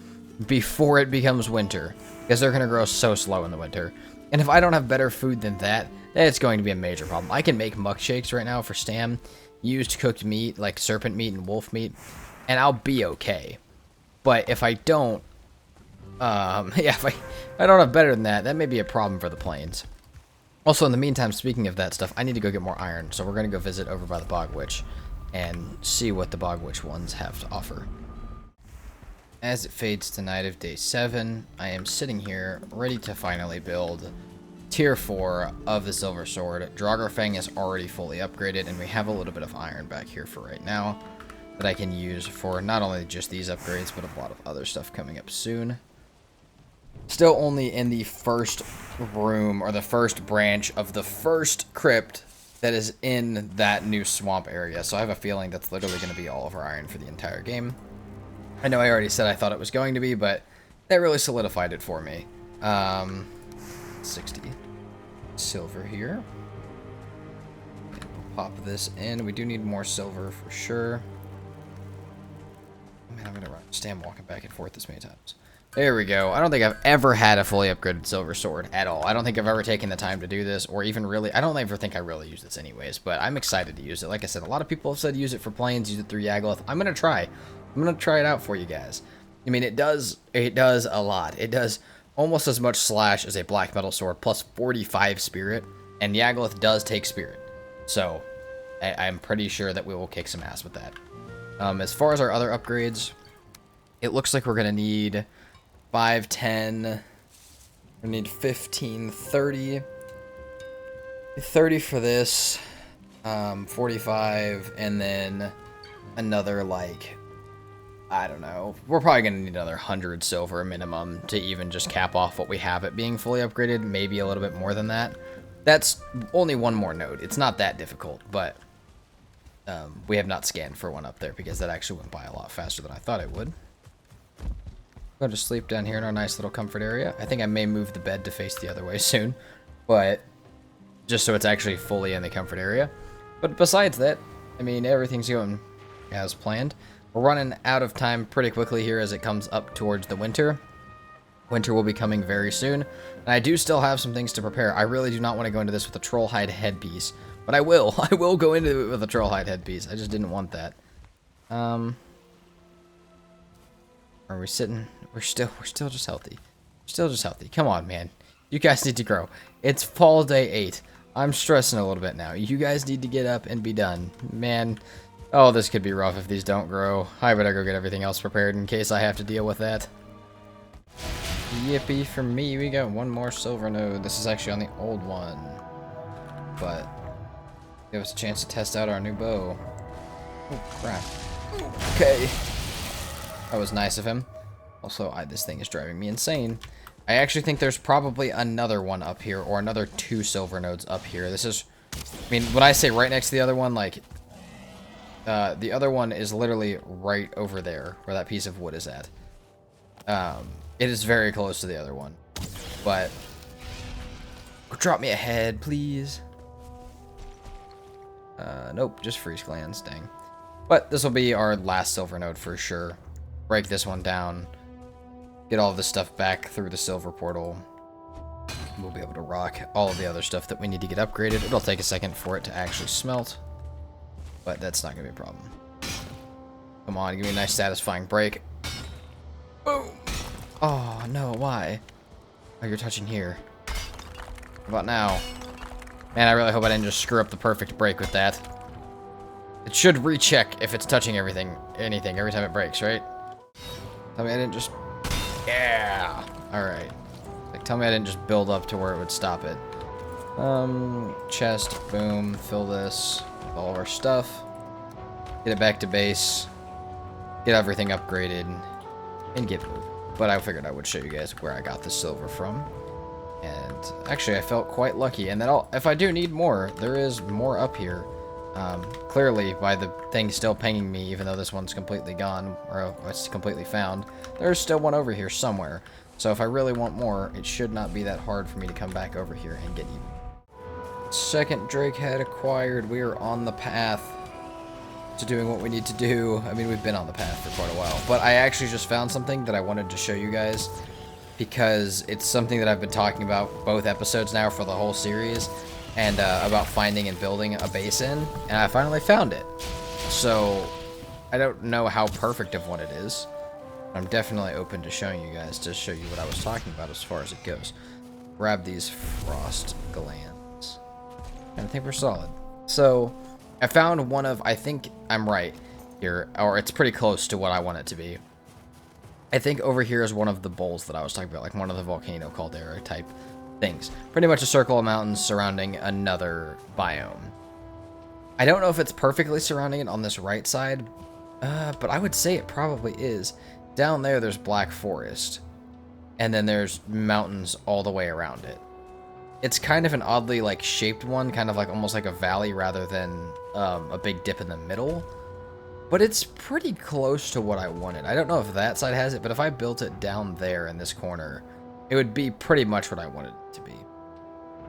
before it becomes winter, because they're going to grow so slow in the winter. And if I don't have better food than that, it's going to be a major problem. I can make muck shakes right now for Stam, used cooked meat, like serpent meat and wolf meat, and I'll be okay. But if I don't, if I don't have better than that, that may be a problem for the plains. Also, in the meantime, speaking of that stuff, I need to go get more iron, so we're going to go visit over by the Bog Witch and see what the Bog Witch ones have to offer. As it fades to night of day 7, I am sitting here ready to finally build tier 4 of the Silver Sword. Draugr Fang is already fully upgraded, and we have a little bit of iron back here for right now. that I can use for not only just these upgrades, but a lot of other stuff coming up soon. Still only in the first room, or the first branch of the first crypt that is in that new swamp area. So I have a feeling that's literally going to be all of our iron for the entire game. I know I already said I thought it was going to be, but that really solidified it for me. 60 silver here. Okay, we'll pop this in. We do need more silver for sure. Man, I'm gonna stand walking back and forth this many times. There we go. I don't think I've ever had a fully upgraded silver sword at all. I don't think I've ever taken the time to do this, or even really, I don't ever think I really use this anyways, but I'm excited to use it. Like I said, a lot of people have said use it for planes, use it through Yagluth. I'm gonna try. I'm gonna try it out for you guys. I mean, it does a lot. It does almost as much slash as a black metal sword, plus 45 spirit, and Yagluth does take spirit. So, I'm pretty sure that we will kick some ass with that. As far as our other upgrades, it looks like we're gonna need 5, 10, we need 15, 30. 30 for this, 45, and then another, like, I don't know. We're probably going to need another 100 silver minimum to even just cap off what we have it being fully upgraded. Maybe a little bit more than that. That's only one more node. It's not that difficult, but we have not scanned for one up there because that actually went by a lot faster than I thought it would. Go to sleep down here in our nice little comfort area. I think I may move the bed to face the other way soon, but just so it's actually fully in the comfort area. But besides that, I mean, everything's going as planned. We're running out of time pretty quickly here as it comes up towards the winter. Winter will be coming very soon, and I do still have some things to prepare. I really do not want to go into this with a troll hide headpiece, but I will. I will go into it with a troll hide headpiece. I just didn't want that. Are we sitting? We're still just healthy. Still just healthy. Come on, man. You guys need to grow. It's fall day 8. I'm stressing a little bit now. You guys need to get up and be done. Man, oh, this could be rough if these don't grow. I better go get everything else prepared in case I have to deal with that. Yippee for me. We got one more silver node. This is actually on the old one, but give us a chance to test out our new bow. Oh, crap. Okay. That was nice of him. Also, this thing is driving me insane. I actually think there's probably another one up here, or another 2 silver nodes up here. This is, I mean, when I say right next to the other one, like, the other one is literally right over there, where that piece of wood is at. It is very close to the other one. But, drop me a head, please. Nope, just freeze glands, dang. But this will be our last silver node for sure. Break this one down. Get all of this stuff back through the silver portal. We'll be able to rock all of the other stuff that we need to get upgraded. It'll take a second for it to actually smelt, but that's not going to be a problem. Come on, give me a nice satisfying break. Boom! Oh, no, why? Oh, you're touching here. What about now? Man, I really hope I didn't just screw up the perfect break with that. It should recheck if it's touching anything every time it breaks, right? Tell me I didn't just... Yeah! Alright. Like, tell me I didn't just build up to where it would stop it. Chest, boom, fill this with all of our stuff. Get it back to base. Get everything upgraded. And get moving. But I figured I would show you guys where I got the silver from. And actually, I felt quite lucky. And then if I do need more, there is more up here. Clearly, by the thing still pinging me, even though this one's completely gone, or it's completely found, there's still one over here somewhere. So if I really want more, it should not be that hard for me to come back over here and get even. Second Drake head acquired. We are on the path to doing what we need to do. I mean, we've been on the path for quite a while, but I actually just found something that I wanted to show you guys because it's something that I've been talking about both episodes now for the whole series. And about finding and building a base in, and I finally found it. So I don't know how perfect of one it is. I'm definitely open to showing you guys to show you what I was talking about as far as it goes. Grab these frost glands, and I think we're solid. So I found one of, I think I'm right here, or it's pretty close to what I want it to be. I think over here is one of the bowls that I was talking about, like one of the volcano caldera type things. Pretty much a circle of mountains surrounding another biome. I don't know if it's perfectly surrounding it on this right side, But I would say it probably is. Down there, there's Black Forest. And then there's mountains all the way around it. It's kind of an oddly, like, shaped one, kind of like almost like a valley rather than a big dip in the middle. But it's pretty close to what I wanted. I don't know if that side has it, but if I built it down there in this corner, it would be pretty much what I wanted it to be.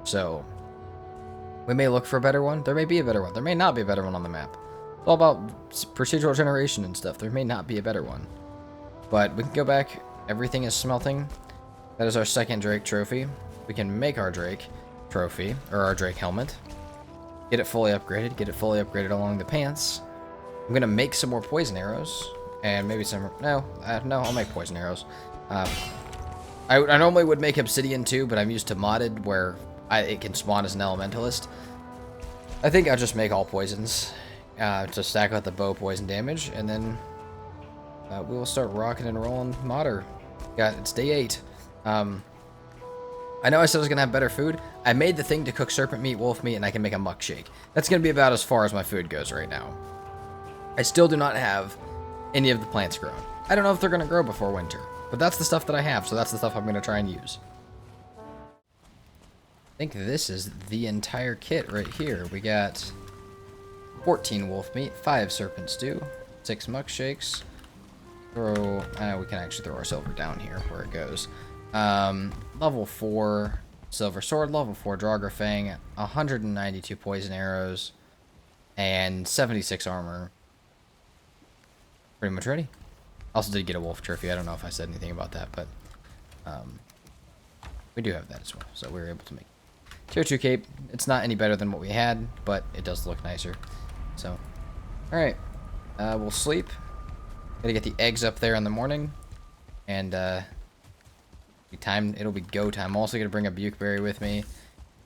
So, we may look for a better one. There may be a better one. There may not be a better one on the map. It's all about procedural generation and stuff. There may not be a better one. But we can go back. Everything is smelting. That is our second Drake trophy. We can make our Drake trophy, or our Drake helmet. Get it fully upgraded. Get it fully upgraded along the pants. I'm going to make some more poison arrows. And maybe some... No, I'll make poison arrows. I normally would make obsidian too, but I'm used to modded where it can spawn as an elementalist. I think I'll just make all poisons to stack out the bow poison damage, and then we will start rocking and rolling modder. It's day 8. I know I said I was going to have better food. I made the thing to cook serpent meat, wolf meat, and I can make a muck shake. That's going to be about as far as my food goes right now. I still do not have any of the plants grown. I don't know if they're going to grow before winter, but that's the stuff that I have, so that's the stuff I'm going to try and use. I think this is the entire kit right here. We got 14 wolf meat, 5 serpent stew, 6 muck shakes. We can actually throw our silver down here where it goes. Level 4 silver sword, level 4 Draugr Fang, 192 poison arrows, and 76 armor. Pretty much ready. Also did get a wolf trophy. I don't know if I said anything about that, but we do have that as well, so we were able to make tier 2 cape. It's not any better than what we had, but it does look nicer. So, alright. We'll sleep. Gotta get the eggs up there in the morning. And, it'll be go time. I'm also gonna bring a bukeberry with me so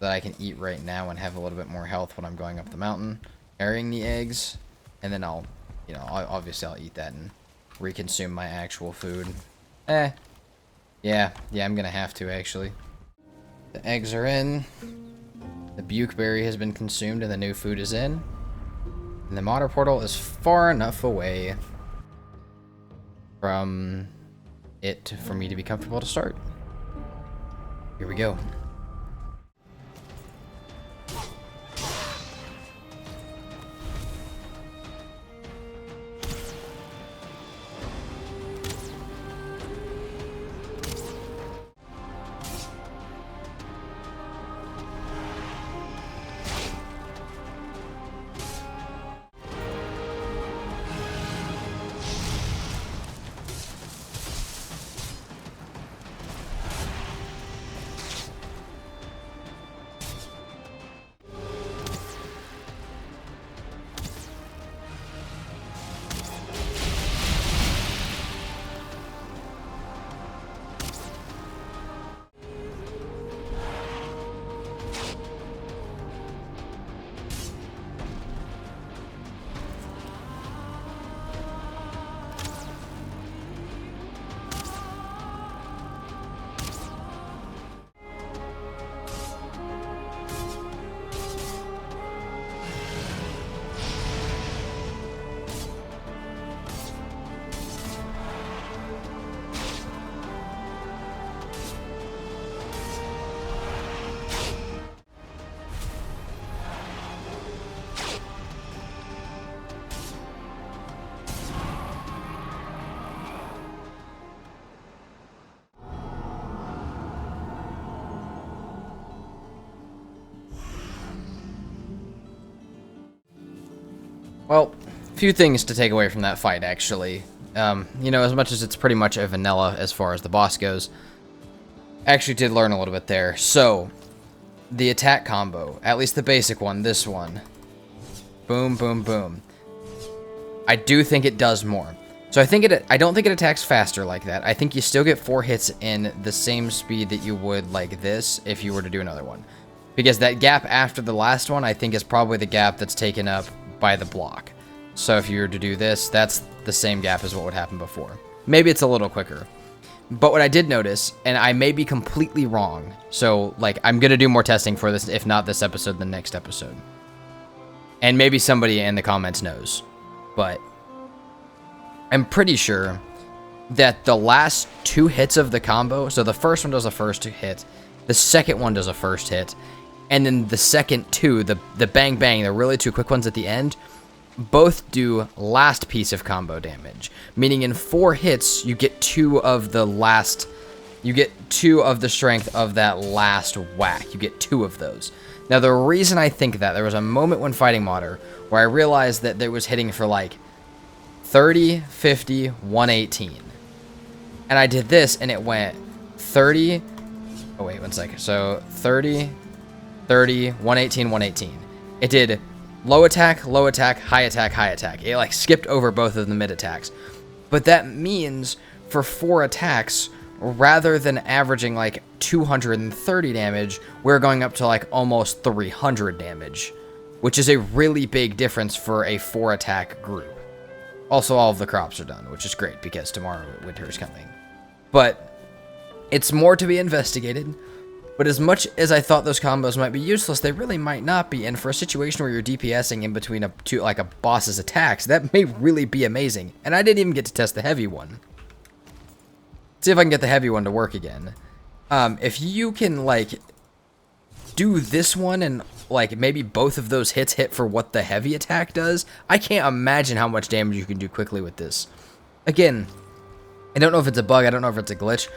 that I can eat right now and have a little bit more health when I'm going up the mountain, carrying the eggs, and then obviously I'll eat that and reconsume my actual food. Yeah, I'm gonna have to, actually. The eggs are in. The bukeberry has been consumed and the new food is in. And the modder portal is far enough away from it for me to be comfortable to start. Here we go. Well, a few things to take away from that fight, actually. As much as it's pretty much a vanilla as far as the boss goes, I actually did learn a little bit there. So, the attack combo, at least the basic one, this one. Boom, boom, boom. I do think it does more. So I don't think it attacks faster like that. I think you still get 4 hits in the same speed that you would like this if you were to do another one. Because that gap after the last one, I think is probably the gap that's taken up by the block. So if you were to do this, that's the same gap as what would happen before. Maybe it's a little quicker. But what I did notice, and I may be completely wrong, so like I'm gonna do more testing for this, if not this episode, the next episode. And maybe somebody in the comments knows. But I'm pretty sure that the last 2 hits of the combo, so the first one does a first hit, the second one does a first hit, and then the second 2, the bang bang, the really 2 quick ones at the end, both do last piece of combo damage. Meaning in 4 hits, you get 2 of the last, you get 2 of the strength of that last whack. You get 2 of those. Now the reason I think that, there was a moment when fighting Modder where I realized that there was hitting for like 30, 50, 118. And I did this and it went 30, oh wait, 1 second. So 30, 30, 118, 118. It did low attack, high attack, high attack. It like skipped over both of the mid attacks. But that means for 4 attacks, rather than averaging like 230 damage, we're going up to like almost 300 damage, which is a really big difference for a 4 attack group. Also, all of the crops are done, which is great because tomorrow winter is coming. But it's more to be investigated. But as much as I thought those combos might be useless, they really might not be. And for a situation where you're DPSing in between a boss's attacks, that may really be amazing. And I didn't even get to test the heavy one. See if I can get the heavy one to work again. If you can like do this one and like maybe both of those hits hit for what the heavy attack does, I can't imagine how much damage you can do quickly with this. Again, I don't know if it's a bug, I don't know if it's a glitch,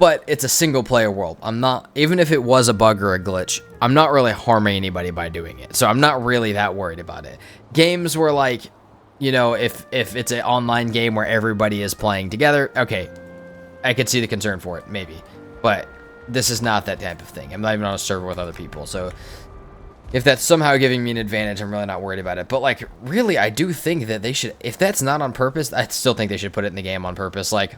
but it's a single player world. I'm not, even if it was a bug or a glitch, I'm not really harming anybody by doing it. So I'm not really that worried about it. Games where like, you know, if it's an online game where everybody is playing together, okay, I could see the concern for it, maybe. But this is not that type of thing. I'm not even on a server with other people. So if that's somehow giving me an advantage, I'm really not worried about it. But like, really, I do think that they should, if that's not on purpose, I still think they should put it in the game on purpose. Like,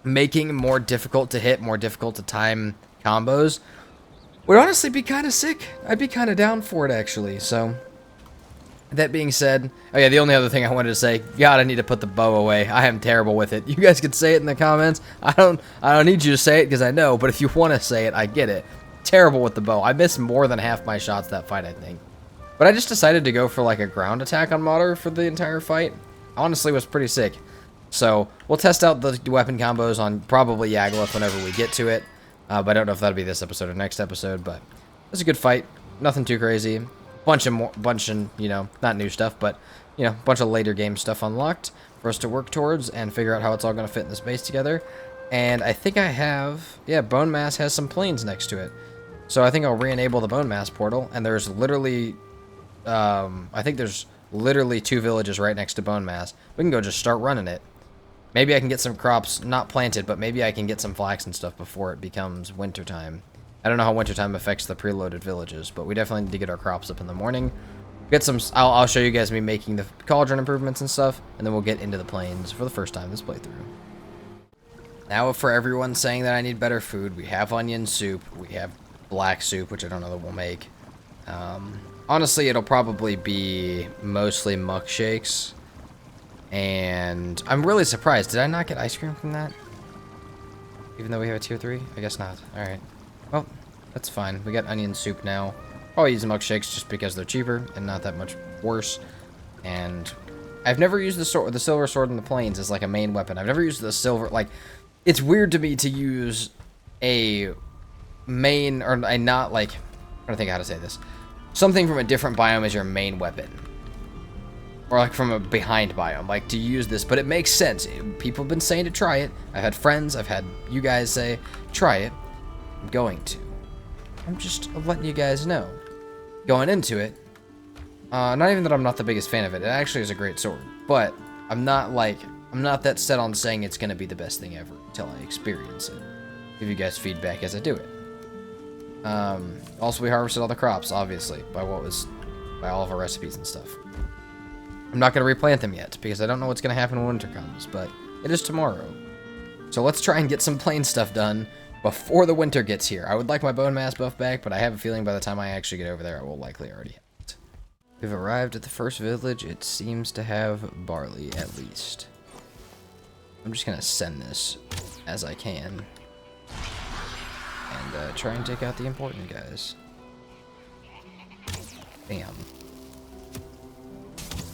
making more difficult to hit, more difficult to time combos would honestly be kind of sick. I'd be kind of down for it, actually. So that being said, oh yeah, the only other thing I wanted to say, God, I need to put the bow away. I am terrible with it. You guys can say it in the comments. I don't need you to say it because I know, but if you want to say it, I get it. Terrible with the bow. I missed more than half my shots that fight, I think. But I just decided to go for like a ground attack on Modder for the entire fight. Honestly, was pretty sick. So we'll test out the weapon combos on probably Yagluth whenever we get to it. But I don't know if that'll be this episode or next episode. But it was a good fight. Nothing too crazy. Bunch of, you know, not new stuff, but, you know, bunch of later game stuff unlocked for us to work towards and figure out how it's all going to fit in this base together. And I think I have, yeah, Bone Mass has some plains next to it. So I think I'll re-enable the Bone Mass portal. And there's literally, I think there's literally 2 villages right next to Bone Mass. We can go just start running it. Maybe I can get some crops, not planted, but maybe I can get some flax and stuff before it becomes wintertime. I don't know how wintertime affects the preloaded villages, but we definitely need to get our crops up in the morning. Get some, I'll show you guys me making the cauldron improvements and stuff, and then we'll get into the plains for the first time this playthrough. Now for everyone saying that I need better food, we have onion soup, we have black soup, which I don't know that we'll make. Honestly, it'll probably be mostly muck shakes. And I'm really surprised. Did I not get ice cream from that? Even though we have a tier 3? I guess not. Alright. Well, that's fine. We got onion soup now. Probably use milkshakes just because they're cheaper and not that much worse. And I've never used the silver sword in the plains as like a main weapon. I've never used the silver, like, it's weird to me to use a main, or a not like, I'm trying to think how to say this. Something from a different biome as your main weapon. Or like from a behind biome, like to use this, but it makes sense. People have been saying to try it. I've had friends, I've had you guys say, try it. I'm going to. I'm just letting you guys know. Going into it, not even that I'm not the biggest fan of it. It actually is a great sword, but I'm not that set on saying it's going to be the best thing ever until I experience it. Give you guys feedback as I do it. Also, we harvested all the crops, obviously, by all of our recipes and stuff. I'm not going to replant them yet, because I don't know what's going to happen when winter comes, but it is tomorrow. So let's try and get some plain stuff done before the winter gets here. I would like my bone mass buff back, but I have a feeling by the time I actually get over there, I will likely already have it. We've arrived at the first village. It seems to have barley, at least. I'm just going to send this as I can. And try and take out the important guys. Bam.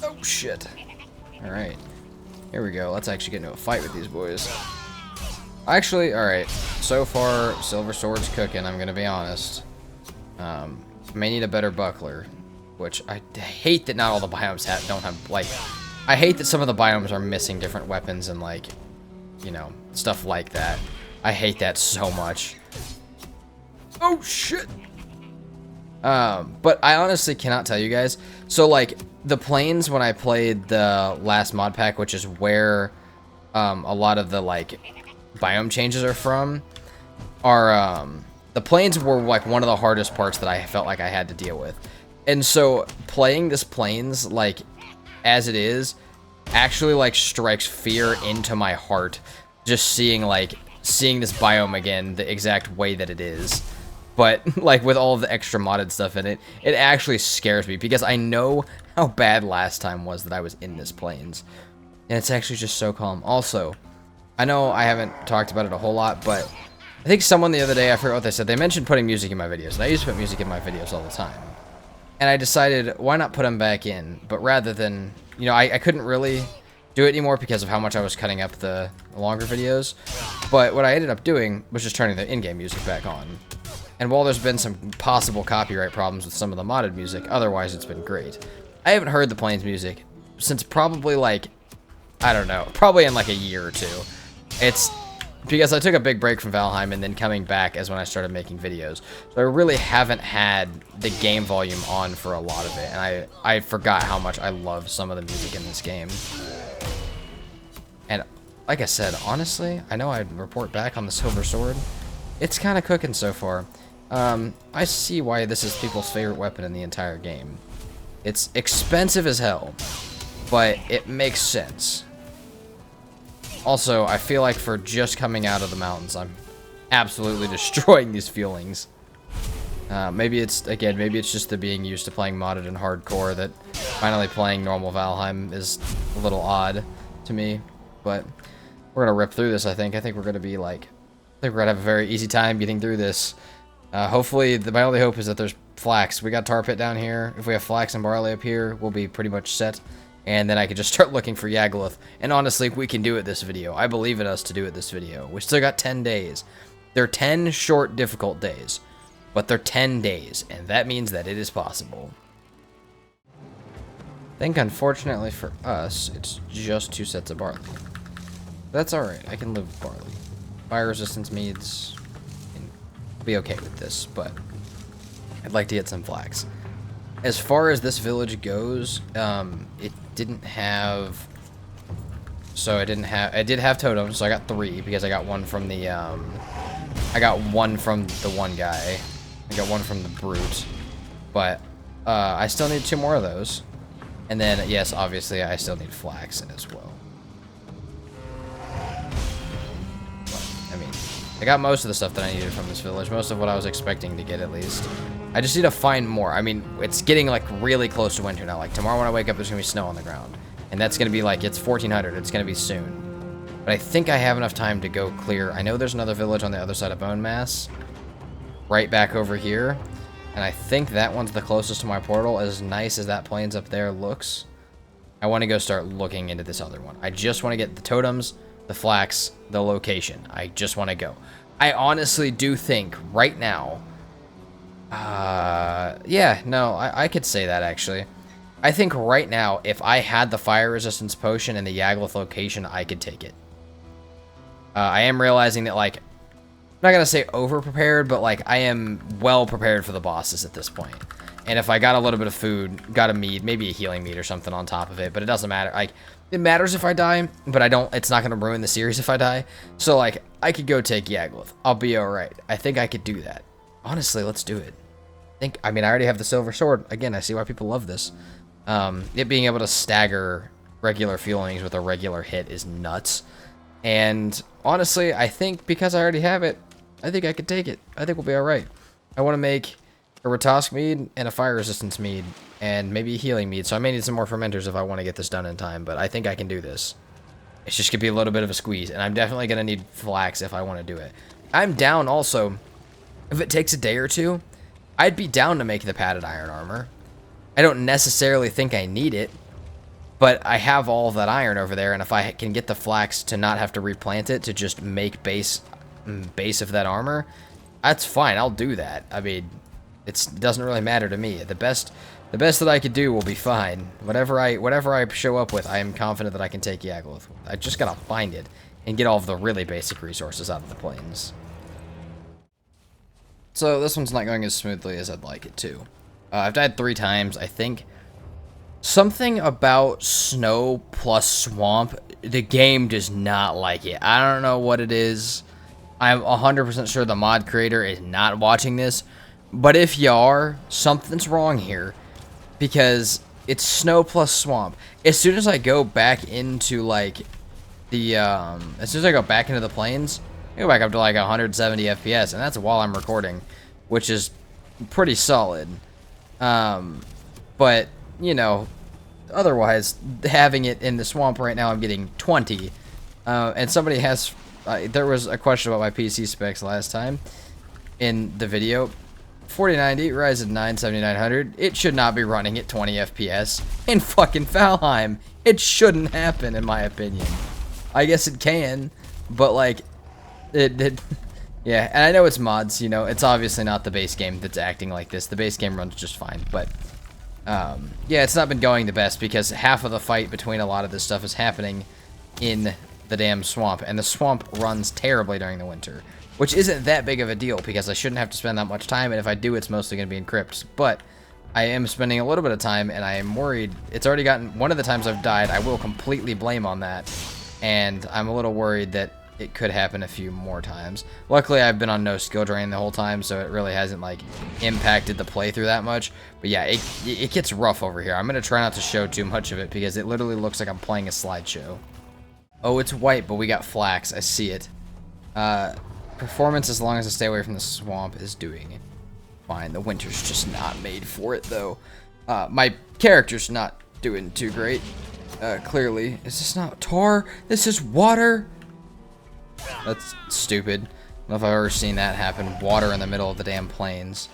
Oh, shit. Alright. Here we go. Let's actually get into a fight with these boys. Actually, alright. So far, Silver Sword's cooking, I'm gonna be honest. May need a better buckler. Which, I hate that not all the biomes don't have, like... I hate that some of the biomes are missing different weapons and, like, you know, stuff like that. I hate that so much. Oh, shit! But I honestly cannot tell you guys. So, like, the plains, when I played the last mod pack, which is where a lot of the, like, biome changes are from, are, the plains were, like, one of the hardest parts that I felt like I had to deal with. And so, playing this plains, like, as it is, actually, like, strikes fear into my heart. Just seeing this biome again the exact way that it is. But, like, with all of the extra modded stuff in it, it actually scares me, because I know how bad last time was that I was in this plains. And it's actually just so calm. Also, I know I haven't talked about it a whole lot, but I think someone the other day, I forgot what they said, they mentioned putting music in my videos, and I used to put music in my videos all the time. And I decided, why not put them back in? But rather than, you know, I couldn't really do it anymore because of how much I was cutting up the longer videos. But what I ended up doing was just turning the in-game music back on. And while there's been some possible copyright problems with some of the modded music, otherwise it's been great. I haven't heard the Plains music since probably, like, I don't know, probably in like a year or two. It's because I took a big break from Valheim, and then coming back is when I started making videos. So I really haven't had the game volume on for a lot of it, and I forgot how much I love some of the music in this game. And like I said, honestly, I know I'd report back on the Silver Sword. It's kind of cooking so far. I see why this is people's favorite weapon in the entire game. It's expensive as hell, but it makes sense. Also, I feel like for just coming out of the mountains, I'm absolutely destroying these feelings. Maybe it's just the being used to playing modded and hardcore that finally playing normal Valheim is a little odd to me. But we're gonna rip through this, I think. I think we're gonna be like, I think we're gonna have a very easy time getting through this. Hopefully, my only hope is that there's flax. We got tar pit down here. If we have flax and barley up here, we'll be pretty much set. And then I could just start looking for Yagluth. And honestly, we can do it this video. I believe in us to do it this video. We still got 10 days. They're 10 short, difficult days. But they're 10 days, and that means that it is possible. I think, unfortunately for us, it's just 2 sets of barley. That's alright. I can live with barley. Fire resistance meads. I'll be okay with this, but I'd like to get some flax. As far as this village goes, it didn't have... So I did have totems, so I got 3 because I got one from the, I got one from the one guy. I got one from the brute. But, I still need 2 more of those. And then, yes, obviously, I still need flax as well. But, I mean, I got most of the stuff that I needed from this village. Most of what I was expecting to get, at least. I just need to find more. I mean, it's getting, like, really close to winter now. Like, tomorrow when I wake up, there's gonna be snow on the ground. And that's gonna be, like, it's 1400. It's gonna be soon. But I think I have enough time to go clear. I know there's another village on the other side of Bone Mass. Right back over here. And I think that one's the closest to my portal. As nice as that plains up there looks, I want to go start looking into this other one. I just want to get the totems, the flax, the location. I just want to go. I honestly do think right now... yeah, no, I could say that, actually. I think right now, if I had the fire resistance potion and the Yagluth location, I could take it. I am realizing that, like, I'm not gonna say over-prepared, but, like, I am well prepared for the bosses at this point. And if I got a little bit of food, got a mead, maybe a healing mead or something on top of it, but it doesn't matter. Like, it matters if I die, but it's not gonna ruin the series if I die. So, like, I could go take Yagluth. I'll be alright. I think I could do that. Honestly, let's do it. I mean, I already have the Silver Sword. Again, I see why people love this. It being able to stagger regular feelings with a regular hit is nuts. And honestly, I think because I already have it, I think I could take it. I think we'll be alright. I want to make a Ratosk mead and a fire resistance mead and maybe a healing mead. So I may need some more fermenters if I want to get this done in time, but I think I can do this. It's just going to be a little bit of a squeeze, and I'm definitely going to need flax if I want to do it. I'm down also, if it takes a day or 2, I'd be down to make the padded iron armor. I don't necessarily think I need it, But I have all of that iron over there, and if I can get the flax to not have to replant it, to just make base of that armor, that's fine. I'll do that. I mean, it doesn't really matter to me. The best that I could do will be fine. Whatever I show up with, I am confident that I can take Yagluth. I just gotta find it and get all of the really basic resources out of the plains. So this one's not going as smoothly as I'd like it to. I've died 3 times, I think. Something about snow plus swamp, the game does not like it. I don't know what it is. I'm 100% sure the mod creator is not watching this. But if you are, something's wrong here. Because it's snow plus swamp. As soon as I go back into, like, as soon as I go back into the plains, I go back up to, like, 170 FPS. And that's while I'm recording, which is pretty solid. But, you know, otherwise, having it in the swamp right now, I'm getting 20. And somebody has... there was a question about my PC specs last time in the video. 4090 Ryzen 9 7900. It should not be running at 20 FPS in fucking Valheim. It shouldn't happen, in my opinion. I guess it can, but like, yeah. And I know it's mods. You know, it's obviously not the base game that's acting like this. The base game runs just fine, but yeah, it's not been going the best because half of the fight between a lot of this stuff is happening in the damn swamp, and the swamp runs terribly during the winter. Which isn't that big of a deal, because I shouldn't have to spend that much time, and if I do, it's mostly going to be in crypts. But I am spending a little bit of time, and I am worried. It's already gotten... one of the times I've died, I will completely blame on that. And I'm a little worried that it could happen a few more times. Luckily, I've been on no skill drain the whole time, so it really hasn't, like, impacted the playthrough that much. But yeah, it gets rough over here. I'm going to try not to show too much of it, because it literally looks like I'm playing a slideshow. Oh, it's white, but we got flax. I see it. Performance, as long as I stay away from the swamp, is doing fine. The winter's just not made for it, though. My character's not doing too great. Clearly. Is this not tar? This is water? That's stupid. I don't know if I've ever seen that happen. Water in the middle of the damn plains.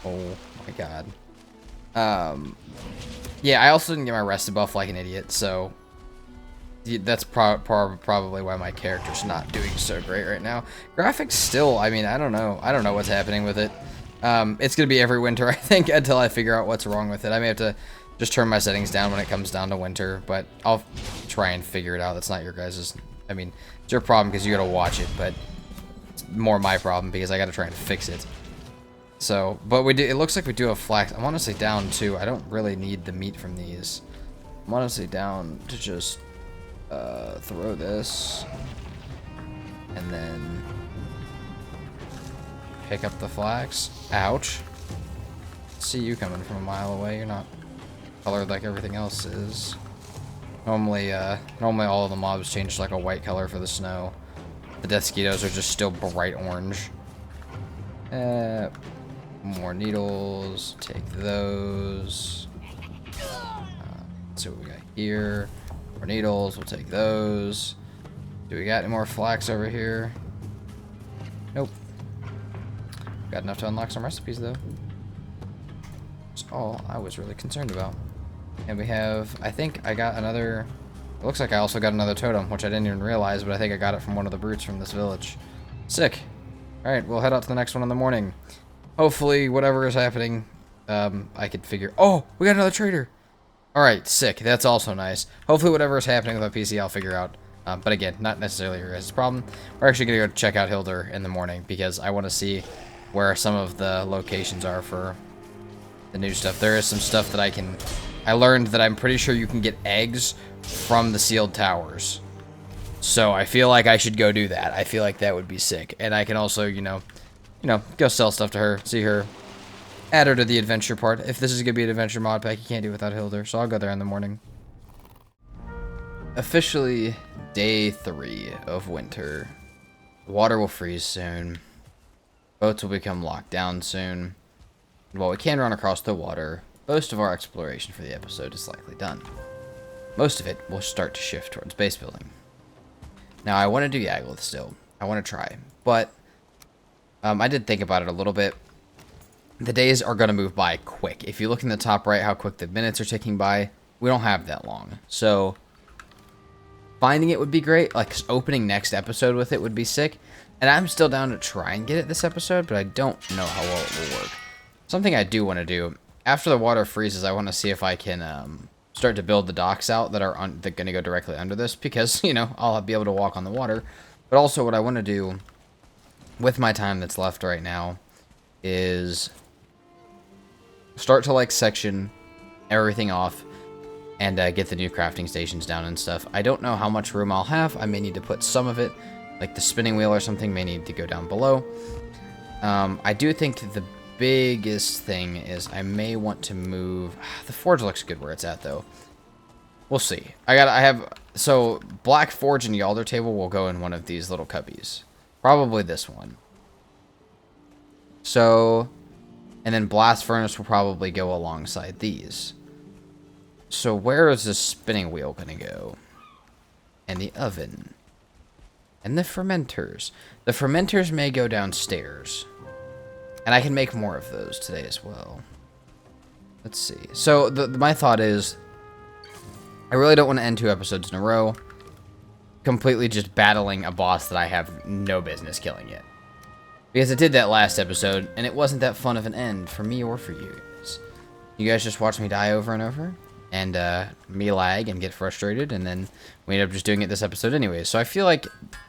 Oh my god. Yeah, I also didn't get my rested buff like an idiot, so... that's probably why my character's not doing so great right now. Graphics still, I mean, I don't know. I don't know what's happening with it. It's going to be every winter, I think, until I figure out what's wrong with it. I may have to just turn my settings down when it comes down to winter, but I'll try and figure it out. That's not your guys's... I mean, it's your problem because you got to watch it, but it's more my problem because I got to try and fix it. So, but we do... it looks like we do have flax. I'm honestly down, too. I don't really need the meat from these. I'm honestly down to just... throw this and then pick up the flax. Ouch. See you coming from a mile away. You're not colored like everything else is. Normally all of the mobs change like a white color for the snow. The death mosquitoes are just still bright orange. More needles. Take those. Let's see what we got here. More needles, we'll take those. Do we got any more flax over here? Nope. Got enough to unlock some recipes though. That's all I was really concerned about. And we have, I think I got another, it looks like I also got another totem, which I didn't even realize, but I think I got it from one of the brutes from this village. Sick. Alright, we'll head out to the next one in the morning. Hopefully, whatever is happening, I could figure, oh, we got another trader. Alright, sick. That's also nice. Hopefully whatever is happening with my PC I'll figure out. But again, not necessarily your guys' problem. We're actually going to go check out Hildur in the morning because I want to see where some of the locations are for the new stuff. There is some stuff that I learned that I'm pretty sure you can get eggs from the sealed towers. So I feel like I should go do that. I feel like that would be sick. And I can also, you know, go sell stuff to her, see her. Add her to the adventure part. If this is going to be an adventure mod pack, you can't do it without Hildur, so I'll go there in the morning. Officially, day 3 of winter. Water will freeze soon. Boats will become locked down soon. While we can run across the water, most of our exploration for the episode is likely done. Most of it will start to shift towards base building. Now, I want to do Yagluth still. I want to try, but I did think about it a little bit. The days are going to move by quick. If you look in the top right how quick the minutes are ticking by, we don't have that long. So finding it would be great. Like opening next episode with it would be sick. And I'm still down to try and get it this episode, but I don't know how well it will work. Something I do want to do, after the water freezes, I want to see if I can start to build the docks out that are going to go directly under this, because, you know, I'll be able to walk on the water. But also what I want to do with my time that's left right now is start to, like, section everything off and get the new crafting stations down and stuff. I don't know how much room I'll have. I may need to put some of it, like the spinning wheel or something, may need to go down below. I do think the biggest thing is I may want to move. The forge looks good where it's at, though. We'll see. So black forge and Yalder table will go in one of these little cubbies. Probably this one. So, and then blast furnace will probably go alongside these. So where is the spinning wheel going to go? And the oven. And the fermenters. The fermenters may go downstairs. And I can make more of those today as well. Let's see. So my thought is, I really don't want to end 2 episodes in a row completely just battling a boss that I have no business killing yet. Because I did that last episode, and it wasn't that fun of an end for me or for you guys. You guys just watch me die over and over, and me lag and get frustrated, and then we end up just doing it this episode anyways. So I feel like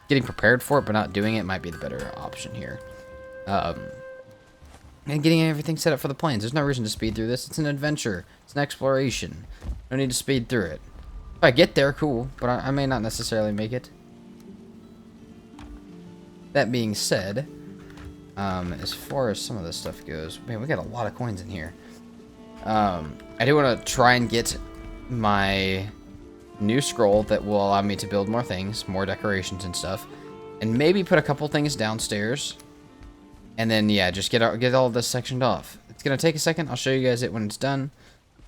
getting prepared for it but not doing it might be the better option here. And getting everything set up for the planes. There's no reason to speed through this. It's an adventure. It's an exploration. No need to speed through it. If I get there, cool. But I may not necessarily make it. That being said, as far as some of this stuff goes, man, we got a lot of coins in here. I do want to try and get my new scroll that will allow me to build more things, more decorations and stuff. And maybe put a couple things downstairs. And then, yeah, just get all of this sectioned off. It's going to take a second. I'll show you guys it when it's done.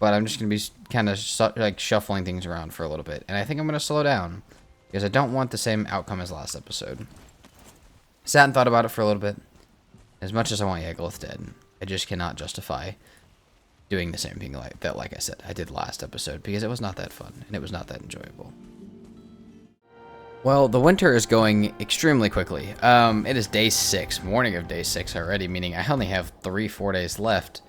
But I'm just going to be kind of like shuffling things around for a little bit. And I think I'm going to slow down, because I don't want the same outcome as last episode. Sat and thought about it for a little bit. As much as I want Yagluth dead, I just cannot justify doing the same thing like I said I did last episode, because it was not that fun, and it was not that enjoyable. Well, the winter is going extremely quickly. It is day 6, morning of day 6 already, meaning I only have 3-4 days left.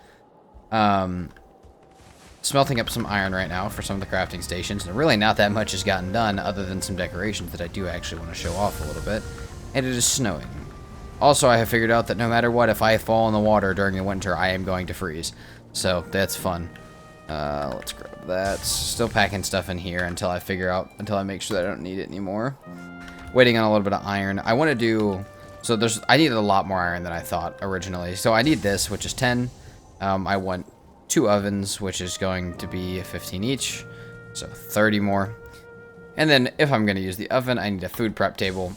Smelting up some iron right now for some of the crafting stations, and really not that much has gotten done other than some decorations that I do actually want to show off a little bit. And it is snowing. Also, I have figured out that no matter what, if I fall in the water during the winter, I am going to freeze. So, that's fun. Let's grab that. Still packing stuff in here until I make sure that I don't need it anymore. Waiting on a little bit of iron. I want to do, so I needed a lot more iron than I thought originally. So I need this, which is 10. I want 2 ovens, which is going to be 15 each. So 30 more. And then if I'm going to use the oven, I need a food prep table,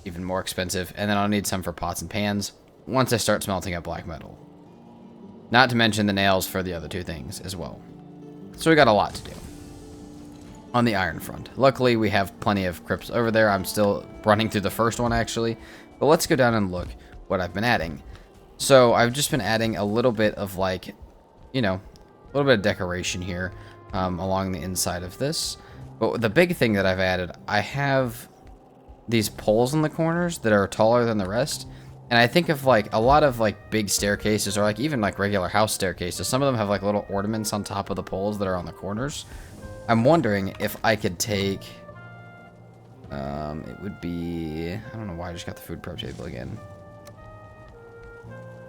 even more expensive. And then I'll need some for pots and pans once I start smelting up black metal. Not to mention the nails for the other 2 things as well. So we got a lot to do on the iron front. Luckily, we have plenty of crypts over there. I'm still running through the first one, actually. But let's go down and look what I've been adding. So I've just been adding a little bit of, like, you know, a little bit of decoration here along the inside of this. But the big thing that I've added, I have these poles in the corners that are taller than the rest. And I think of, like, a lot of, like, big staircases, or, like, even, like, regular house staircases. Some of them have, like, little ornaments on top of the poles that are on the corners. I'm wondering if I could take, it would be, I don't know why I just got the food prep table again.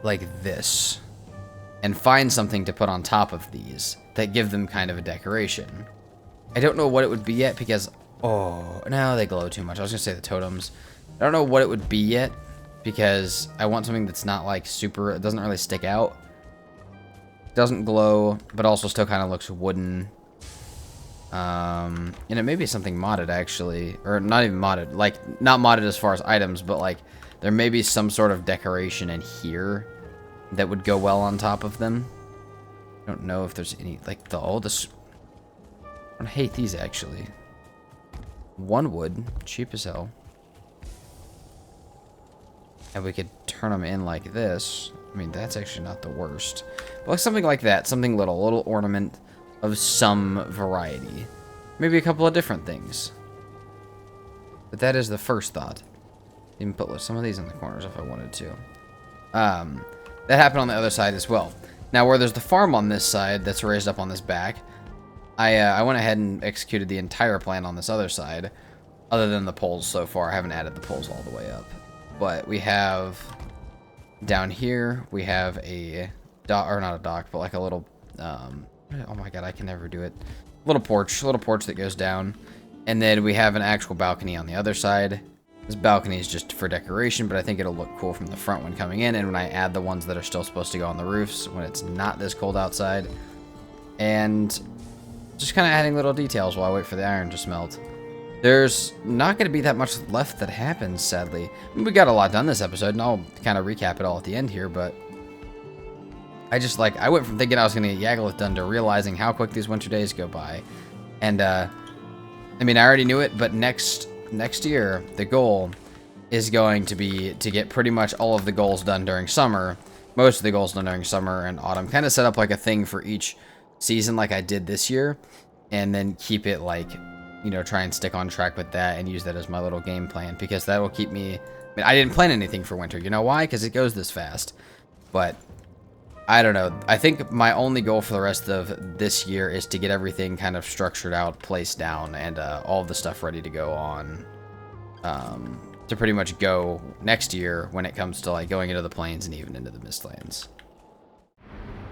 Like this. And find something to put on top of these that give them kind of a decoration. I don't know what it would be yet, because, oh, no, they glow too much. I was going to say the totems. I don't know what it would be yet, because I want something that's not, like, super, it doesn't really stick out. Doesn't glow, but also still kind of looks wooden. And it may be something modded, actually. Or not even modded. Like, not modded as far as items, but, like, there may be some sort of decoration in here that would go well on top of them. I don't know if there's any, like, I hate these, actually. 1 wood. Cheap as hell. And we could turn them in like this. I mean, that's actually not the worst. But like something like that. Something little ornament. of some variety. Maybe a couple of different things. But that is the first thought. Even put some of these in the corners if I wanted to. That happened on the other side as well. Now, where there's the farm on this side that's raised up on this back, I went ahead and executed the entire plan on this other side, other than the poles so far. I haven't added the poles all the way up. But we have, down here, we have a dock, or not a dock, but like a little, oh my god, I can never do it. Little porch that goes down. And then we have an actual balcony on the other side. This balcony is just for decoration, but I think it'll look cool from the front when coming in, and when I add the ones that are still supposed to go on the roofs when it's not this cold outside. And just kind of adding little details while I wait for the iron to smelt. There's not going to be that much left that happens, sadly. We got a lot done this episode, and I'll kind of recap it all at the end here, but I went from thinking I was going to get Yaggleth done to realizing how quick these winter days go by. And, I mean, I already knew it, but next year, the goal is going to be to get pretty much all of the goals done during summer. Most of the goals done during summer and autumn. Kind of set up like a thing for each season like I did this year. And then keep it like, you know, try and stick on track with that and use that as my little game plan. Because that will keep me... I mean, I didn't plan anything for winter. You know why? Because it goes this fast. But... I don't know. I think my only goal for the rest of this year is to get everything kind of structured out, placed down, and all of the stuff ready to go on. To pretty much go next year when it comes to like going into the plains and even into the mistlands.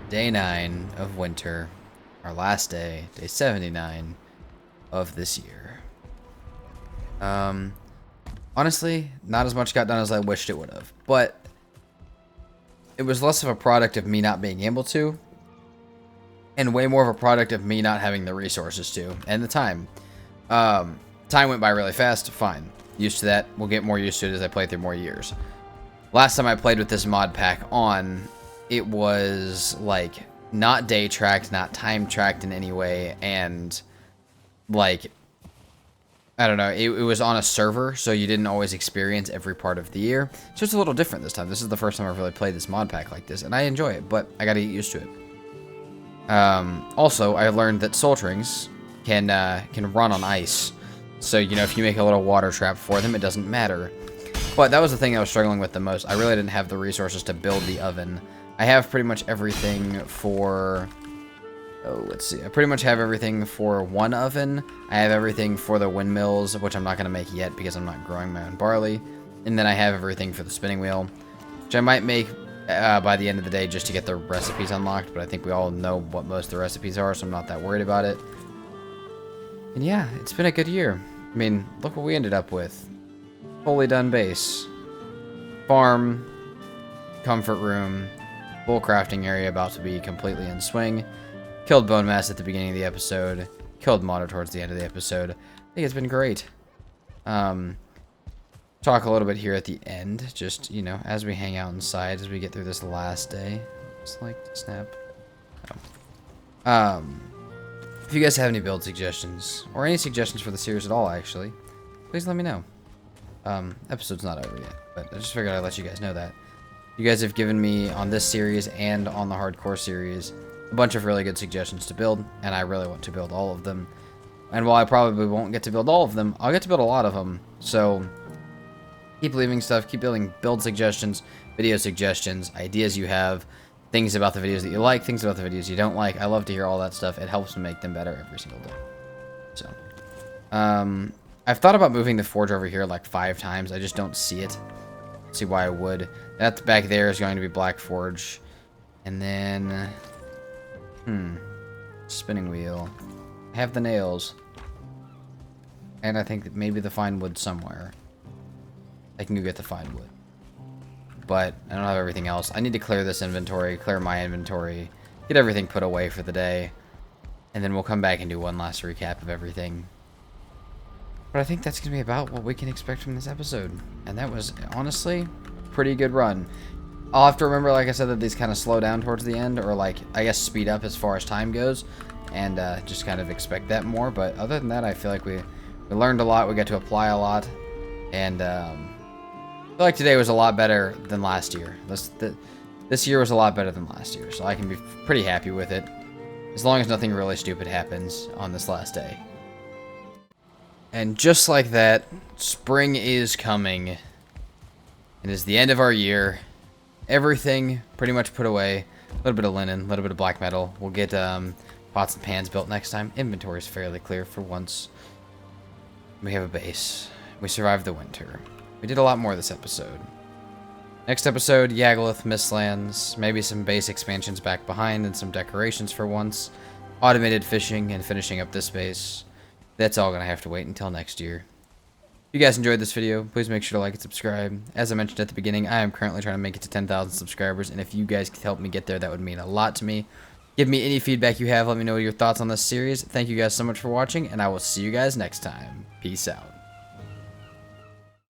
Day 9 of winter. Our last day. Day 79 of this year. Honestly, not as much got done as I wished it would have. But... it was less of a product of me not being able to, and way more of a product of me not having the resources to, and the time. Time went by really fast, fine. Used to that, we'll get more used to it as I play through more years. Last time I played with this mod pack on, it was, like, not day tracked, not time tracked in any way, and, like... I don't know, it was on a server, so you didn't always experience every part of the year. So it's a little different this time. This is the first time I've really played this mod pack like this, and I enjoy it, but I gotta get used to it. Also, I learned that soul rings can run on ice. So, you know, if you make a little water trap for them, it doesn't matter. But that was the thing I was struggling with the most. I really didn't have the resources to build the oven. I have pretty much everything for... oh, let's see. I pretty much have everything for one oven. I have everything for the windmills, which I'm not going to make yet because I'm not growing my own barley. And then I have everything for the spinning wheel, which I might make by the end of the day just to get the recipes unlocked. But I think we all know what most of the recipes are, so I'm not that worried about it. And yeah, it's been a good year. I mean, look what we ended up with. Fully done base. Farm. Comfort room. Full crafting area about to be completely in swing. Killed Bone Mass at the beginning of the episode. Killed Modder towards the end of the episode. I think it's been great. Talk a little bit here at the end. Just, you know, as we hang out inside, as we get through this last day. Just like to snap. Oh. If you guys have any build suggestions, or any suggestions for the series at all, actually, please let me know. Episode's not over yet, but I just figured I'd let you guys know that. You guys have given me, on this series and on the hardcore series, a bunch of really good suggestions to build, and I really want to build all of them. And while I probably won't get to build all of them, I'll get to build a lot of them. So keep leaving stuff, keep building build suggestions, video suggestions, ideas you have, things about the videos that you like, things about the videos you don't like. I love to hear all that stuff. It helps me make them better every single day. So, I've thought about moving the forge over here like 5 times. I just don't see it. See why I would. That back there is going to be black forge. And then... spinning wheel. I have the nails. And I think that maybe the fine wood somewhere. I can go get the fine wood. But I don't have everything else. I need to clear this inventory, clear my inventory, get everything put away for the day. And then we'll come back and do one last recap of everything. But I think that's going to be about what we can expect from this episode. And that was, honestly, a pretty good run. I'll have to remember, like I said, that these kind of slow down towards the end, or like, I guess, speed up as far as time goes, and just kind of expect that more. But other than that, I feel like we learned a lot, we got to apply a lot, and I feel like today was a lot better than last year. This year was a lot better than last year, so I can be pretty happy with it. As long as nothing really stupid happens on this last day. And just like that, spring is coming. It is the end of our year. Everything pretty much put away. A little bit of linen, a little bit of black metal. We'll get pots and pans built next time. Inventory is fairly clear for once. We have a base. We survived the winter. We did a lot more this episode. Next episode, Yagluth, Mistlands, maybe some base expansions back behind and some decorations for once. Automated fishing and finishing up this base. That's all gonna have to wait until next year. If you guys enjoyed this video, please make sure to like and subscribe. As I mentioned at the beginning, I am currently trying to make it to 10,000 subscribers, and if you guys could help me get there, that would mean a lot to me. Give me any feedback you have. Let me know your thoughts on this series. Thank you guys so much for watching, and I will see you guys next time. Peace out.